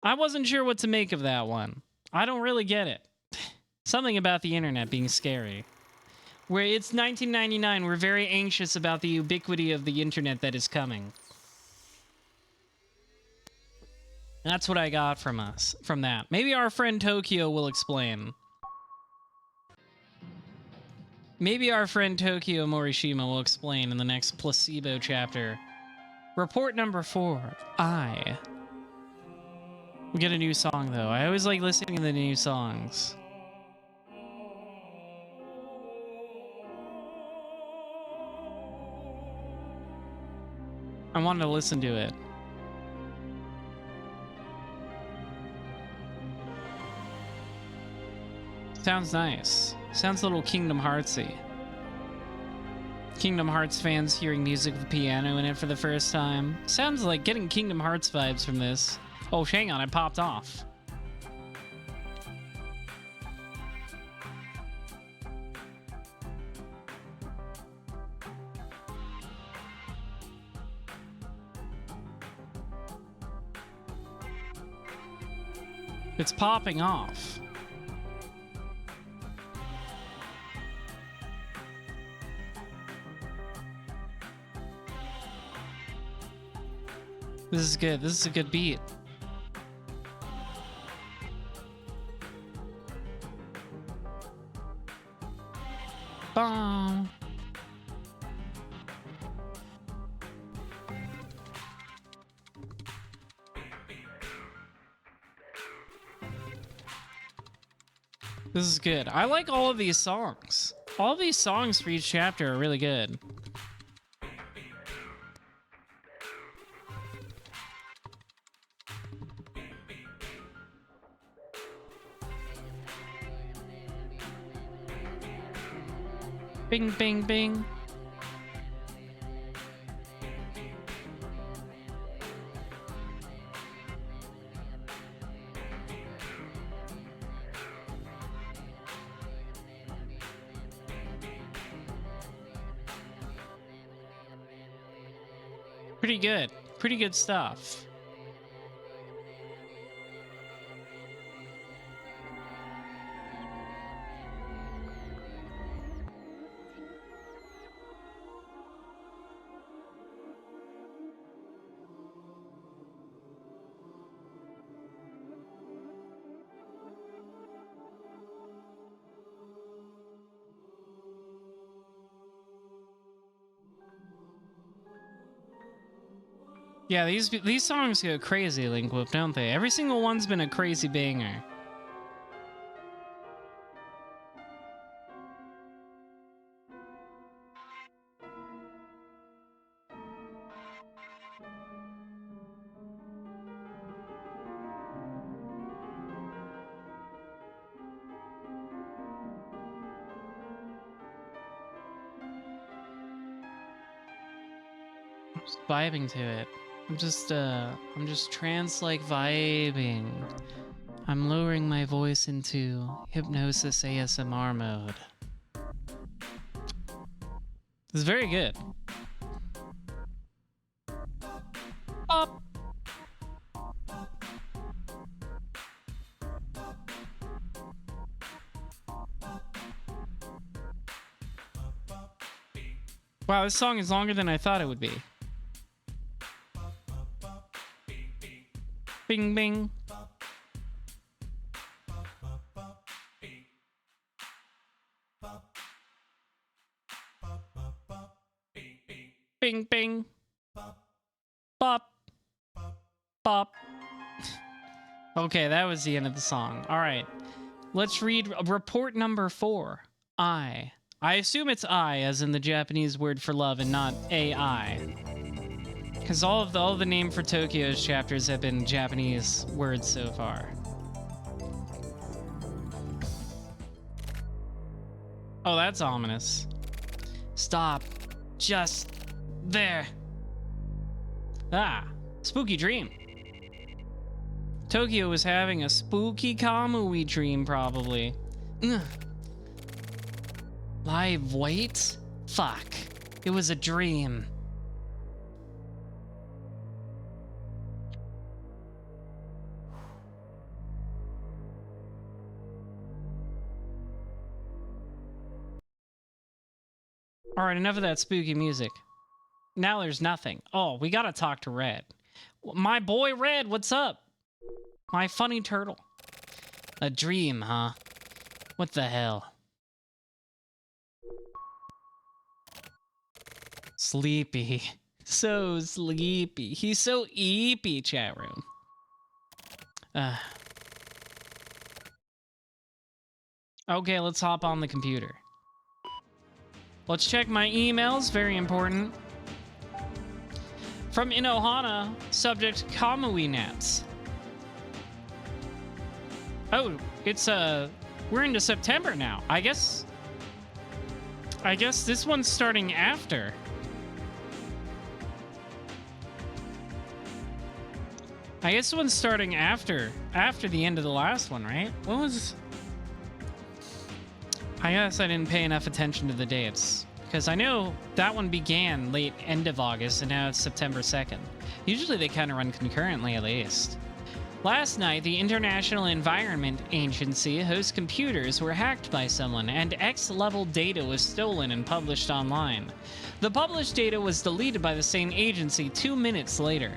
Speaker 1: I wasn't sure what to make of that one. I don't really get it. Something about the internet being scary. Where it's 1999, we're very anxious about the ubiquity of the internet that is coming. That's what I got from that. Maybe our friend Tokyo will explain. Maybe our friend Tokyo Morishima will explain in the next placebo chapter. Report number 4, I. We get a new song, though. I always like listening to the new songs. I wanted to listen to it. Sounds nice. Sounds a little Kingdom Heartsy. Kingdom Hearts fans hearing music with piano in it for the first time. Sounds like getting Kingdom Hearts vibes from this. Oh, hang on, I popped off. It's popping off. This is good. This is a good beat. Bong. This is good. I like all of these songs. All of these songs for each chapter are really good. Bing, bing, bing. Pretty good. Pretty good stuff. Yeah, these songs go crazy, Link Whoop, don't they? Every single one's been a crazy banger. I'm just vibing to it. I'm just trance-like vibing. I'm lowering my voice into hypnosis ASMR mode. This is very good. Up. Wow, this song is longer than I thought it would be. Bing, bing. Bing, bing. Bop. Bop. Okay, that was the end of the song. All right. Let's read report number 4. I. I assume it's I, as in the Japanese word for love, and not AI. Because all the name for Tokyo's chapters have been Japanese words so far. Oh, that's ominous. Stop. Just there. Ah, spooky dream. Tokyo was having a spooky Kamui dream, probably. Ugh. Live weight? Fuck. It was a dream. Alright, enough of that spooky music. Now there's nothing. Oh, we gotta talk to Red. My boy Red, what's up? My funny turtle. A dream, huh? What the hell? Sleepy. So sleepy. He's so eepy, chat room. Okay, let's hop on the computer. Let's check my emails, very important. From Inohana, subject Kamui Nets. Oh, it's we're into September now. I guess this one's starting after. I guess this one's starting after the end of the last one, right? What was... I guess I didn't pay enough attention to the dates, because I know that one began late end of August, and now it's September 2nd. Usually they kind of run concurrently, at least. Last night, the International Environment Agency host computers were hacked by someone, and X-level data was stolen and published online. The published data was deleted by the same agency 2 minutes later.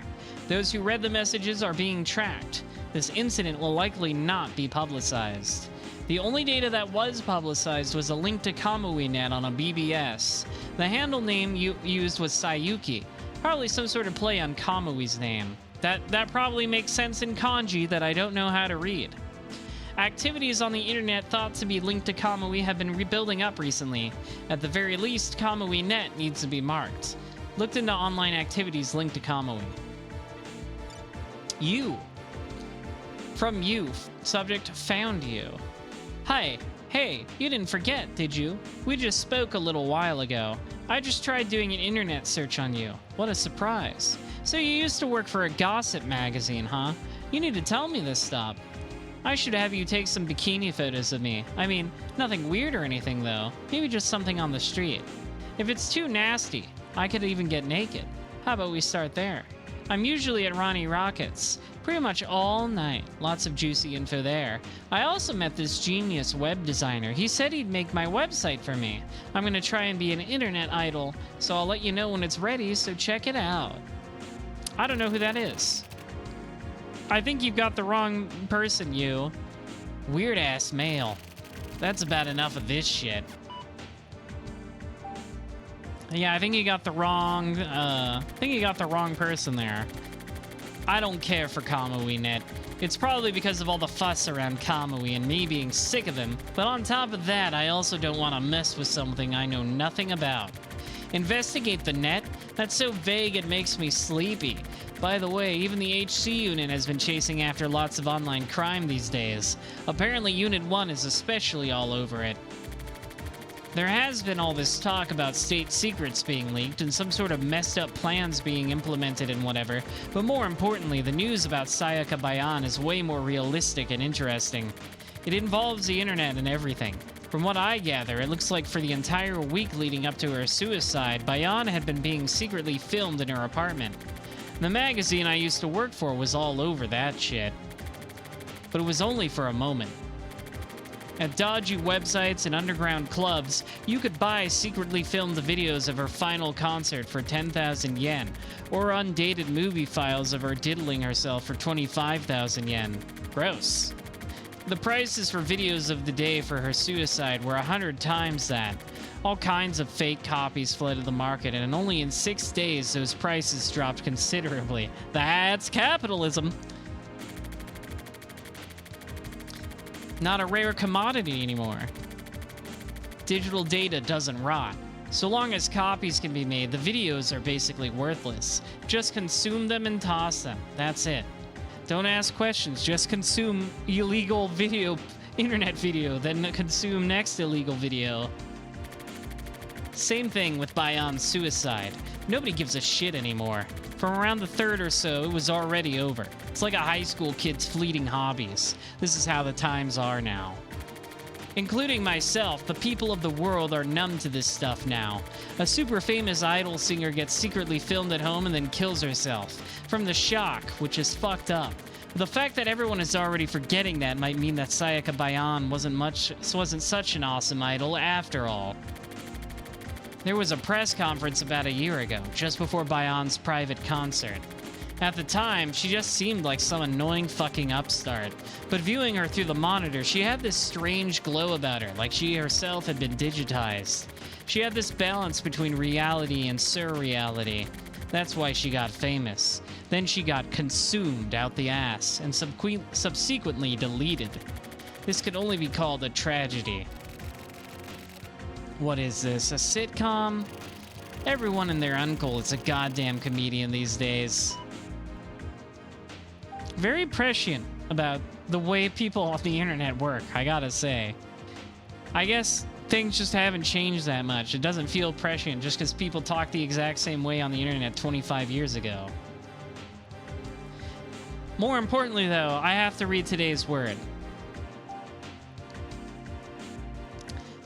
Speaker 1: Those who read the messages are being tracked. This incident will likely not be publicized. The only data that was publicized was a link to KamuiNet on a BBS. The handle name used was Sayuki, probably some sort of play on Kamui's name. That probably makes sense in kanji that I don't know how to read. Activities on the internet thought to be linked to Kamui have been rebuilding up recently. At the very least, KamuiNet needs to be marked. Looked into online activities linked to Kamui. You. From you. Subject found you. Hi. Hey, you didn't forget, did you? We just spoke a little while ago. I just tried doing an internet search on you. What a surprise. So you used to work for a gossip magazine, huh? You need to tell me this stuff. I should have you take some bikini photos of me. I mean, nothing weird or anything, though. Maybe just something on the street. If it's too nasty, I could even get naked. How about we start there? I'm usually at Ronnie Rockets. Pretty much all night. Lots of juicy info there. I also met this genius web designer. He said he'd make my website for me. I'm gonna try and be an internet idol, so I'll let you know when it's ready, so check it out. I don't know who that is. I think you've got the wrong person, you. Weird-ass mail. That's about enough of this shit. Yeah, I think you got the wrong, person there. I don't care for KamuiNet. It's probably because of all the fuss around Kamui and me being sick of him, but on top of that, I also don't want to mess with something I know nothing about. Investigate the net? That's so vague it makes me sleepy. By the way, even the HC unit has been chasing after lots of online crime these days. Apparently Unit 1 is especially all over it. There has been all this talk about state secrets being leaked and some sort of messed up plans being implemented and whatever, but more importantly, the news about Sayaka Bayan is way more realistic and interesting. It involves the internet and everything. From what I gather, it looks like for the entire week leading up to her suicide, Bayan had been being secretly filmed in her apartment. The magazine I used to work for was all over that shit. But it was only for a moment. At dodgy websites and underground clubs, you could buy secretly filmed videos of her final concert for 10,000 yen, or undated movie files of her diddling herself for 25,000 yen. Gross. The prices for videos of the day for her suicide were 100 times that. All kinds of fake copies flooded the market, and only in 6 days those prices dropped considerably. That's capitalism! Not a rare commodity anymore. Digital data doesn't rot. So long as copies can be made, the videos are basically worthless. Just consume them and toss them. That's it. Don't ask questions. Just consume illegal video, internet video, then consume next illegal video. Same thing with Bayon's suicide. Nobody gives a shit anymore. From around the third or so, it was already over. It's like a high school kid's fleeting hobbies. This is how the times are now. Including myself, the people of the world are numb to this stuff now. A super famous idol singer gets secretly filmed at home and then kills herself. From the shock, which is fucked up. The fact that everyone is already forgetting that might mean that Sayaka Bayan wasn't such an awesome idol after all. There was a press conference about a year ago, just before Bayan's private concert. At the time, she just seemed like some annoying fucking upstart. But viewing her through the monitor, she had this strange glow about her, like she herself had been digitized. She had this balance between reality and surreality. That's why she got famous. Then she got consumed out the ass, and subsequently deleted. This could only be called a tragedy. What is this, a sitcom? Everyone and their uncle is a goddamn comedian these days. Very prescient about the way people on the internet work, I gotta say. I guess things just haven't changed that much. It doesn't feel prescient just because people talk the exact same way on the internet 25 years ago. More importantly, though, I have to read today's word.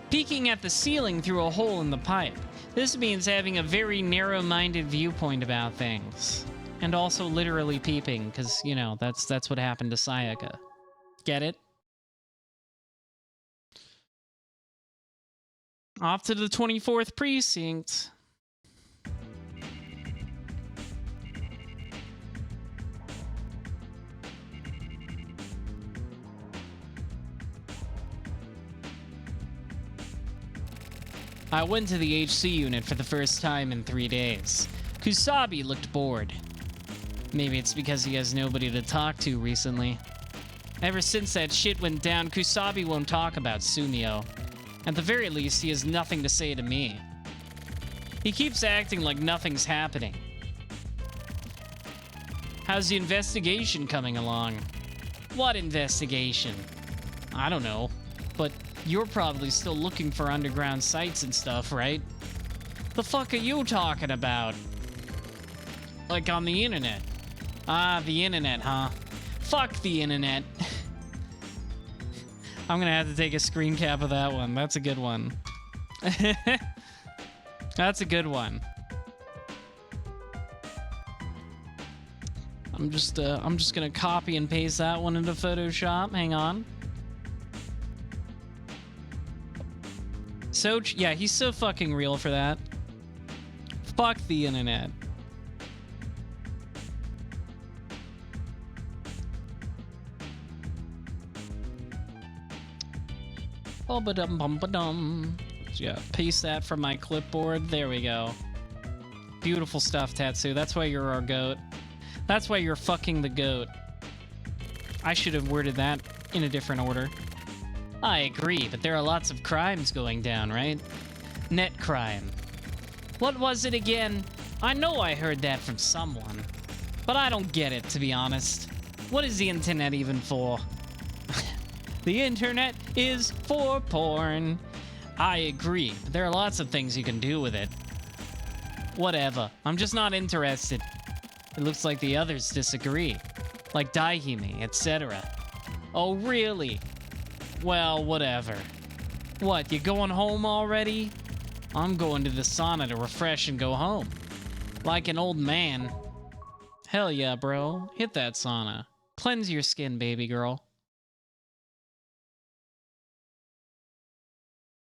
Speaker 1: Peeking at the ceiling through a hole in the pipe. This means having a very narrow-minded viewpoint about things. And also literally peeping, because, you know, that's what happened to Sayaka. Get it? Off to the 24th precinct. I went to the HC unit for the first time in 3 days. Kusabi looked bored. Maybe it's because he has nobody to talk to recently. Ever since that shit went down, Kusabi won't talk about Sumio. At the very least, he has nothing to say to me. He keeps acting like nothing's happening. How's the investigation coming along? What investigation? I don't know, but you're probably still looking for underground sites and stuff, right? The fuck are you talking about? Like on the internet. Ah, the internet, huh? Fuck the internet. I'm gonna have to take a screen cap of that one. That's a good one. That's a good one. I'm just gonna copy and paste that one into Photoshop. Hang on. So, yeah, he's so fucking real for that. Fuck the internet. Bum-ba-dum-bum-ba-dum. Yeah, paste that from my clipboard. There we go. Beautiful stuff, Tatsu. That's why you're our goat. That's why you're fucking the goat. I should have worded that in a different order. I agree, but there are lots of crimes going down, right? Net crime. What was it again? I know I heard that from someone, but I don't get it, to be honest. What is the internet even for? The internet is for porn. I agree, but there are lots of things you can do with it. Whatever. I'm just not interested. It looks like the others disagree. Like Daihime, etc. Oh, really? Well, whatever. What, you going home already? I'm going to the sauna to refresh and go home. Like an old man. Hell yeah, bro. Hit that sauna. Cleanse your skin, baby girl.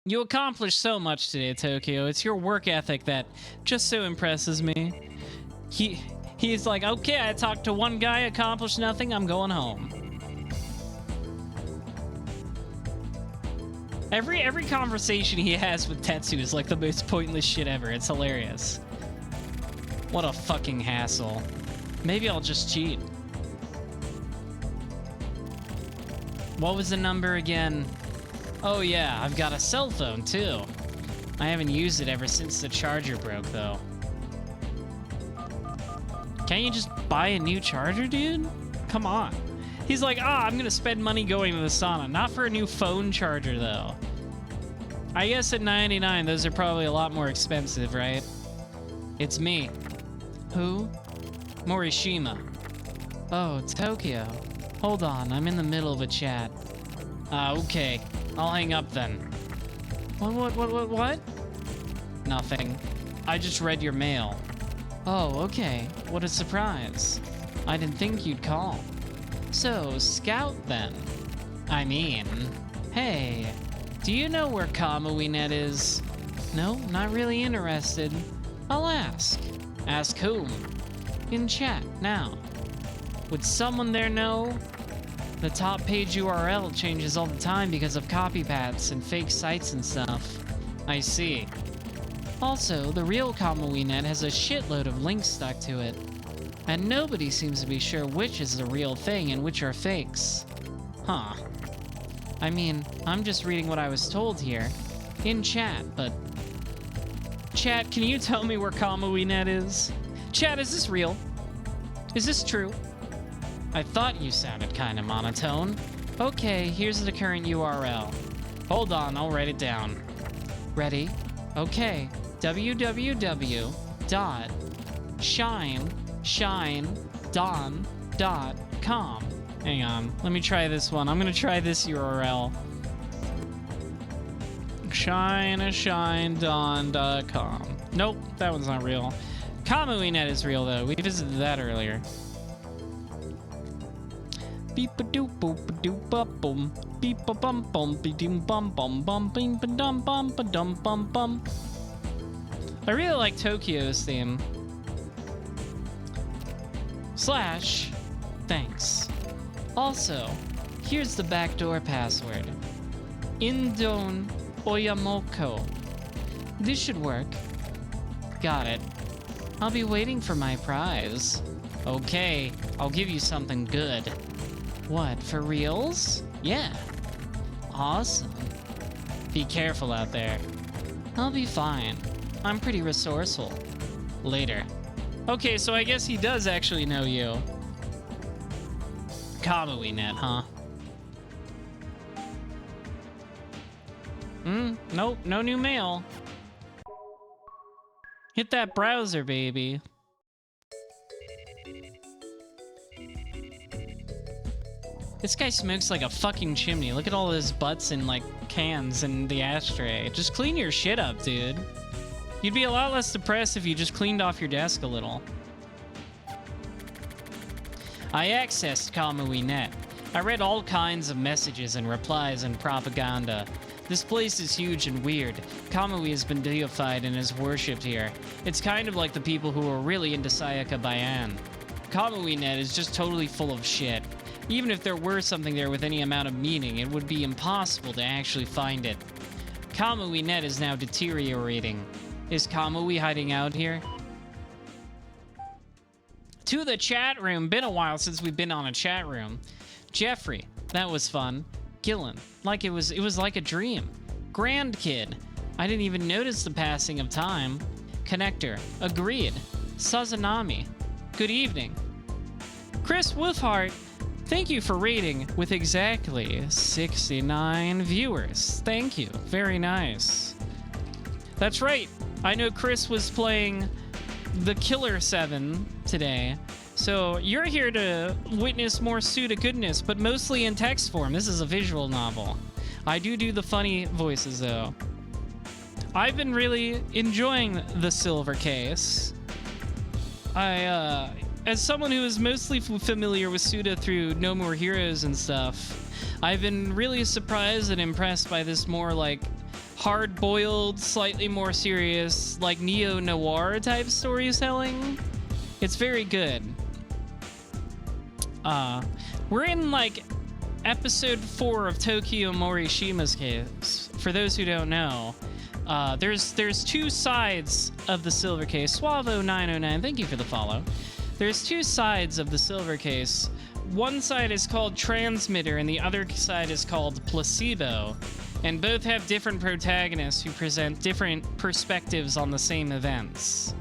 Speaker 1: You accomplished so much today, Tokyo. It's your work ethic that just so impresses me. He's like, okay, I talked to one guy, accomplished nothing, I'm going home. Every conversation he has with Tetsu is like the most pointless shit ever. It's hilarious. What a fucking hassle. Maybe I'll just cheat. What was the number again? Oh yeah, I've got a cell phone too. I haven't used it ever since the charger broke, though. Can't you just buy a new charger, dude? Come on. He's like, I'm gonna spend money going to the sauna. Not for a new phone charger, though. I guess at 99, those are probably a lot more expensive, right? It's me. Who? Morishima. Oh, Tokyo. Hold on, I'm in the middle of a chat. Okay. I'll hang up then. What? Nothing. I just read your mail. Oh, okay. What a surprise. I didn't think you'd call. So, Scout then. I mean, hey, do you know where Kamui-net is? No, not really interested. I'll ask. Ask whom? In chat, now. Would someone there know? The top page URL changes all the time because of copypats and fake sites and stuff. I see. Also, the real Kamui-net has a shitload of links stuck to it. And nobody seems to be sure which is the real thing and which are fakes. Huh. I mean, I'm just reading what I was told here. In chat, but... Chat, can you tell me where Kamui-net is? Chat, is this real? Is this true? I thought you sounded kind of monotone. Okay, here's the current URL. Hold on, I'll write it down. Ready? Okay. www.shinedon.com. Hang on, let me try this one. I'm gonna try this URL. shinedon.com. Nope, that one's not real. Kamui-net is real though. We visited that earlier. Beep a doop boop a doop bum bum beep a bum bum be dim bum bum bum bing ba dum bum ba dum bum bum. I really like Tokyo's theme. / thanks. Also, here's the backdoor password. Indon Oyamoko. This should work. Got it. I'll be waiting for my prize. Okay, I'll give you something good. What, for reals? Yeah. Awesome. Be careful out there. I'll be fine. I'm pretty resourceful. Later. Okay, so I guess he does actually know you. Kamui-net, huh? Nope, no new mail. Hit that browser, baby. This guy smokes like a fucking chimney. Look at all his butts in like cans in the ashtray. Just clean your shit up, dude. You'd be a lot less depressed if you just cleaned off your desk a little. I accessed Kamui-net. I read all kinds of messages and replies and propaganda. This place is huge and weird. Kamui has been deified and is worshipped here. It's kind of like the people who are really into Sayaka Bayan. Kamui-net is just totally full of shit. Even if there were something there with any amount of meaning, it would be impossible to actually find it. Kamui-net is now deteriorating. Is Kamui hiding out here? To the chat room. Been a while since we've been on a chat room. Jeffrey, that was fun. Gillen, like it was like a dream. Grand Kid, I didn't even notice the passing of time. Connector, agreed. Sazanami, good evening. Chris Wolfhart, thank you for rating with exactly 69 viewers. Thank you, very nice. That's right, I know Chris was playing the Killer 7 today. So you're here to witness more Suda goodness, but mostly in text form. This is a visual novel. I do the funny voices though. I've been really enjoying the Silver Case. As someone who is mostly familiar with Suda through No More Heroes and stuff, I've been really surprised and impressed by this more like hard-boiled, slightly more serious, like neo-noir type storytelling. It's very good. We're in like episode 4 of Tokyo Morishima's case. For those who don't know, there's two sides of the Silver Case. Suavo909, thank you for the follow. There's two sides of the Silver Case. One side is called Transmitter and the other side is called Placebo. And both have different protagonists who present different perspectives on the same events.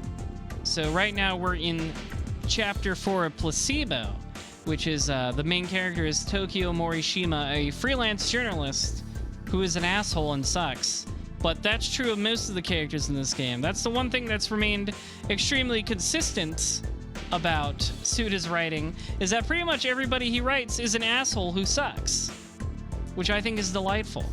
Speaker 1: So right now we're in Chapter 4 of Placebo, which is the main character is Tokyo Morishima, a freelance journalist who is an asshole and sucks. But that's true of most of the characters in this game. That's the one thing that's remained extremely consistent about Suda's writing, is that pretty much everybody he writes is an asshole who sucks, which I think is delightful.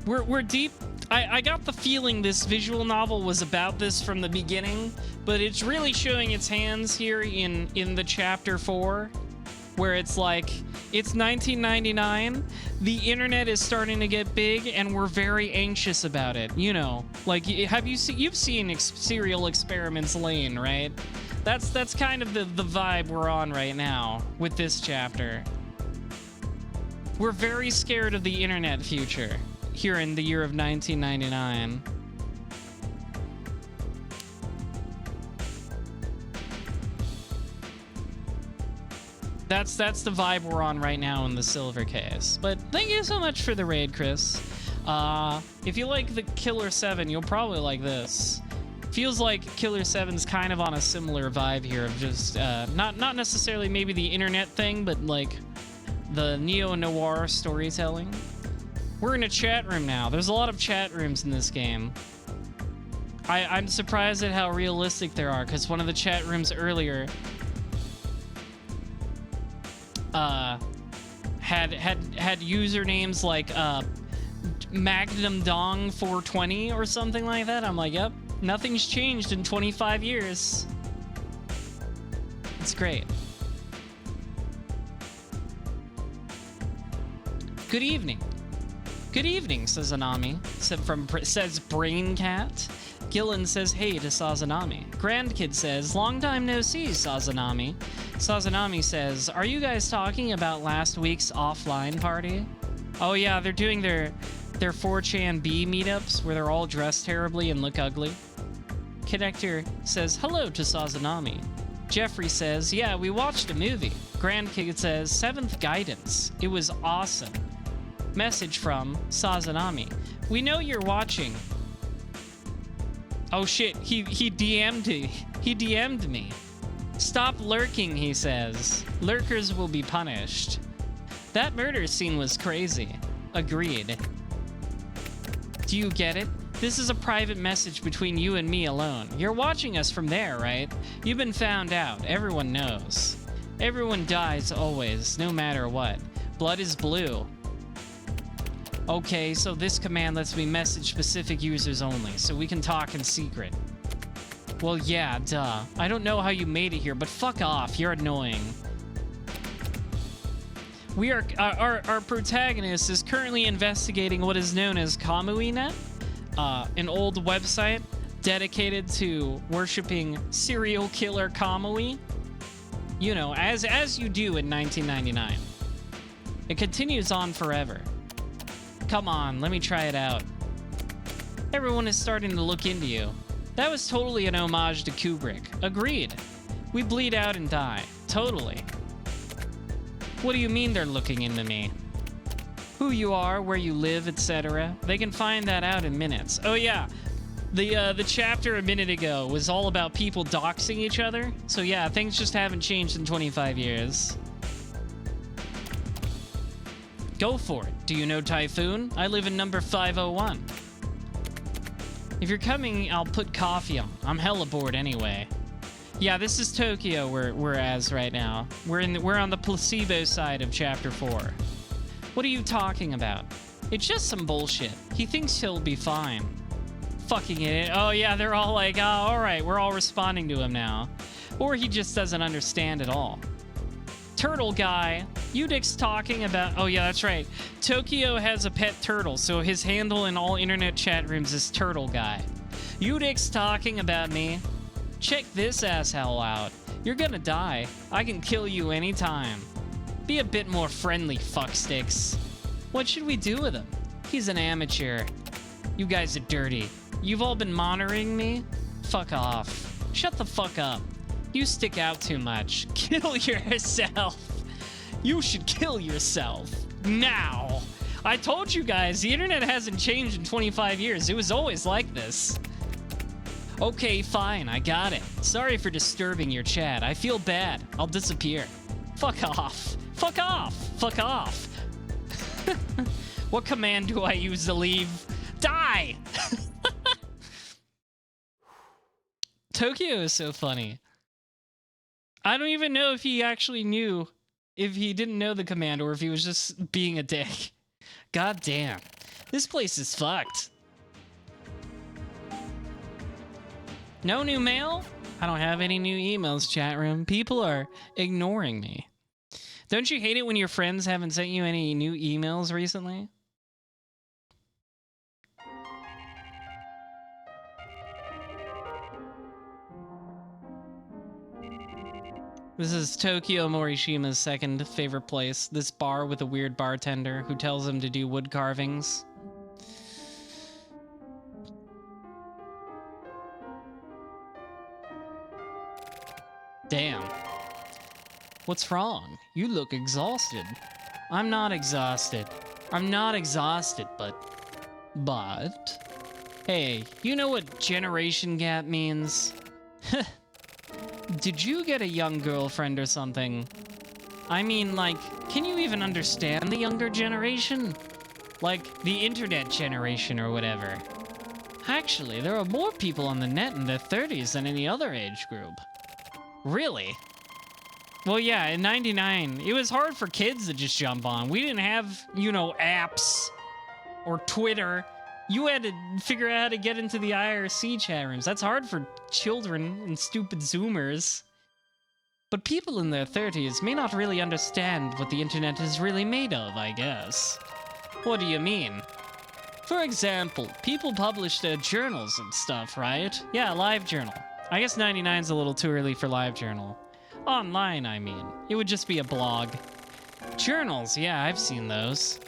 Speaker 1: We're deep. I got the feeling this visual novel was about this from the beginning, but it's really showing its hands here in the Chapter 4, where it's like, it's 1999, the internet is starting to get big, and we're very anxious about it. You know, like, you've seen Serial Experiments Lane, right? That's kind of the vibe we're on right now with this chapter. We're very scared of the internet future here in the year of 1999. That's the vibe we're on right now in the silver case. But thank you so much for the raid, Chris. If you like the Killer 7, you'll probably like this. Feels like Killer 7's kind of on a similar vibe here of just not necessarily maybe the internet thing, but like the neo-noir storytelling. We're in a chat room now. There's a lot of chat rooms in this game. I'm surprised at how realistic there are, because one of the chat rooms earlier had usernames like Magnum Dong 420 or something like that. I'm like, yep, nothing's changed in 25 years. It's great. Good evening. Good evening, says Anami. Says Brain Cat. Gillen says hey to Sazanami. Grandkid says, long time no see, Sazanami. Sazanami says, are you guys talking about last week's offline party? Oh yeah, they're doing their 4chan B meetups where they're all dressed terribly and look ugly. Connector says hello to Sazanami. Jeffrey says, yeah, we watched a movie. Grandkid says, 7th Guidance. It was awesome. Message from Sazanami. We know you're watching. Oh shit, he DM'd me. He DM'd me. Stop lurking, he says. Lurkers will be punished. That murder scene was crazy. Agreed. Do you get it? This is a private message between you and me alone. You're watching us from there, right? You've been found out. Everyone knows. Everyone dies always, no matter what. Blood is blue. Okay, so this command lets me message specific users only, so we can talk in secret. Well, yeah, duh. I don't know how you made it here, but fuck off. You're annoying. We are our protagonist is currently investigating what is known as KamuiNet, an old website dedicated to worshiping serial killer Kamui. You know, as you do in 1999. It continues on forever. Come on, let me try it out. Everyone is starting to look into you. That was totally an homage to Kubrick. Agreed. We bleed out and die. Totally. What do you mean they're looking into me? Who you are, where you live, etc. They can find that out in minutes. Oh yeah, the chapter a minute ago was all about people doxing each other. So yeah, things just haven't changed in 25 years. Go for it. Do you know Typhoon? I live in number 501. If you're coming, I'll put coffee on. I'm hella bored anyway. Yeah, this is Tokyo we're as right now. We're on the placebo side of chapter 4. What are you talking about? It's just some bullshit. He thinks he'll be fine. Fucking idiot. Oh yeah, they're all like, oh, alright, we're all responding to him now. Or he just doesn't understand at all. Turtle guy. Udix talking about... Oh, yeah, that's right. Tokyo has a pet turtle, so his handle in all internet chat rooms is Turtle Guy. Udix talking about me. Check this asshole out. You're gonna die. I can kill you anytime. Be a bit more friendly, fucksticks. What should we do with him? He's an amateur. You guys are dirty. You've all been monitoring me? Fuck off. Shut the fuck up. You stick out too much. Kill yourself. You should kill yourself. Now. I told you guys, the internet hasn't changed in 25 years. It was always like this. Okay, fine, I got it. Sorry for disturbing your chat. I feel bad. I'll disappear. Fuck off. Fuck off. Fuck off. What command do I use to leave? Die! Tokyo is so funny. I don't even know if he actually knew, if he didn't know the command, or if he was just being a dick. God damn. This place is fucked. No new mail? I don't have any new emails, chat room. People are ignoring me. Don't you hate it when your friends haven't sent you any new emails recently? This is Tokyo Morishima's second favorite place. This bar with a weird bartender who tells him to do wood carvings. Damn. What's wrong? You look exhausted. I'm not exhausted. I'm not exhausted, but... Hey, you know what generation gap means? Did you get a young girlfriend or something? I mean, like, can you even understand the younger generation? Like, the internet generation or whatever. Actually, there are more people on the net in their 30s than any other age group. Really? Well, yeah, in '99, it was hard for kids to just jump on. We didn't have, you know, apps or Twitter. You had to figure out how to get into the IRC chat rooms. That's hard for children and stupid Zoomers. But people in their 30s may not really understand what the internet is really made of, I guess. What do you mean? For example, people publish their journals and stuff, right? Yeah, LiveJournal. I guess 99's a little too early for LiveJournal. Online, I mean. It would just be a blog. Journals, yeah, I've seen those.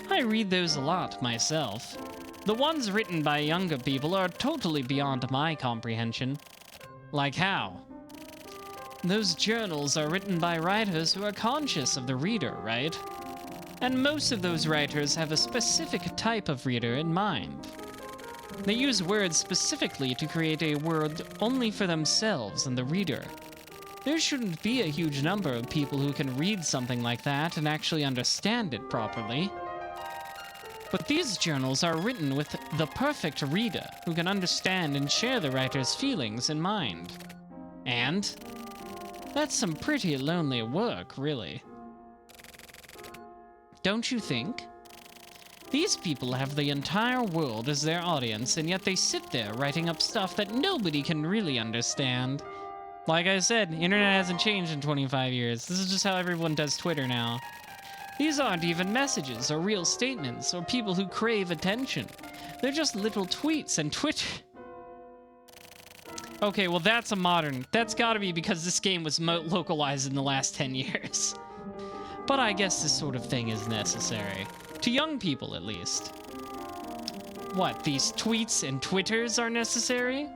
Speaker 1: I read those a lot, myself. The ones written by younger people are totally beyond my comprehension. Like how? Those journals are written by writers who are conscious of the reader, right? And most of those writers have a specific type of reader in mind. They use words specifically to create a word only for themselves and the reader. There shouldn't be a huge number of people who can read something like that and actually understand it properly. But these journals are written with the perfect reader who can understand and share the writer's feelings in mind. And that's some pretty lonely work, really. Don't you think? These people have the entire world as their audience, and yet they sit there writing up stuff that nobody can really understand. Like I said, internet hasn't changed in 25 years. This is just how everyone does Twitter now. These aren't even messages or real statements or people who crave attention. They're just little tweets and Twitter. Okay, well that's a modern. That's gotta be because this game was localized in the last 10 years. But I guess this sort of thing is necessary. To young people, at least. What, these tweets and Twitters are necessary?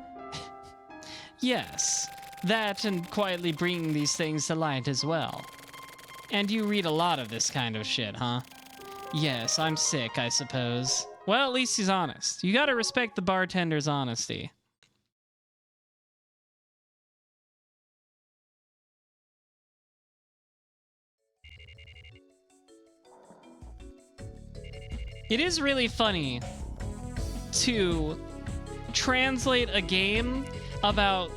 Speaker 1: Yes, that and quietly bringing these things to light as well. And you read a lot of this kind of shit, huh? Yes, I'm sick, I suppose. Well, at least he's honest. You gotta respect the bartender's honesty. It is really funny to translate a game about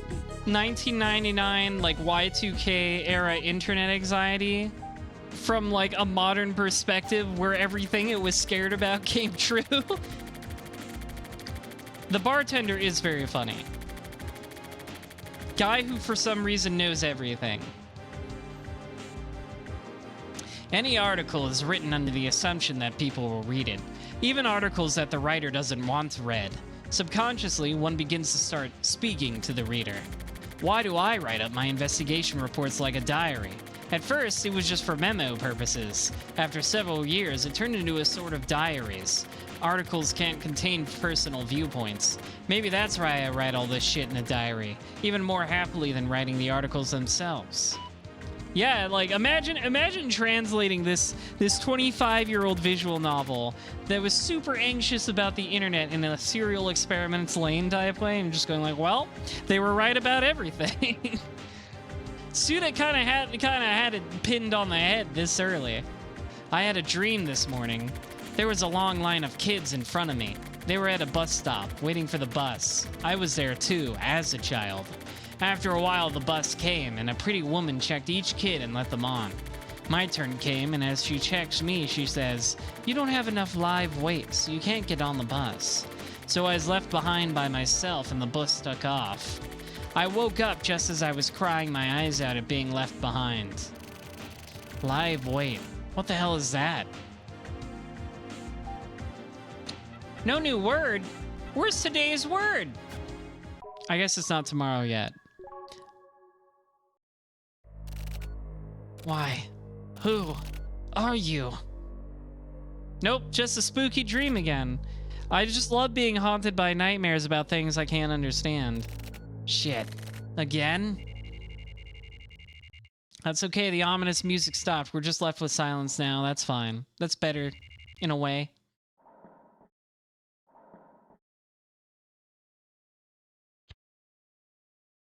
Speaker 1: 1999, like Y2K era internet anxiety from like a modern perspective where everything it was scared about came true. The bartender is very funny. Guy who for some reason knows everything. Any article is written under the assumption that people will read it, even articles that the writer doesn't want read. Subconsciously, one begins to start speaking to the reader. Why do I write up my investigation reports like a diary? At first, it was just for memo purposes. After several years, it turned into a sort of diaries. Articles can't contain personal viewpoints. Maybe that's why I write all this shit in a diary, even more happily than writing the articles themselves. Yeah, like imagine translating this 25-year-old visual novel that was super anxious about the internet in a Serial Experiments Lane type way, and just going like, well, they were right about everything. Suda kind of had it pinned on the head this early. I had a dream this morning. There was a long line of kids in front of me. They were at a bus stop, waiting for the bus. I was there too, as a child. After a while, the bus came, and a pretty woman checked each kid and let them on. My turn came, and as she checks me, she says, "You don't have enough live weight, so you can't get on the bus." So I was left behind by myself, and the bus took off. I woke up just as I was crying my eyes out at being left behind. Live weight. What the hell is that? No new word? Where's today's word? I guess it's not tomorrow yet. Why? Who are you? Nope, just a spooky dream again. I just love being haunted by nightmares about things I can't understand. Shit. Again? That's okay, the ominous music stopped. We're just left with silence now. That's fine. That's better, in a way.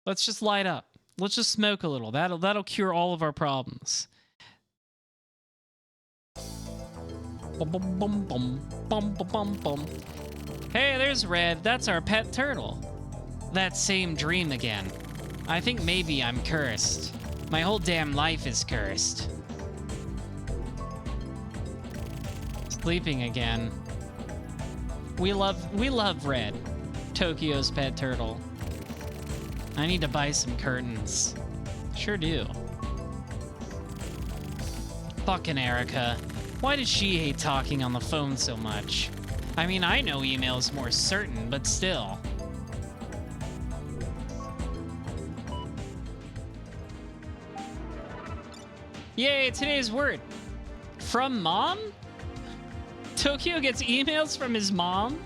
Speaker 1: Let's just light up. Let's just smoke a little. That'll cure all of our problems. Bum, bum, bum, bum, bum, bum, bum, bum. Hey, there's Red. That's our pet turtle. That same dream again. I think maybe I'm cursed. My whole damn life is cursed. Sleeping again. We love Red. Tokyo's pet turtle. I need to buy some curtains. Sure do. Fucking Erica. Why does she hate talking on the phone so much? I mean, I know email's more certain, but still. Yay, today's word. From mom? Tokyo gets emails from his mom?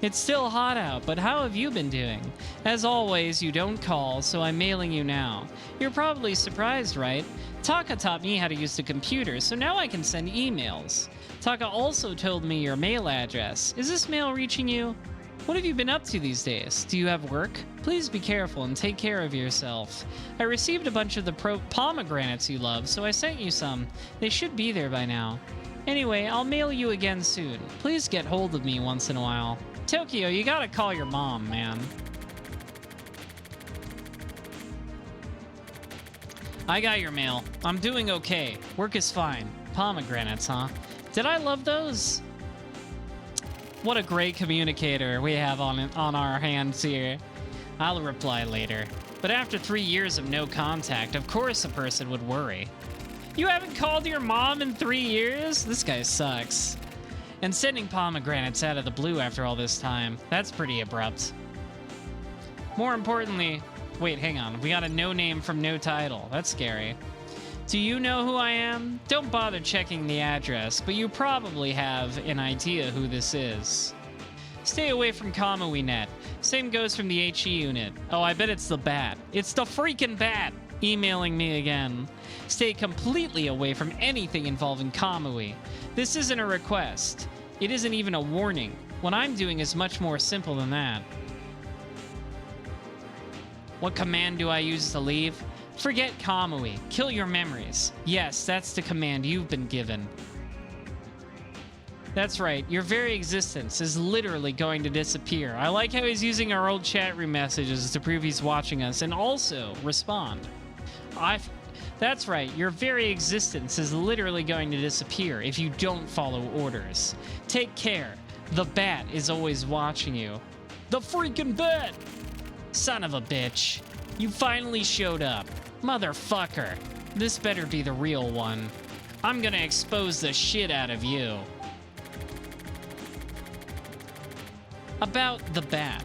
Speaker 1: It's still hot out, but how have you been doing? As always, you don't call, so I'm mailing you now. You're probably surprised, right? Taka taught me how to use the computer, so now I can send emails. Taka also told me your mail address. Is this mail reaching you? What have you been up to these days? Do you have work? Please be careful and take care of yourself. I received a bunch of the pomegranates you love, so I sent you some. They should be there by now. Anyway, I'll mail you again soon. Please get hold of me once in a while. Tokyo, you gotta call your mom, man. I got your mail. I'm doing okay. Work is fine. Pomegranates, huh? Did I love those? What a great communicator we have on our hands here. I'll reply later. But after 3 years of no contact, of course a person would worry. You haven't called your mom in 3 years? This guy sucks. And sending pomegranates out of the blue after all this time, that's pretty abrupt. More importantly, wait, hang on. We got a no name from no title. That's scary. Do you know who I am? Don't bother checking the address, but you probably have an idea who this is. Stay away from KamuiNet. Same goes from the HE unit. Oh, I bet it's the bat. It's the freaking bat! Emailing me again. Stay completely away from anything involving Kamui. This isn't a request. It isn't even a warning. What I'm doing is much more simple than that. What command do I use to leave? Forget Kamui. Kill your memories. Yes, that's the command you've been given. That's right. Your very existence is literally going to disappear. I like how he's using our old chat room messages to prove he's watching us and also respond. That's right. Your very existence is literally going to disappear if you don't follow orders. Take care. The bat is always watching you. The freaking bat! Son of a bitch. You finally showed up. Motherfucker. This better be the real one. I'm gonna expose the shit out of you. About the bat.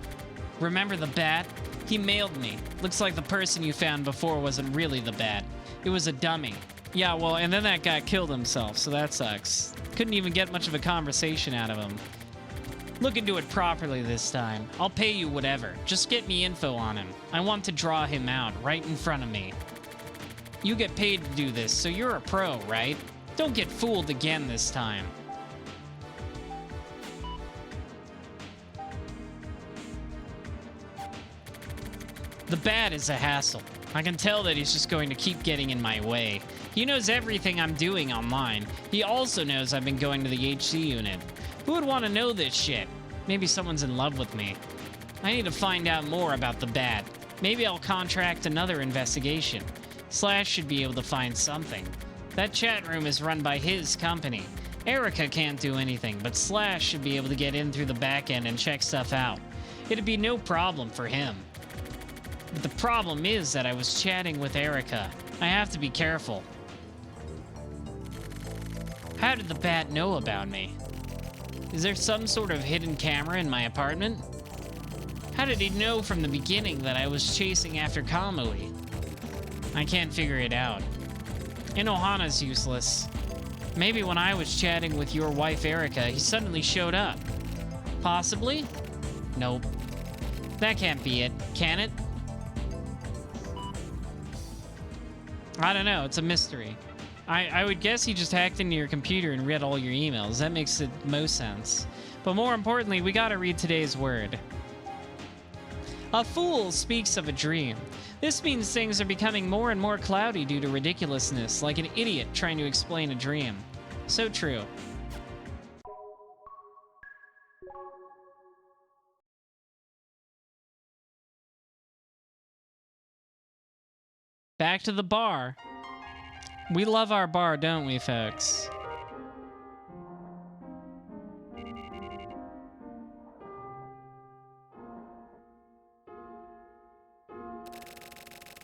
Speaker 1: Remember the bat? He mailed me. Looks like the person you found before wasn't really the bat. It was a dummy. Yeah, well, and then that guy killed himself, so that sucks. Couldn't even get much of a conversation out of him. Look into it properly this time. I'll pay you whatever. Just get me info on him. I want to draw him out right in front of me. You get paid to do this, so you're a pro, right? Don't get fooled again this time. The bat is a hassle. I can tell that he's just going to keep getting in my way. He knows everything I'm doing online. He also knows I've been going to the HC unit. Who would want to know this shit? Maybe someone's in love with me. I need to find out more about the bat. Maybe I'll contract another investigation. Slash should be able to find something. That chat room is run by his company. Erica can't do anything, but Slash should be able to get in through the back end and check stuff out. It'd be no problem for him. But the problem is that I was chatting with Erica. I have to be careful. How did the bat know about me? Is there some sort of hidden camera in my apartment? How did he know from the beginning that I was chasing after Kamui? I can't figure it out. Inohana's useless. Maybe when I was chatting with your wife Erica, he suddenly showed up. Possibly? Nope. That can't be it, can it? I don't know, it's a mystery. I would guess he just hacked into your computer and read all your emails. That makes the most sense. But more importantly, we gotta read today's word. A fool speaks of a dream. This means things are becoming more and more cloudy due to ridiculousness, like an idiot trying to explain a dream. So true. Back to the bar. We love our bar, don't we, folks?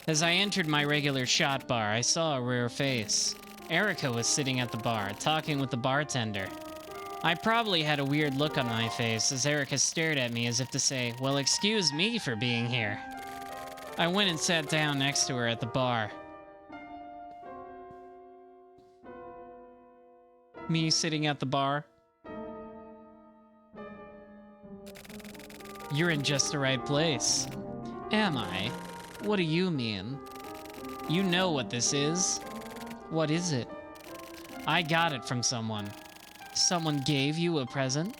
Speaker 1: As I entered my regular shot bar, I saw a rare face. Erica was sitting at the bar, talking with the bartender. I probably had a weird look on my face as Erica stared at me as if to say, well, excuse me for being here. I went and sat down next to her at the bar. Me sitting at the bar. You're in just the right place. Am I? What do you mean? You know what this is. What is it? I got it from someone. Someone gave you a present?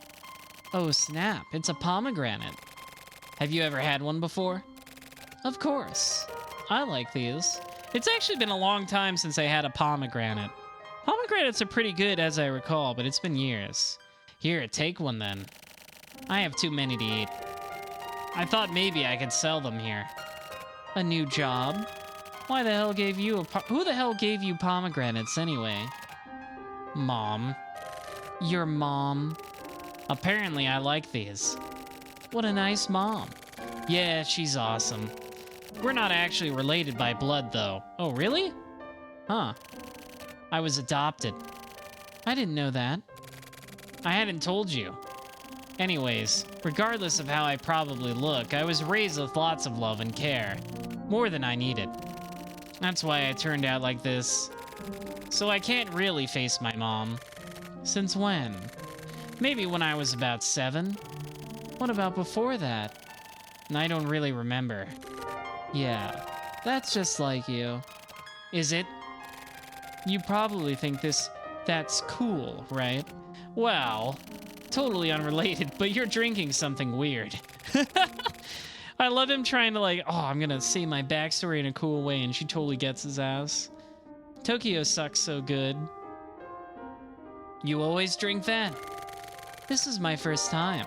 Speaker 1: Oh snap, it's a pomegranate. Have you ever had one before? Of course. I like these. It's actually been a long time since I had a pomegranate. Pomegranates are pretty good as I recall, but it's been years. Here, take one then. I have too many to eat. I thought maybe I could sell them here. A new job? Why the hell gave you who the hell gave you pomegranates anyway? Mom. Your mom. Apparently I like these. What a nice mom. Yeah, she's awesome. We're not actually related by blood though. Oh, really? Huh. I was adopted. I didn't know that. I hadn't told you. Anyways, regardless of how I probably look, I was raised with lots of love and care. More than I needed. That's why I turned out like this. So I can't really face my mom. Since when? Maybe when I was about 7? What about before that? I don't really remember. Yeah, that's just like you. Is it? You probably think that's cool, right? Well, totally unrelated, but you're drinking something weird. I love him trying to like, oh, I'm gonna say my backstory in a cool way, and she totally gets his ass. Tokyo sucks so good. You always drink that? This is my first time.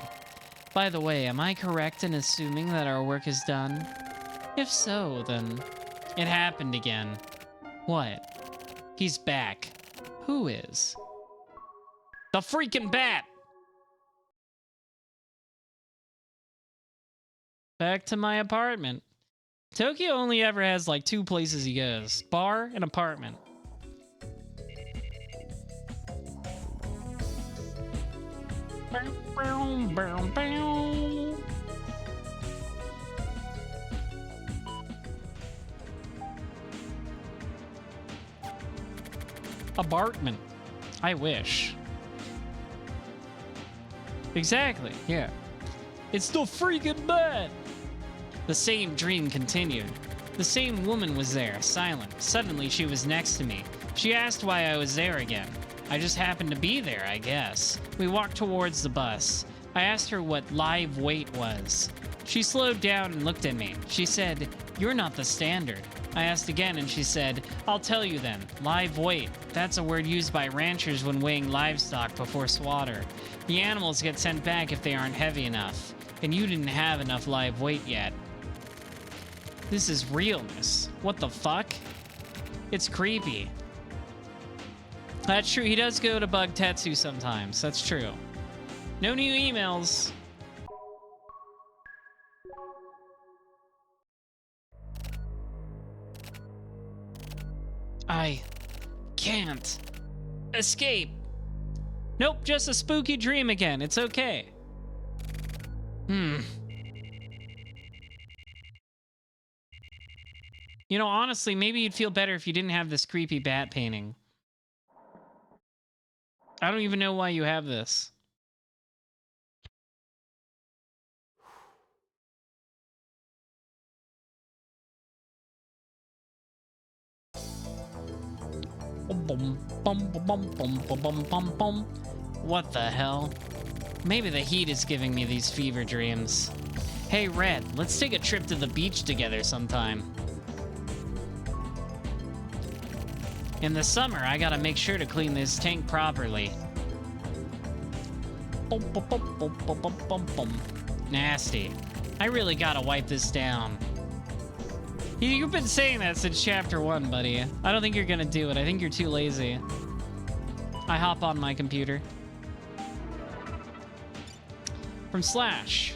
Speaker 1: By the way, am I correct in assuming that our work is done? If so, then it happened again. What? He's back. Who is? The freaking bat! Back to my apartment. Tokyo only ever has like 2 places he goes. Bar and apartment. Apartment. I wish. Exactly, yeah. It's the freaking bat! The same dream continued. The same woman was there, silent. Suddenly, she was next to me. She asked why I was there again. I just happened to be there, I guess. We walked towards the bus. I asked her what live weight was. She slowed down and looked at me. She said, "You're not the standard." I asked again and she said, "I'll tell you then. Live weight. That's a word used by ranchers when weighing livestock before slaughter. The animals get sent back if they aren't heavy enough. And you didn't have enough live weight yet." This is realness. What the fuck? It's creepy. That's true. He does go to Bug Tetsu sometimes. That's true. No new emails. I can't escape. Nope, just a spooky dream again. It's okay. You know, honestly, maybe you'd feel better if you didn't have this creepy bat painting. I don't even know why you have this. What the hell? Maybe the heat is giving me these fever dreams. Hey, Red, let's take a trip to the beach together sometime. In the summer, I gotta make sure to clean this tank properly. Nasty. I really gotta wipe this down. You've been saying that since chapter 1, buddy. I don't think you're gonna do it. I think you're too lazy. I hop on my computer. From Slash.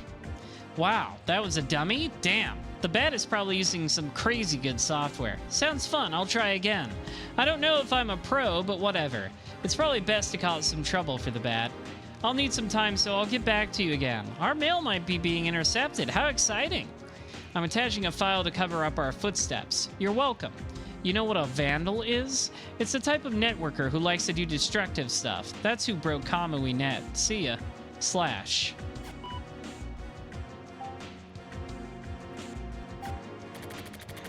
Speaker 1: Wow, that was a dummy? Damn. The bat is probably using some crazy good software. Sounds fun, I'll try again. I don't know if I'm a pro, but whatever. It's probably best to cause some trouble for the bat. I'll need some time, so I'll get back to you again. Our mail might be being intercepted. How exciting! I'm attaching a file to cover up our footsteps. You're welcome. You know what a vandal is? It's the type of networker who likes to do destructive stuff. That's who broke Kamui Net. See ya. Slash.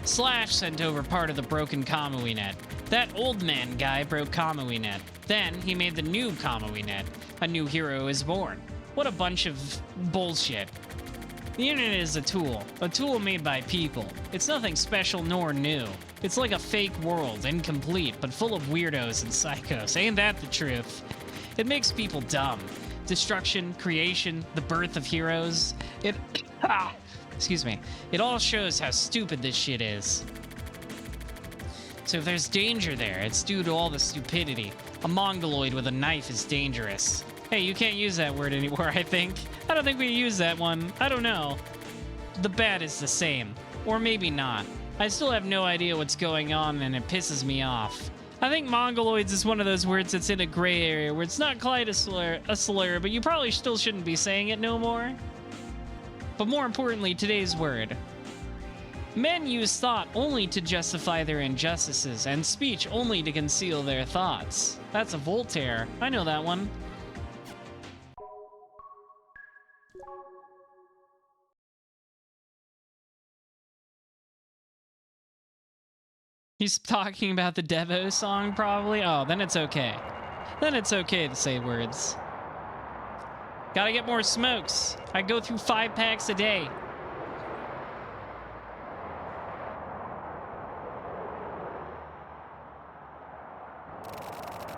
Speaker 1: Slash sent over part of the broken Kamui Net. That old man guy broke Kamui Net. Then he made the new Kamui Net. A new hero is born. What a bunch of bullshit. The internet is a tool made by people. It's nothing special nor new. It's like a fake world, incomplete, but full of weirdos and psychos. Ain't that the truth? It makes people dumb. Destruction, creation, the birth of heroes. Excuse me. It all shows how stupid this shit is. So if there's danger there, it's due to all the stupidity. A mongoloid with a knife is dangerous. Hey, you can't use that word anymore, I think. I don't think we use that one. I don't know. The bat is the same. Or maybe not. I still have no idea what's going on, and it pisses me off. I think mongoloids is one of those words that's in a gray area where it's not quite a slur, but you probably still shouldn't be saying it no more. But more importantly, today's word. Men use thought only to justify their injustices, and speech only to conceal their thoughts. That's a Voltaire. I know that one. He's talking about the Devo song, probably? Oh, then it's okay. Then it's okay to say words. Gotta get more smokes. I go through 5 packs a day.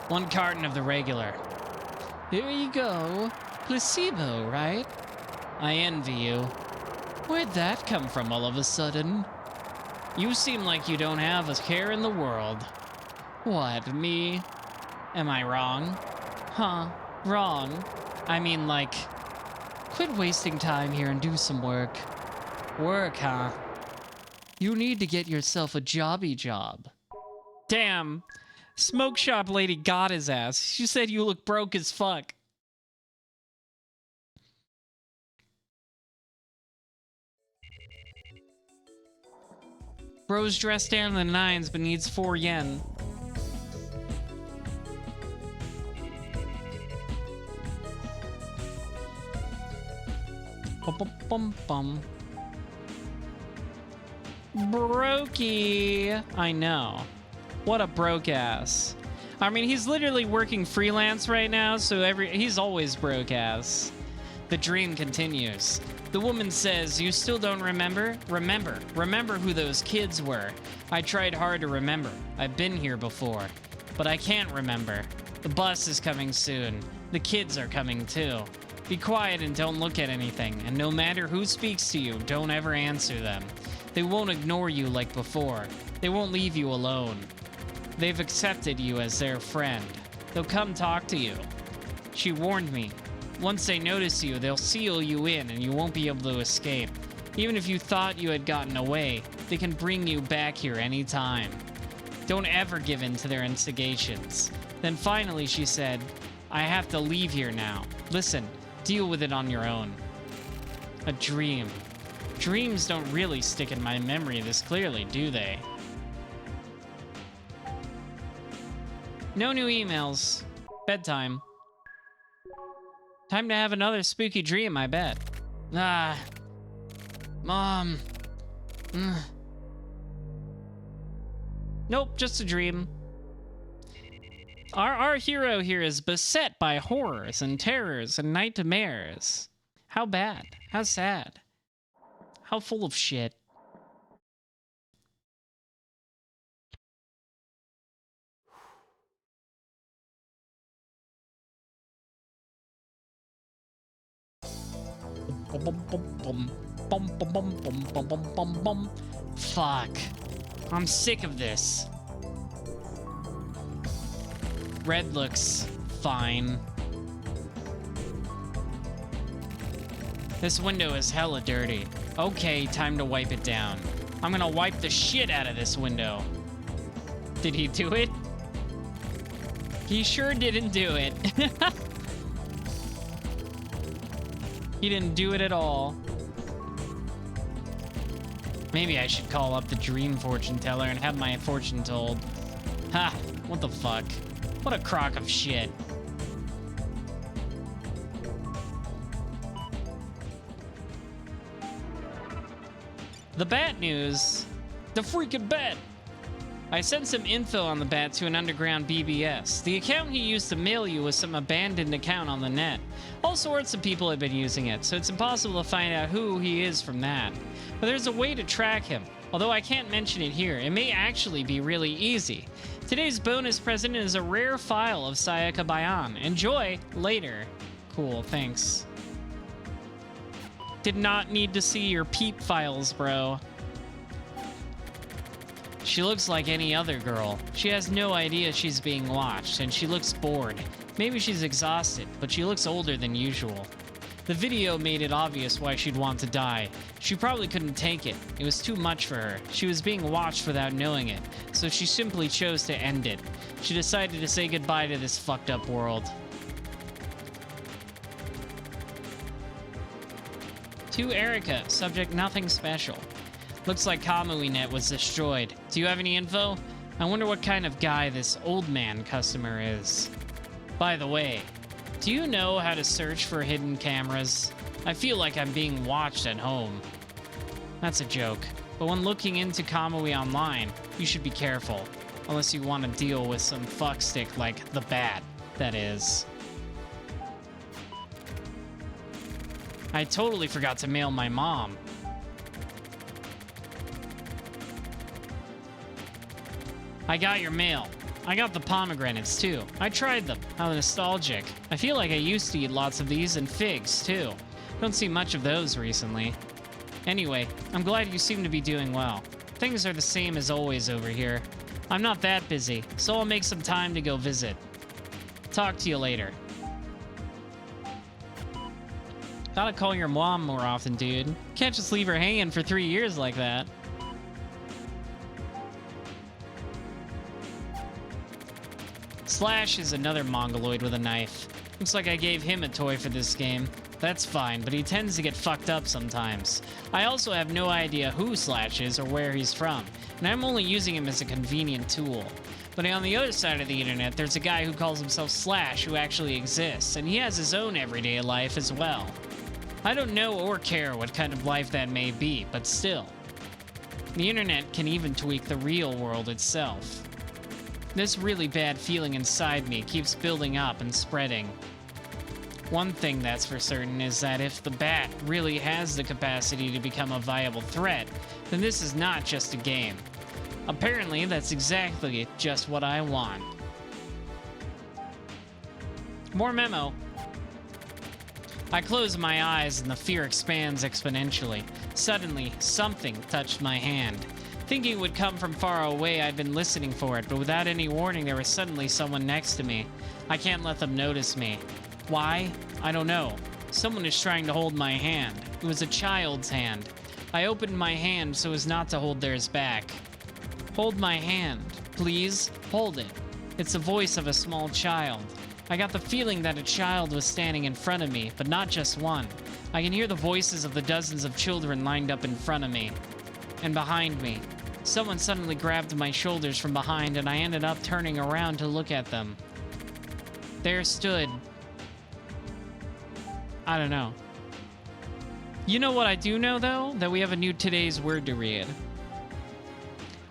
Speaker 1: One carton of the regular. Here you go. Placebo, right? I envy you. Where'd that come from all of a sudden? You seem like you don't have a care in the world. What, me? Am I wrong? Huh, wrong. I mean, like, quit wasting time here and do some work. Work, huh? You need to get yourself a jobby job. Damn, smoke shop lady got his ass. She said you look broke as fuck. Bro's dressed down in the 9s but needs 4 yen. Bum, bum, bum, bum. Brokey. I know. What a broke ass. I mean, he's literally working freelance right now, so he's always broke ass. The dream continues. The woman says, "You still don't remember? Remember who those kids were. I tried hard to remember. I've been here before. But I can't remember. The bus is coming soon. The kids are coming too. Be quiet and don't look at anything. And no matter who speaks to you, don't ever answer them. They won't ignore you like before. They won't leave you alone. They've accepted you as their friend. They'll come talk to you. She warned me. Once they notice you, they'll seal you in and you won't be able to escape. Even if you thought you had gotten away, they can bring you back here anytime. Don't ever give in to their instigations." Then finally she said, "I have to leave here now. Listen, deal with it on your own." A dream. Dreams don't really stick in my memory this clearly, do they? No new emails. Bedtime. Time to have another spooky dream, I bet. Mom. Nope, just a dream. Our hero here is beset by horrors and terrors and nightmares. How bad? How sad? How full of shit? Fuck. I'm sick of this. Red looks fine. This window is hella dirty. Okay, time to wipe it down. I'm gonna wipe the shit out of this window. Did he do it? He sure didn't do it. He didn't do it at all. Maybe I should call up the dream fortune teller and have my fortune told. Ha, what the fuck? What a crock of shit. The bat news. The freaking bat. I sent some info on the bat to an underground BBS. The account he used to mail you was some abandoned account on the net. All sorts of people have been using it, so it's impossible to find out who he is from that. But there's a way to track him. Although I can't mention it here, it may actually be really easy. Today's bonus present is a rare file of Sayaka Bayan. Enjoy later. Cool, thanks. Did not need to see your peep files, bro. She looks like any other girl. She has no idea she's being watched, and she looks bored. Maybe she's exhausted, but she looks older than usual. The video made it obvious why she'd want to die. She probably couldn't take it. It was too much for her. She was being watched without knowing it, so she simply chose to end it. She decided to say goodbye to this fucked up world. To Erica, subject nothing special. Looks like KamuiNet was destroyed. Do you have any info? I wonder what kind of guy this old man customer is. By the way, do you know how to search for hidden cameras? I feel like I'm being watched at home. That's a joke. But when looking into Kamui online, you should be careful. Unless you want to deal with some fuckstick like the bat, that is. I totally forgot to mail my mom. I got your mail. I got the pomegranates too. I tried them. How nostalgic. I feel like I used to eat lots of these and figs too. Don't see much of those recently. Anyway, I'm glad you seem to be doing well. Things are the same as always over here. I'm not that busy, so I'll make some time to go visit. Talk to you later. Gotta call your mom more often, dude. Can't just leave her hanging for 3 years like that. Slash is another mongoloid with a knife. Looks like I gave him a toy for this game. That's fine, but he tends to get fucked up sometimes. I also have no idea who Slash is or where he's from, and I'm only using him as a convenient tool. But on the other side of the internet, there's a guy who calls himself Slash who actually exists, and he has his own everyday life as well. I don't know or care what kind of life that may be, but still. The internet can even tweak the real world itself. This really bad feeling inside me keeps building up and spreading. One thing that's for certain is that if the bat really has the capacity to become a viable threat, then this is not just a game. Apparently, that's exactly just what I want. More memo. I close my eyes and the fear expands exponentially. Suddenly, something touched my hand. Thinking it would come from far away, I'd been listening for it, but without any warning, there was suddenly someone next to me. I can't let them notice me. Why? I don't know. Someone is trying to hold my hand. It was a child's hand. I opened my hand so as not to hold theirs back. Hold my hand. Please, hold it. It's the voice of a small child. I got the feeling that a child was standing in front of me, but not just one. I can hear the voices of the dozens of children lined up in front of me and behind me. Someone suddenly grabbed my shoulders from behind, and I ended up turning around to look at them. There stood... I don't know. You know what I do know, though? That we have a new today's word to read.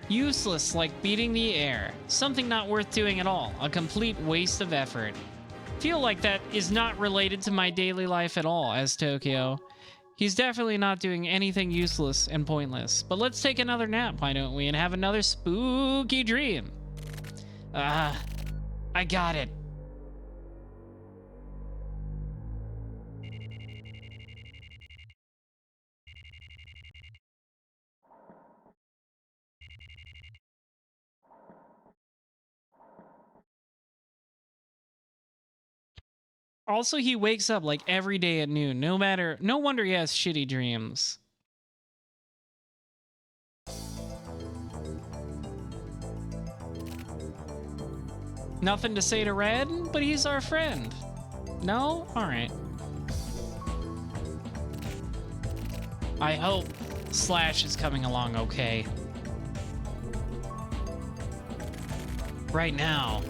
Speaker 1: Useless, like beating the air. Something not worth doing at all. A complete waste of effort. Feel like that is not related to my daily life at all, as Tokyo. He's definitely not doing anything useless and pointless. But let's take another nap, why don't we, and have another spooky dream. I got it. Also, he wakes up like every day at noon. No wonder he has shitty dreams. Nothing to say to Red, but he's our friend. No? Alright. I hope Slash is coming along okay. Right now,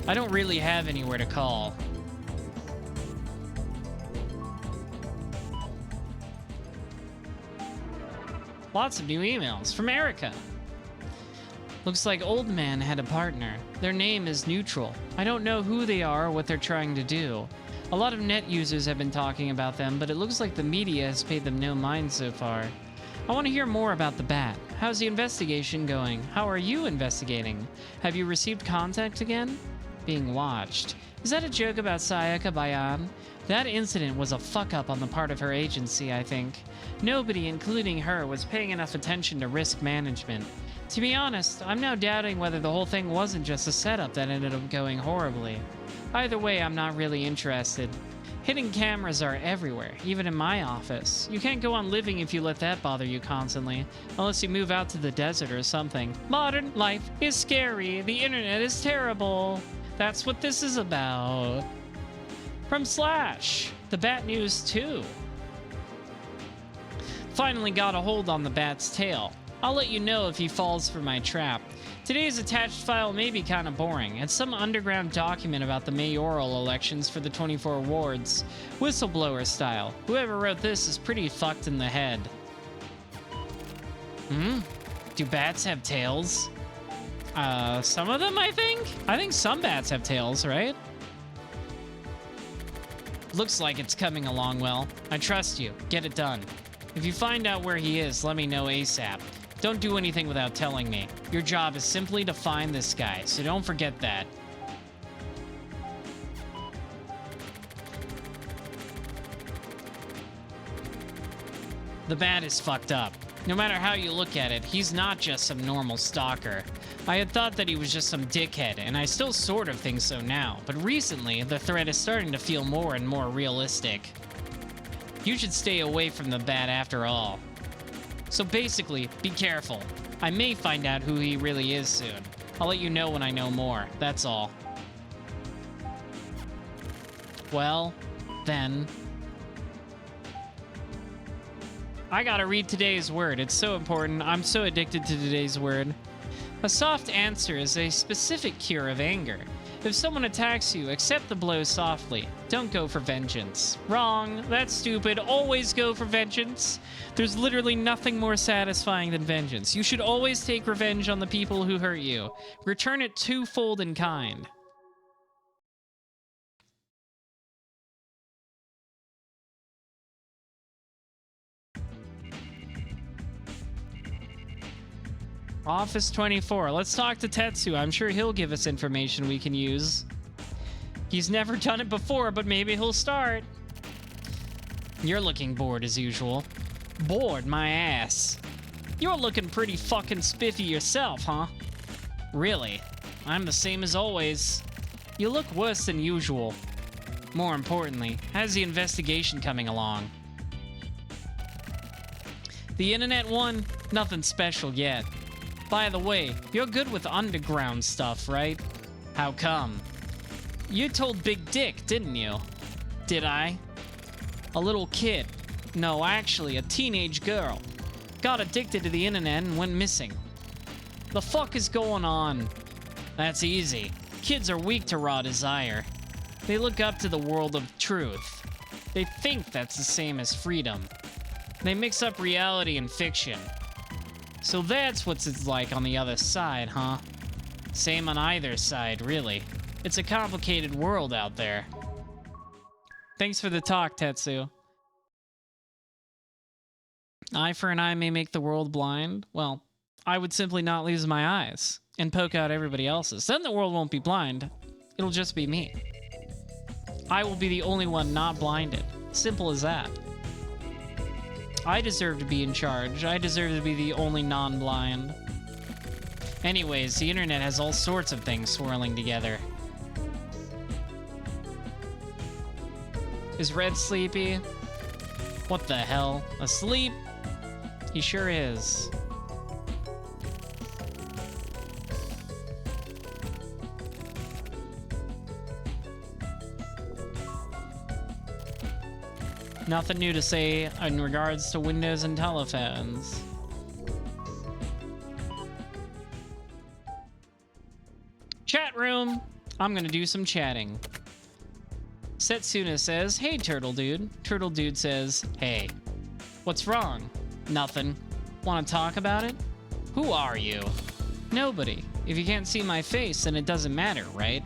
Speaker 1: I don't really have anywhere to call. Lots of new emails from Erica. Looks like Old Man had a partner. Their name is Neutral. I don't know who they are or what they're trying to do. A lot of net users have been talking about them, but it looks like the media has paid them no mind so far. I want to hear more about the bat. How's the investigation going? How are you investigating? Have you received contact again? Being watched. Is that a joke about Sayaka Bayan? That incident was a fuck-up on the part of her agency, I think. Nobody, including her, was paying enough attention to risk management. To be honest, I'm now doubting whether the whole thing wasn't just a setup that ended up going horribly. Either way, I'm not really interested. Hidden cameras are everywhere, even in my office. You can't go on living if you let that bother you constantly, unless you move out to the desert or something. Modern life is scary. The internet is terrible. That's what this is about. From Slash, the Bat News 2. Finally got a hold on the bat's tail. I'll let you know if he falls for my trap. Today's attached file may be kind of boring. It's some underground document about the mayoral elections for the 24 wards. Whistleblower style. Whoever wrote this is pretty fucked in the head. Do bats have tails? Some of them, I think? I think some bats have tails, right? Looks like it's coming along well. I trust you. Get it done. If you find out where he is, let me know ASAP. Don't do anything without telling me. Your job is simply to find this guy, so don't forget that. The bat is fucked up. No matter how you look at it, he's not just some normal stalker. I had thought that he was just some dickhead, and I still sort of think so now, but recently, the threat is starting to feel more and more realistic. You should stay away from the bat after all. So basically, be careful. I may find out who he really is soon. I'll let you know when I know more, that's all. Well, then... I gotta read today's word. It's so important. I'm so addicted to today's word. A soft answer is a specific cure of anger. If someone attacks you, accept the blow softly. Don't go for vengeance. Wrong. That's stupid. Always go for vengeance. There's literally nothing more satisfying than vengeance. You should always take revenge on the people who hurt you. Return it twofold in kind. Office 24. Let's talk to Tetsu. I'm sure he'll give us information we can use. He's never done it before, but maybe he'll start. You're looking bored as usual. Bored, my ass. You're looking pretty fucking spiffy yourself, huh? Really? I'm the same as always. You look worse than usual. More importantly, how's the investigation coming along? The internet one? Nothing special yet. By the way, you're good with underground stuff, right? How come? You told Big Dick, didn't you? Did I? A little kid. No, actually, a teenage girl. Got addicted to the internet and went missing. The fuck is going on? That's easy. Kids are weak to raw desire. They look up to the world of truth. They think that's the same as freedom. They mix up reality and fiction. So that's what it's like on the other side, huh? Same on either side, really. It's a complicated world out there. Thanks for the talk, Tetsu. Eye for an eye may make the world blind. Well, I would simply not lose my eyes and poke out everybody else's. Then the world won't be blind. It'll just be me. I will be the only one not blinded. Simple as that. I deserve to be in charge. I deserve to be the only non-blind. Anyways, the internet has all sorts of things swirling together. Is Red sleepy? What the hell? Asleep? He sure is. Nothing new to say in regards to Windows and telephones. Chat room. I'm gonna do some chatting. Setsuna says, hey, Turtle Dude. Turtle Dude says, hey. What's wrong? Nothing. Want to talk about it? Who are you? Nobody. If you can't see my face, then it doesn't matter, right?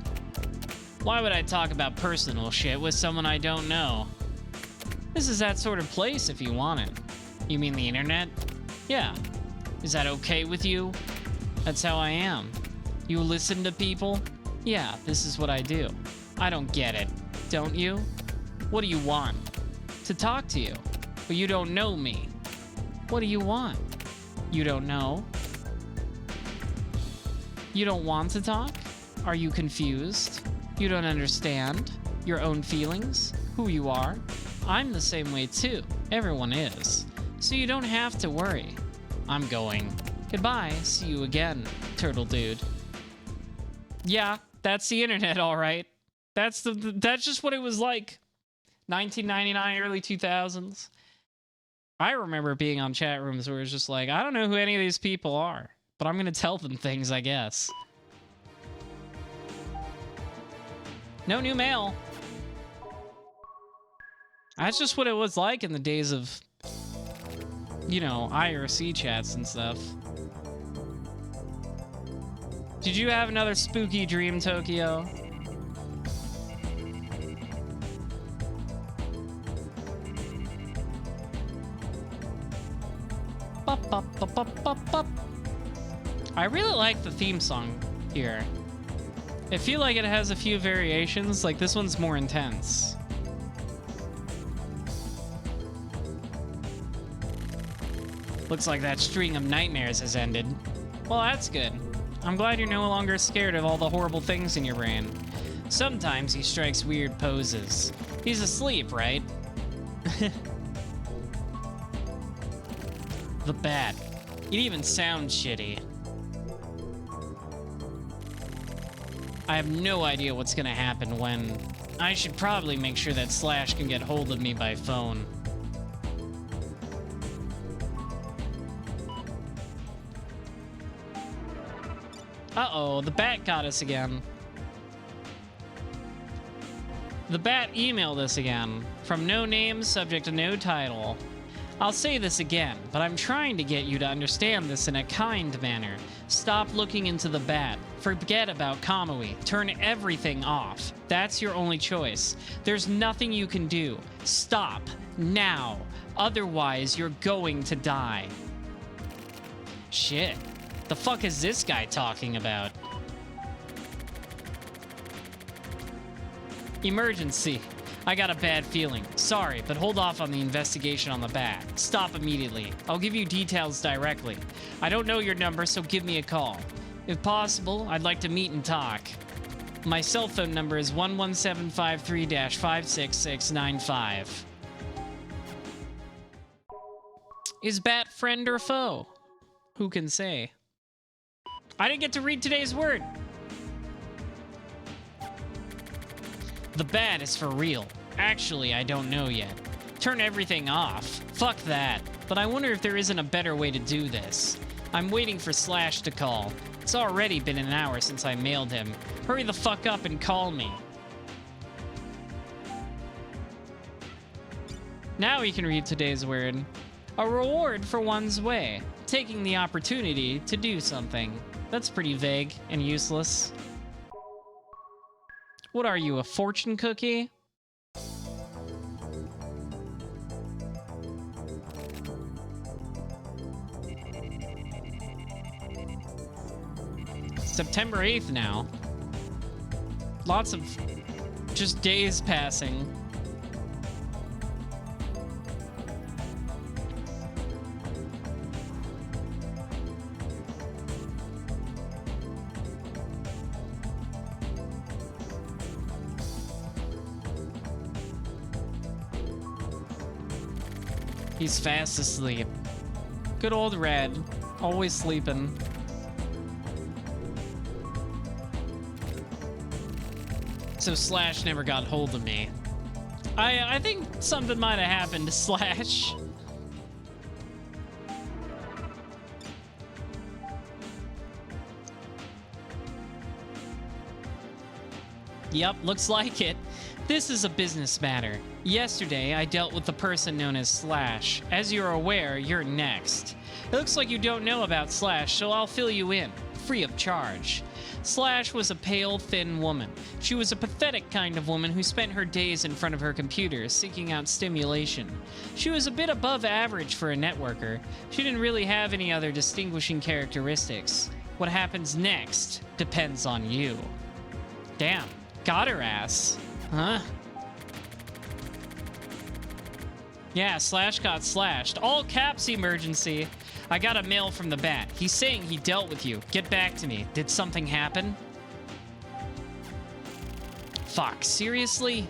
Speaker 1: Why would I talk about personal shit with someone I don't know? This is that sort of place if you want it. You mean the internet? Yeah. Is that okay with you? That's how I am. You listen to people? Yeah, this is what I do. I don't get it. Don't you? What do you want? To talk to you. But you don't know me. What do you want? You don't know? You don't want to talk? Are you confused? You don't understand your own feelings? Who you are? I'm the same way too. Everyone is. So you don't have to worry. I'm going. Goodbye. See you again, Turtle Dude. Yeah, that's the internet, all right. That's just what it was like. 1999, early 2000s. I remember being on chat rooms where it's just like, I don't know who any of these people are, but I'm going to tell them things, I guess. No new mail. That's just what it was like in the days of, you know, IRC chats and stuff. Did you have another spooky dream, Tokyo? I really like the theme song here. I feel like it has a few variations, like this one's more intense. Looks like that string of nightmares has ended. Well, that's good. I'm glad you're no longer scared of all the horrible things in your brain. Sometimes he strikes weird poses. He's asleep, right? The bat. It even sounds shitty. I have no idea what's gonna happen when... I should probably make sure that Slash can get hold of me by phone. Uh-oh, the bat got us again. The bat emailed us again. From no name, subject to no title. I'll say this again, but I'm trying to get you to understand this in a kind manner. Stop looking into the bat. Forget about Kamui. Turn everything off. That's your only choice. There's nothing you can do. Stop. Now. Otherwise, you're going to die. Shit. The fuck is this guy talking about? Emergency. I got a bad feeling. Sorry, but hold off on the investigation on the bat. Stop immediately. I'll give you details directly. I don't know your number, so give me a call. If possible, I'd like to meet and talk. My cell phone number is 11753-56695. Is bat friend or foe? Who can say? I didn't get to read today's word. The bat is for real. Actually, I don't know yet. Turn everything off. Fuck that. But I wonder if there isn't a better way to do this. I'm waiting for Slash to call. It's already been an hour since I mailed him. Hurry the fuck up and call me. Now we can read today's word. A reward for one's way. Taking the opportunity to do something. That's pretty vague and useless. What are you, a fortune cookie? September 8th now. Lots of just days passing. He's fast asleep. Good old Red, always sleeping. So Slash never got hold of me. I think something might have happened to Slash. Yep, looks like it. This is a business matter. Yesterday, I dealt with the person known as Slash. As you're aware, you're next. It looks like you don't know about Slash, so I'll fill you in, free of charge. Slash was a pale, thin woman. She was a pathetic kind of woman who spent her days in front of her computer, seeking out stimulation. She was a bit above average for a networker. She didn't really have any other distinguishing characteristics. What happens next depends on you. Damn, got her ass. Huh? Yeah, Slash got slashed. All caps emergency. I got a mail from the bat. He's saying he dealt with you. Get back to me. Did something happen? Fuck, seriously?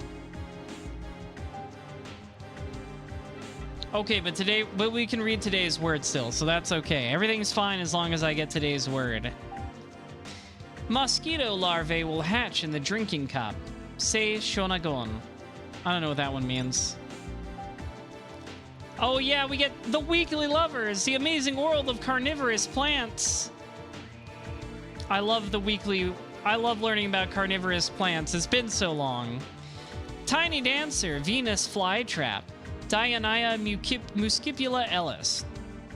Speaker 1: Okay, but we can read today's word still, so that's okay. Everything's fine as long as I get today's word. Mosquito larvae will hatch in the drinking cup. Say Shonagon. I don't know what that one means. Oh yeah, we get the Weekly Lovers, the amazing world of carnivorous plants. I love learning about carnivorous plants. It's been so long. Tiny Dancer, Venus Flytrap, Dionea muscipula ellis,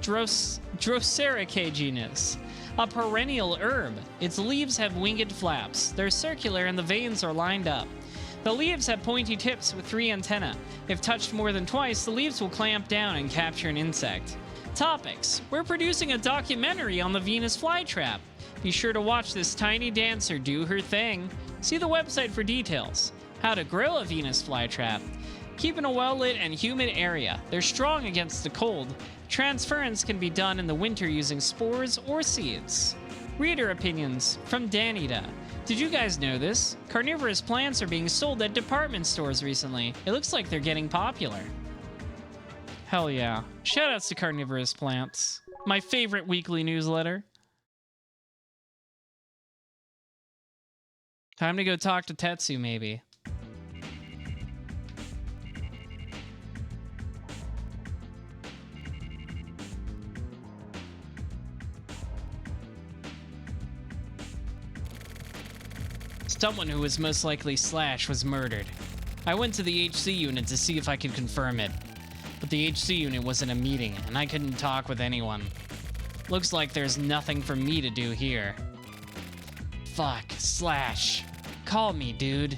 Speaker 1: Droseraceae genus. A perennial herb. Its leaves have winged flaps. They're circular and the veins are lined up. The leaves have pointy tips with 3 antennae. If touched more than twice, the leaves will clamp down and capture an insect. Topics. We're producing a documentary on the Venus flytrap. Be sure to watch this tiny dancer do her thing. See the website for details. How to grow a Venus flytrap. Keep in a well-lit and humid area. They're strong against the cold. Transference can be done in the winter using spores or seeds. Reader opinions from Danita. Did you guys know this? Carnivorous plants are being sold at department stores recently. It looks like they're getting popular. Hell yeah. Shoutouts to Carnivorous Plants. My favorite weekly newsletter. Time to go talk to Tetsu, maybe. Someone who was most likely Slash was murdered. I went to the HC unit to see if I could confirm it, but the HC unit was in a meeting, and I couldn't talk with anyone. Looks like there's nothing for me to do here. Fuck, Slash. Call me, dude.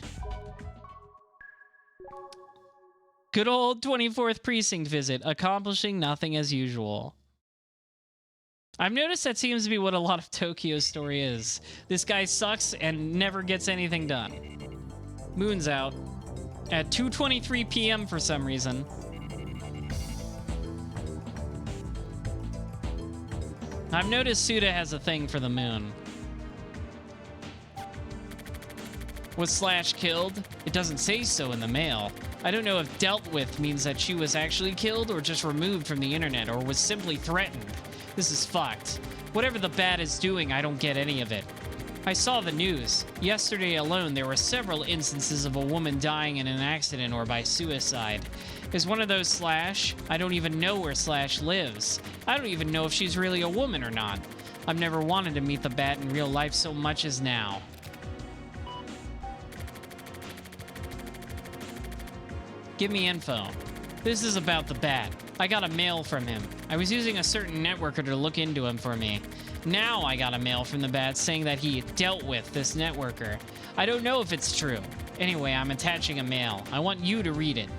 Speaker 1: Good old 24th Precinct visit, accomplishing nothing as usual. I've noticed that seems to be what a lot of Tokyo's story is. This guy sucks and never gets anything done. Moon's out. At 2:23 p.m. for some reason. I've noticed Suda has a thing for the moon. Was Slash killed? It doesn't say so in the mail. I don't know if dealt with means that she was actually killed or just removed from the internet or was simply threatened. This is fucked. Whatever the bat is doing, I don't get any of it. I saw the news. Yesterday alone, there were several instances of a woman dying in an accident or by suicide. Is one of those Slash? I don't even know where Slash lives. I don't even know if she's really a woman or not. I've never wanted to meet the bat in real life so much as now. Give me info. This is about the bat. I got a mail from him. I was using a certain networker to look into him for me. Now I got a mail from the bat saying that he dealt with this networker. I don't know if it's true. Anyway, I'm attaching a mail. I want you to read it.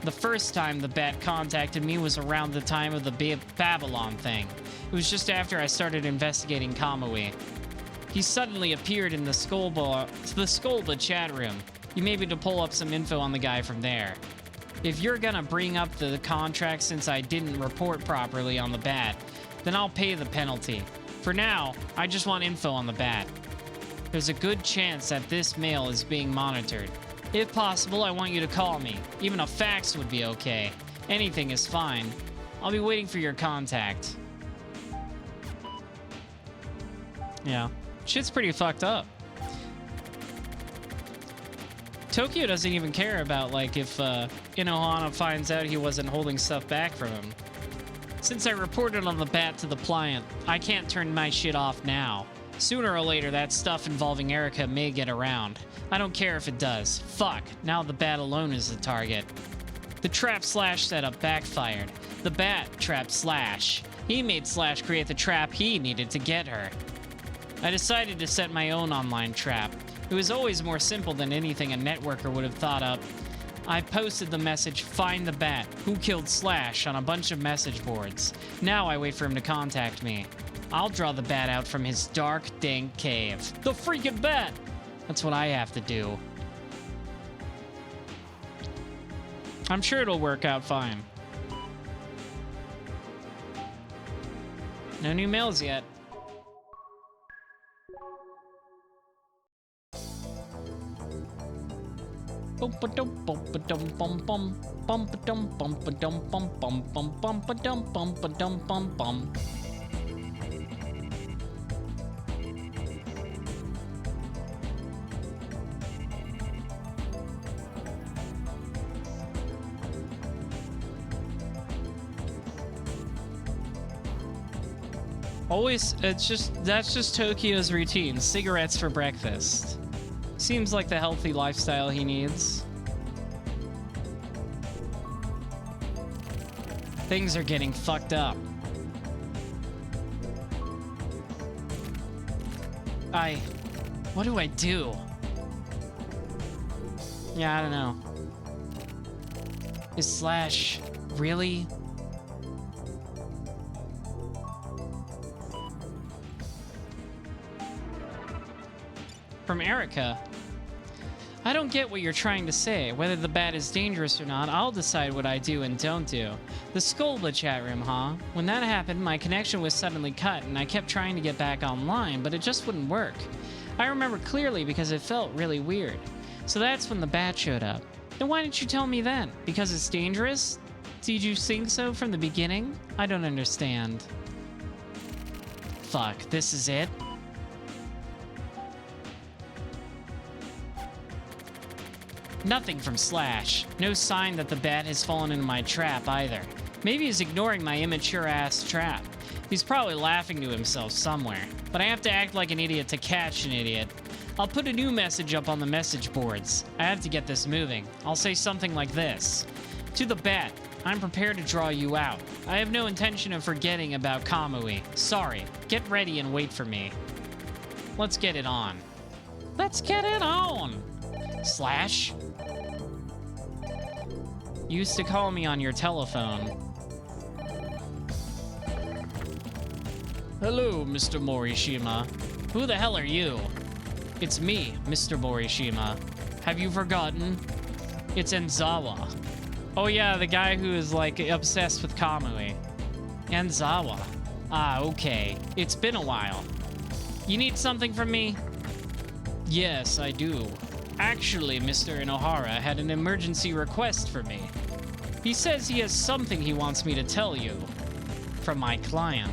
Speaker 1: The first time the bat contacted me was around the time of the Babylon thing. It was just after I started investigating Kamui. He suddenly appeared in the Skolba chat room. You may be able to pull up some info on the guy from there. If you're gonna bring up the contract since I didn't report properly on the bat, then I'll pay the penalty. For now, I just want info on the bat. There's a good chance that this mail is being monitored. If possible, I want you to call me. Even a fax would be okay. Anything is fine. I'll be waiting for your contact. Yeah. Shit's pretty fucked up. Tokyo doesn't even care about, like, if Inohana finds out he wasn't holding stuff back from him. Since I reported on the bat to the client, I can't turn my shit off now. Sooner or later, that stuff involving Erica may get around. I don't care if it does. Fuck, now the bat alone is the target. The trap Slash setup backfired. The bat trapped Slash. He made Slash create the trap he needed to get her. I decided to set my own online trap. It was always more simple than anything a networker would have thought up. I posted the message, "Find the bat. Who killed Slash?" on a bunch of message boards. Now I wait for him to contact me. I'll draw the bat out from his dark, dank cave. The freaking bat! That's what I have to do. I'm sure it'll work out fine. No new mails yet. Always, that's just Tokyo's routine. Cigarettes for breakfast. Seems like the healthy lifestyle he needs. Things are getting fucked up. What do I do? Yeah, I don't know. Is Slash really? From Erica. I don't get what you're trying to say. Whether the bat is dangerous or not, I'll decide what I do and don't do. The Skolba chat room, huh? When that happened, my connection was suddenly cut, and I kept trying to get back online, but it just wouldn't work. I remember clearly because it felt really weird. So that's when the bat showed up. Then why didn't you tell me then? Because it's dangerous? Did you think so from the beginning? I don't understand. Fuck, this is it? Nothing from Slash. No sign that the bat has fallen into my trap either. Maybe he's ignoring my immature-ass trap. He's probably laughing to himself somewhere. But I have to act like an idiot to catch an idiot. I'll put a new message up on the message boards. I have to get this moving. I'll say something like this. To the bat, I'm prepared to draw you out. I have no intention of forgetting about Kamui. Sorry. Get ready and wait for me. Let's get it on. Let's get it on! Slash. Used to call me on your telephone. Hello, Mr. Morishima. Who the hell are you? It's me, Mr. Morishima. Have you forgotten? It's Enzawa. Oh yeah, the guy who is, like, obsessed with Kamui. Enzawa. Ah, okay. It's been a while. You need something from me? Yes, I do. Actually, Mr. Inohara had an emergency request for me. He says he has something he wants me to tell you. From my client.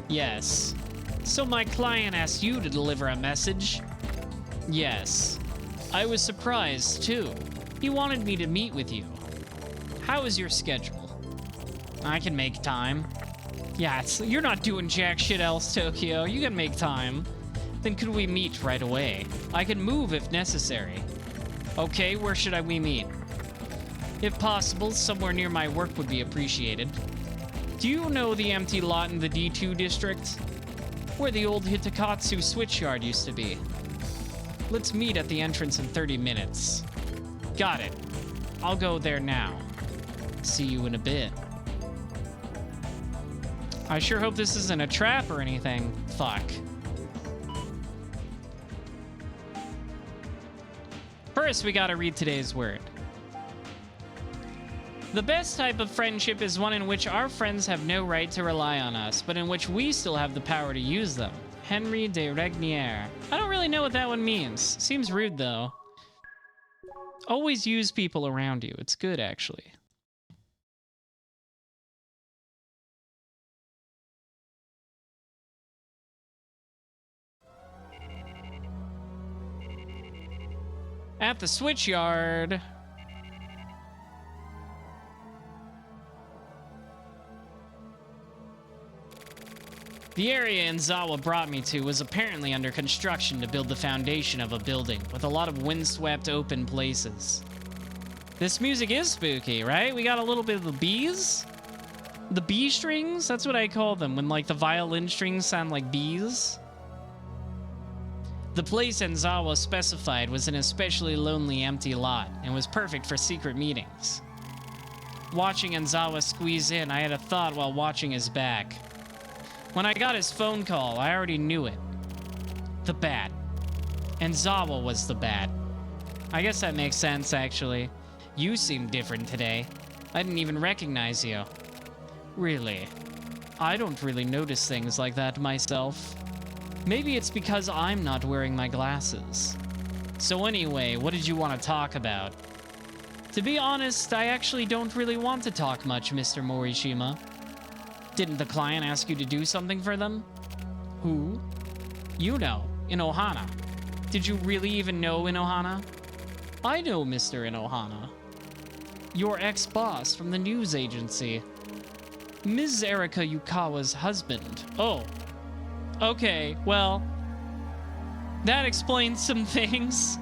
Speaker 1: Yes. So my client asked you to deliver a message? Yes. I was surprised, too. He wanted me to meet with you. How is your schedule? I can make time. Yeah, you're not doing jack shit else, Tokyo. You can make time. Then could we meet right away? I can move if necessary. Okay, where should we meet? If possible, somewhere near my work would be appreciated. Do you know the empty lot in the D2 district? Where the old Hitakatsu switchyard used to be. Let's meet at the entrance in 30 minutes. Got it. I'll go there now. See you in a bit. I sure hope this isn't a trap or anything. Fuck. First, we gotta read today's word. The best type of friendship is one in which our friends have no right to rely on us, but in which we still have the power to use them. Henry de Regnier. I don't really know what that one means. Seems rude, though. Always use people around you. It's good, actually. At the switchyard. The area Enzawa brought me to was apparently under construction to build the foundation of a building, with a lot of windswept open places. This music is spooky, right? We got a little bit of the bees? The bee strings? That's what I call them, when like the violin strings sound like bees. The place Enzawa specified was an especially lonely empty lot, and was perfect for secret meetings. Watching Enzawa squeeze in, I had a thought while watching his back. When I got his phone call, I already knew it. The bat. Enzawa was the bat. I guess that makes sense, actually. You seem different today. I didn't even recognize you. Really? I don't really notice things like that myself. Maybe it's because I'm not wearing my glasses. So anyway, what did you want to talk about? To be honest, I actually don't really want to talk much, Mr. Morishima. Didn't the client ask you to do something for them? Who? You know, Inohana. Did you really even know Inohana? I know Mr. Inohana. Your ex-boss from the news agency. Ms. Erika Yukawa's husband. Oh. Okay, well, that explains some things.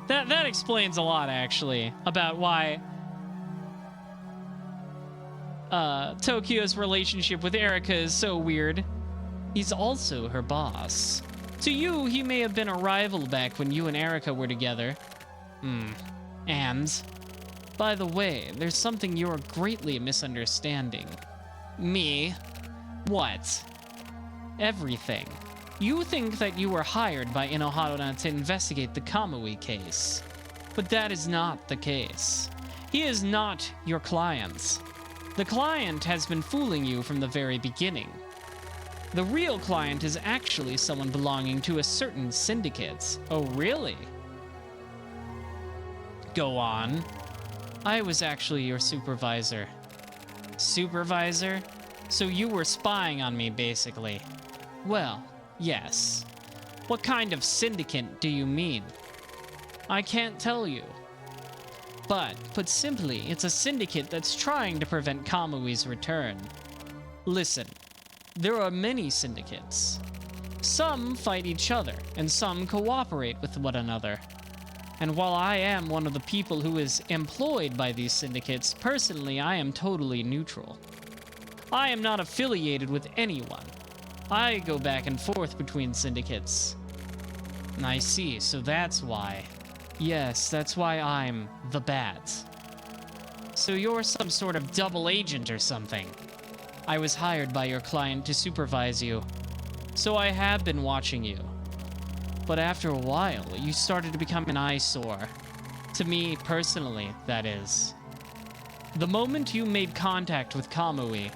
Speaker 1: That explains a lot, actually, about why Tokyo's relationship with Erika is so weird. He's also her boss. To you, he may have been a rival back when you and Erika were together. And, by the way, there's something you're greatly misunderstanding. Me? What? Everything. You think that you were hired by Inohara to investigate the Kamui case. But that is not the case. He is not your client. The client has been fooling you from the very beginning. The real client is actually someone belonging to a certain syndicate. Oh, really? Go on. I was actually your supervisor. Supervisor? So you were spying on me, basically. Well, yes. What kind of syndicate do you mean? I can't tell you. But, put simply, it's a syndicate that's trying to prevent Kamui's return. Listen, there are many syndicates. Some fight each other, and some cooperate with one another. And while I am one of the people who is employed by these syndicates, personally I am totally neutral. I am not affiliated with anyone. I go back and forth between syndicates. I see, so that's why. Yes, that's why I'm the Bat. So you're some sort of double agent or something. I was hired by your client to supervise you, so I have been watching you. But after a while, you started to become an eyesore. To me, personally, that is. The moment you made contact with Kamui,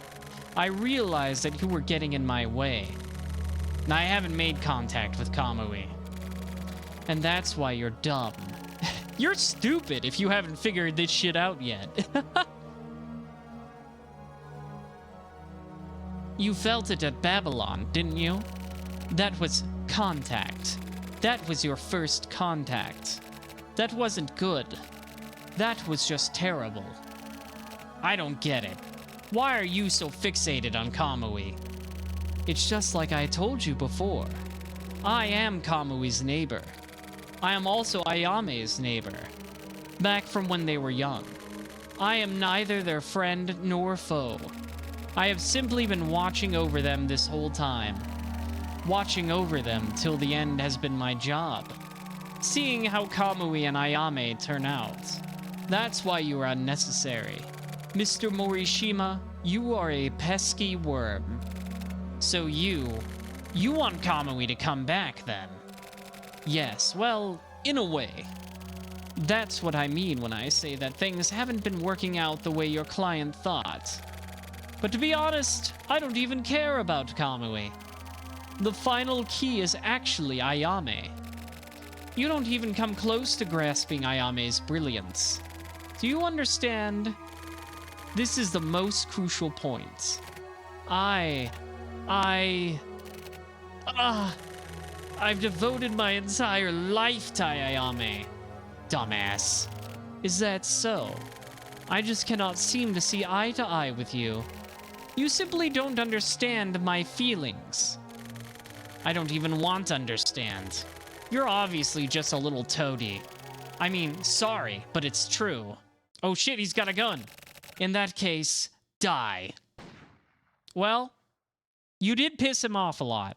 Speaker 1: I realized that you were getting in my way. I haven't made contact with Kamui. And that's why you're dumb. You're stupid if you haven't figured this shit out yet. You felt it at Babylon, didn't you? That was contact. That was your first contact. That wasn't good. That was just terrible. I don't get it. Why are you so fixated on Kamui? It's just like I told you before. I am Kamui's neighbor. I am also Ayame's neighbor. Back from when they were young. I am neither their friend nor foe. I have simply been watching over them this whole time. Watching over them till the end has been my job. Seeing how Kamui and Ayame turn out. That's why you are unnecessary. Mr. Morishima, you are a pesky worm. So you want Kamui to come back then? Yes, well, in a way. That's what I mean when I say that things haven't been working out the way your client thought. But to be honest, I don't even care about Kamui. The final key is actually Ayame. You don't even come close to grasping Ayame's brilliance. Do you understand? This is the most crucial point. I've devoted my entire life to Ayame. Dumbass. Is that so? I just cannot seem to see eye to eye with you. You simply don't understand my feelings. I don't even want to understand. You're obviously just a little toady. I mean, sorry, but it's true. Oh shit, he's got a gun. In that case, die. Well, you did piss him off a lot.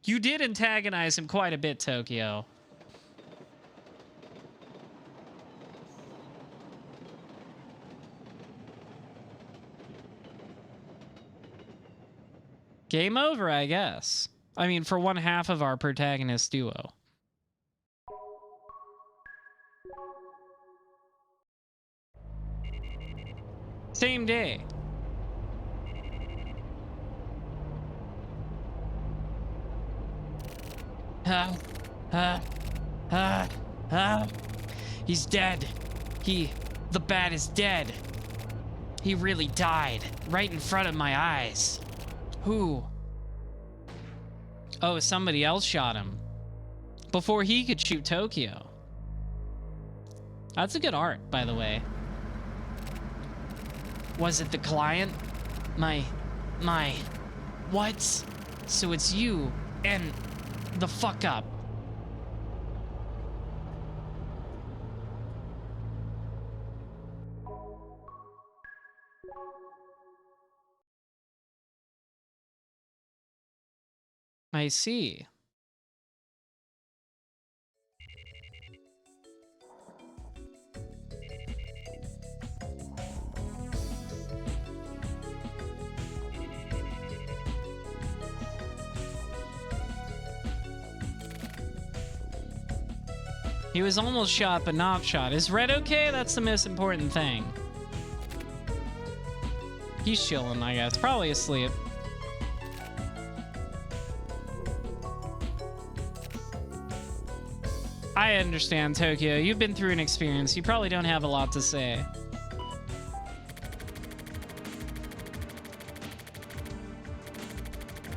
Speaker 1: You did antagonize him quite a bit, Tokyo. Game over, I guess. I mean, for one half of our protagonist duo. Same day. He's dead. The Bat is dead. He really died, right in front of my eyes. Who? Oh, somebody else shot him. Before he could shoot Tokyo. That's a good art, by the way. Was it the client? What? So it's you and the fuck up. I see. He was almost shot, but not shot. Is Red okay? That's the most important thing. He's chilling, I guess. Probably asleep. I understand, Tokyo. You've been through an experience. You probably don't have a lot to say.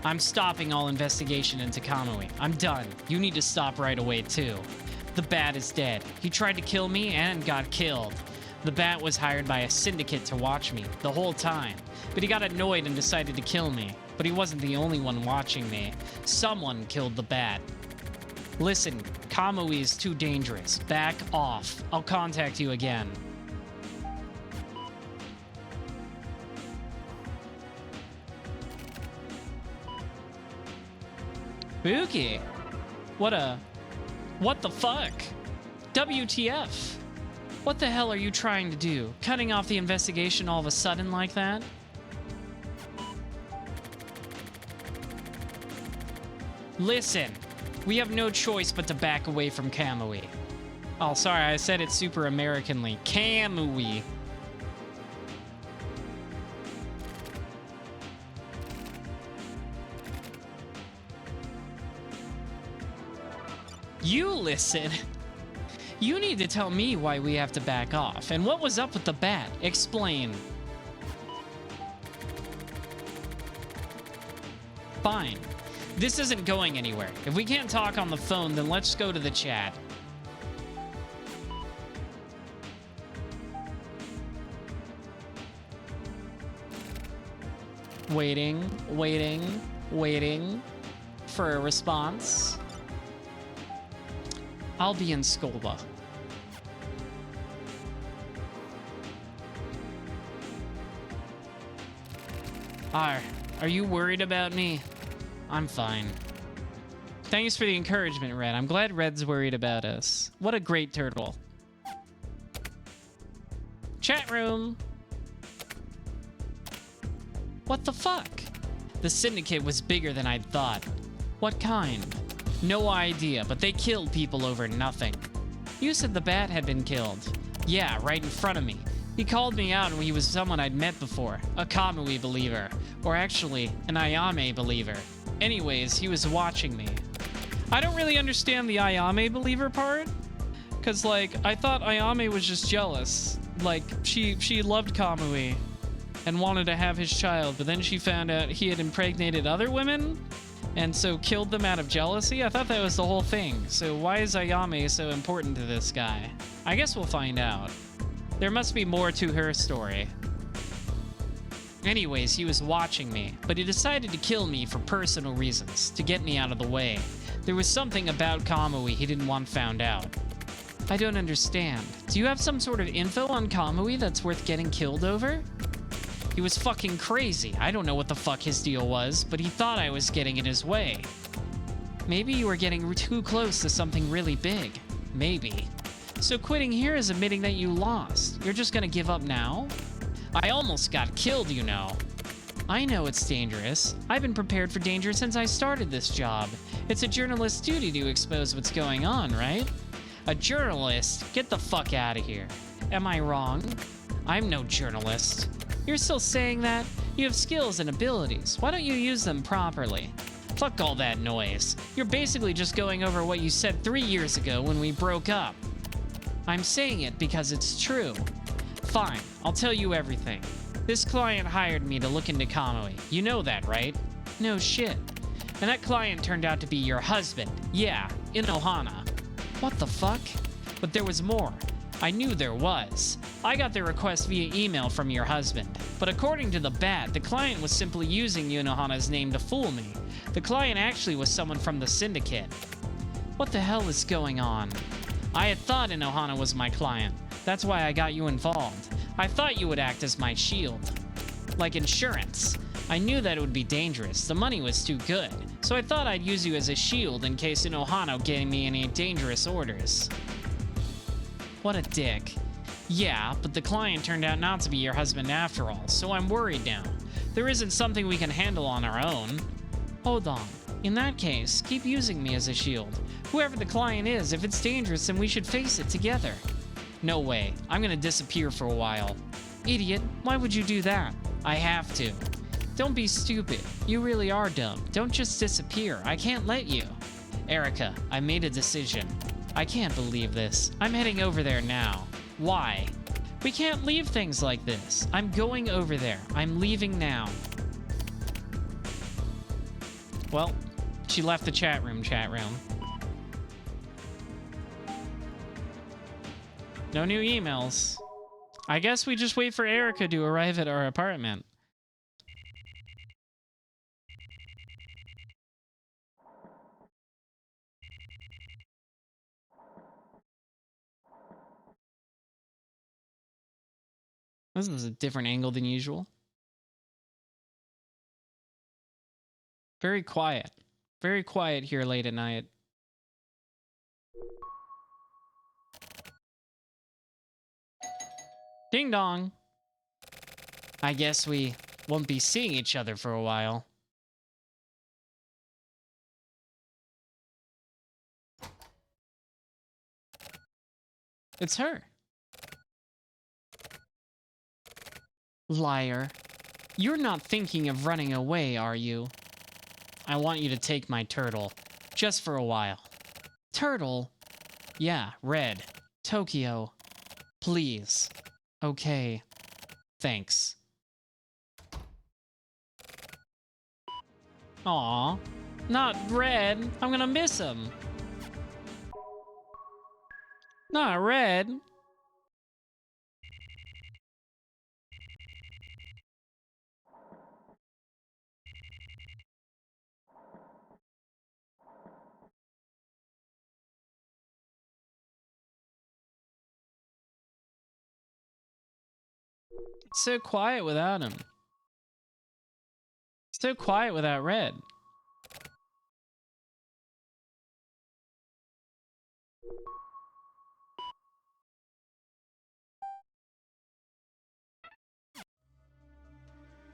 Speaker 1: I'm stopping all investigation into Kamui. I'm done. You need to stop right away, too. The Bat is dead. He tried to kill me and got killed. The Bat was hired by a syndicate to watch me the whole time, but he got annoyed and decided to kill me. But he wasn't the only one watching me. Someone killed the bat. Listen, Kamui is too dangerous. Back off. I'll contact you again. Spooky. What the fuck? WTF? What the hell are you trying to do? Cutting off the investigation all of a sudden like that? Listen, we have no choice but to back away from Kamui. Oh, sorry, I said it super Americanly. Kamui. You listen. You need to tell me why we have to back off. And what was up with the bat? Explain. Fine. This isn't going anywhere. If we can't talk on the phone, then let's go to the chat. Waiting for a response. I'll be in Skolba. Are you worried about me? I'm fine. Thanks for the encouragement, Red. I'm glad Red's worried about us. What a great turtle. Chat room. What the fuck? The syndicate was bigger than I'd thought. What kind? No idea, but they killed people over nothing. You said the bat had been killed. Yeah, right in front of me. He called me out when he was someone I'd met before. A Kamui believer. Or actually, an Ayame believer. Anyways, he was watching me. I don't really understand the Ayame believer part. Because, like, I thought Ayame was just jealous. Like, she loved Kamui and wanted to have his child, but then she found out he had impregnated other women and so killed them out of jealousy? I thought that was the whole thing. So why is Ayame so important to this guy? I guess we'll find out. There must be more to her story. Anyways, he was watching me, but he decided to kill me for personal reasons, to get me out of the way. There was something about Kamui he didn't want found out. I don't understand. Do you have some sort of info on Kamui that's worth getting killed over? He was fucking crazy. I don't know what the fuck his deal was, but he thought I was getting in his way. Maybe you were getting too close to something really big. Maybe. So quitting here is admitting that you lost. You're just gonna give up now? I almost got killed, you know. I know it's dangerous. I've been prepared for danger since I started this job. It's a journalist's duty to expose what's going on, right? A journalist? Get the fuck out of here. Am I wrong? I'm no journalist. You're still saying that? You have skills and abilities. Why don't you use them properly? Fuck all that noise. You're basically just going over what you said 3 years ago when we broke up. I'm saying it because it's true. Fine, I'll tell you everything. This client hired me to look into Kamui. You know that, right? No shit. And that client turned out to be your husband. Yeah, in Ohana. What the fuck? But there was more. I knew there was. I got the request via email from your husband. But according to the bat, the client was simply using Yunohana's name to fool me. The client actually was someone from the syndicate. What the hell is going on? I had thought Inohana was my client. That's why I got you involved. I thought you would act as my shield. Like insurance. I knew that it would be dangerous. The money was too good. So I thought I'd use you as a shield in case Inohana gave me any dangerous orders. What a dick. Yeah, but the client turned out not to be your husband after all, so I'm worried now. There isn't something we can handle on our own. Hold on. In that case, keep using me as a shield. Whoever the client is, if it's dangerous, then we should face it together. No way. I'm gonna disappear for a while. Idiot, why would you do that? I have to. Don't be stupid. You really are dumb. Don't just disappear. I can't let you. Erica, I made a decision. I can't believe this. I'm heading over there now. Why? We can't leave things like this. I'm going over there. I'm leaving now. Well, she left the chat room. No new emails. I guess we just wait for Erica to arrive at our apartment. This is a different angle than usual. Very quiet. Very quiet here late at night. Ding dong. I guess we won't be seeing each other for a while. It's her. Liar. You're not thinking of running away, are you? I want you to take my turtle. Just for a while. Turtle? Yeah, red. Tokyo. Please. Okay. Thanks. Aw. Not red. I'm gonna miss him. Not red. It's so quiet without him. So quiet without red.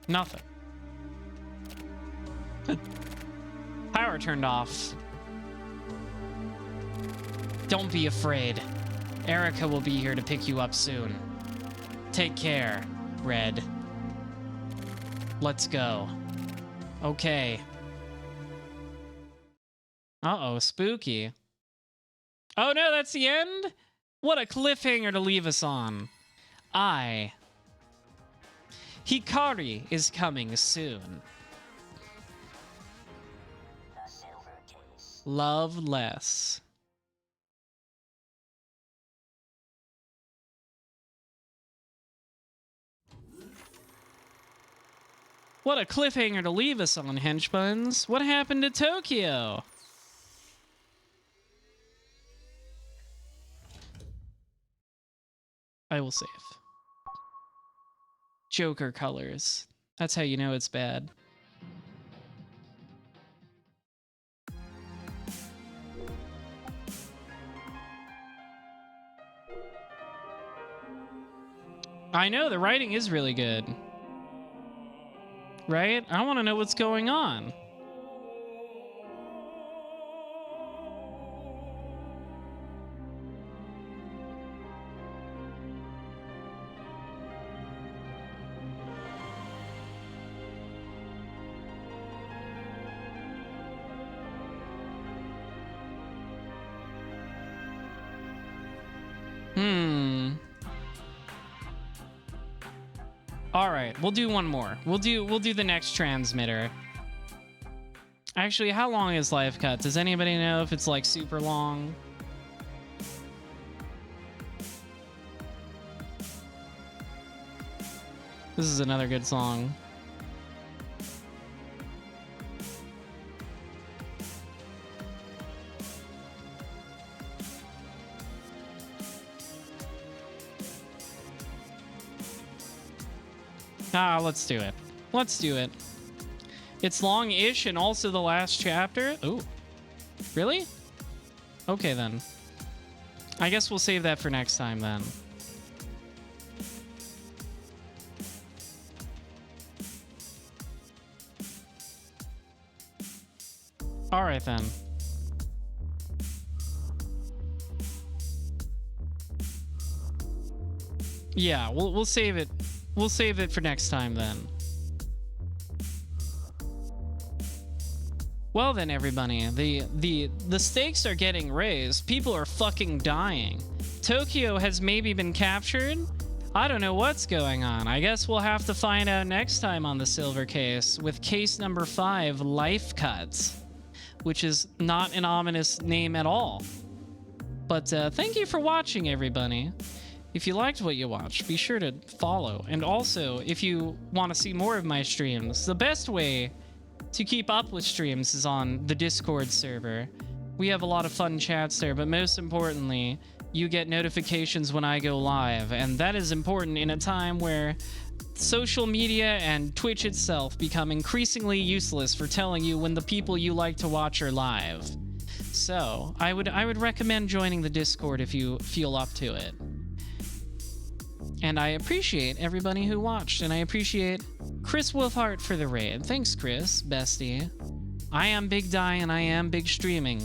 Speaker 1: Nothing. Power turned off. Don't be afraid. Erica will be here to pick you up soon. Take care, Red. Let's go. Okay. Uh-oh, spooky. Oh no, that's the end? What a cliffhanger to leave us on. Hikari is coming soon. Love less. What a cliffhanger to leave us on, henchbuns. What happened to Tokyo? I will save. Joker colors. That's how you know it's bad. I know, the writing is really good. Right? I want to know what's going on. All right, we'll do one more. We'll do the next transmitter. Actually, how long is Life Cut? Does anybody know if it's like super long? This is another good song. Let's do it. Let's do it. It's long-ish and also the last chapter. Ooh. Really? Okay, then. I guess we'll save that for next time, then. All right, then. Yeah, we'll save it. We'll save it for next time then. Well then, everybody, the stakes are getting raised. People are fucking dying. Tokyo has maybe been captured. I don't know what's going on. I guess we'll have to find out next time on the Silver Case with case number 5, Life Cuts, which is not an ominous name at all. But thank you for watching, everybody. If you liked what you watched, be sure to follow. And also, if you want to see more of my streams, the best way to keep up with streams is on the Discord server. We have a lot of fun chats there, but most importantly, you get notifications when I go live, and that is important in a time where social media and Twitch itself become increasingly useless for telling you when the people you like to watch are live. So, I would recommend joining the Discord if you feel up to it. And I appreciate everybody who watched, and I appreciate Chris Wolfhart for the raid. Thanks, Chris, bestie. I am Big Die, and I am Big Streaming.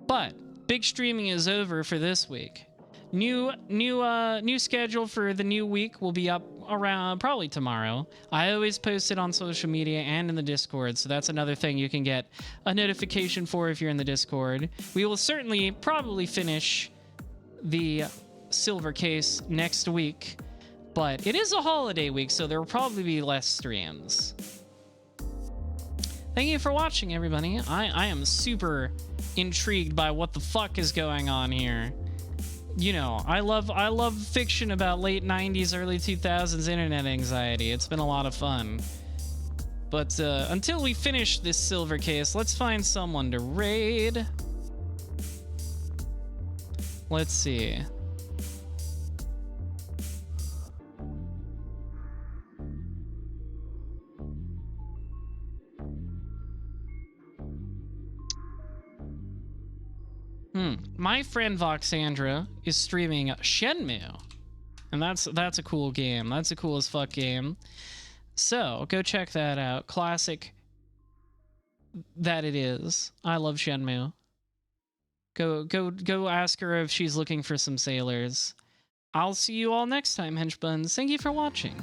Speaker 1: But Big Streaming is over for this week. New schedule for the new week will be up around probably tomorrow. I always post it on social media and in the Discord, so that's another thing you can get a notification for if you're in the Discord. We will certainly probably finish the silver case next week, but it is a holiday week, so there will probably be less streams. Thank you for watching, everybody. I am super intrigued by what the fuck is going on here. You know, I love fiction about late 90s, early 2000s internet anxiety. It's been a lot of fun. But until we finish this silver case, let's find someone to raid. Let's see. My friend Voxandra is streaming Shenmue, and that's a cool game. That's a cool as fuck game. So go check that out. Classic that it is. I love Shenmue. Go ask her if she's looking for some sailors. I'll see you all next time, henchbuns. Thank you for watching.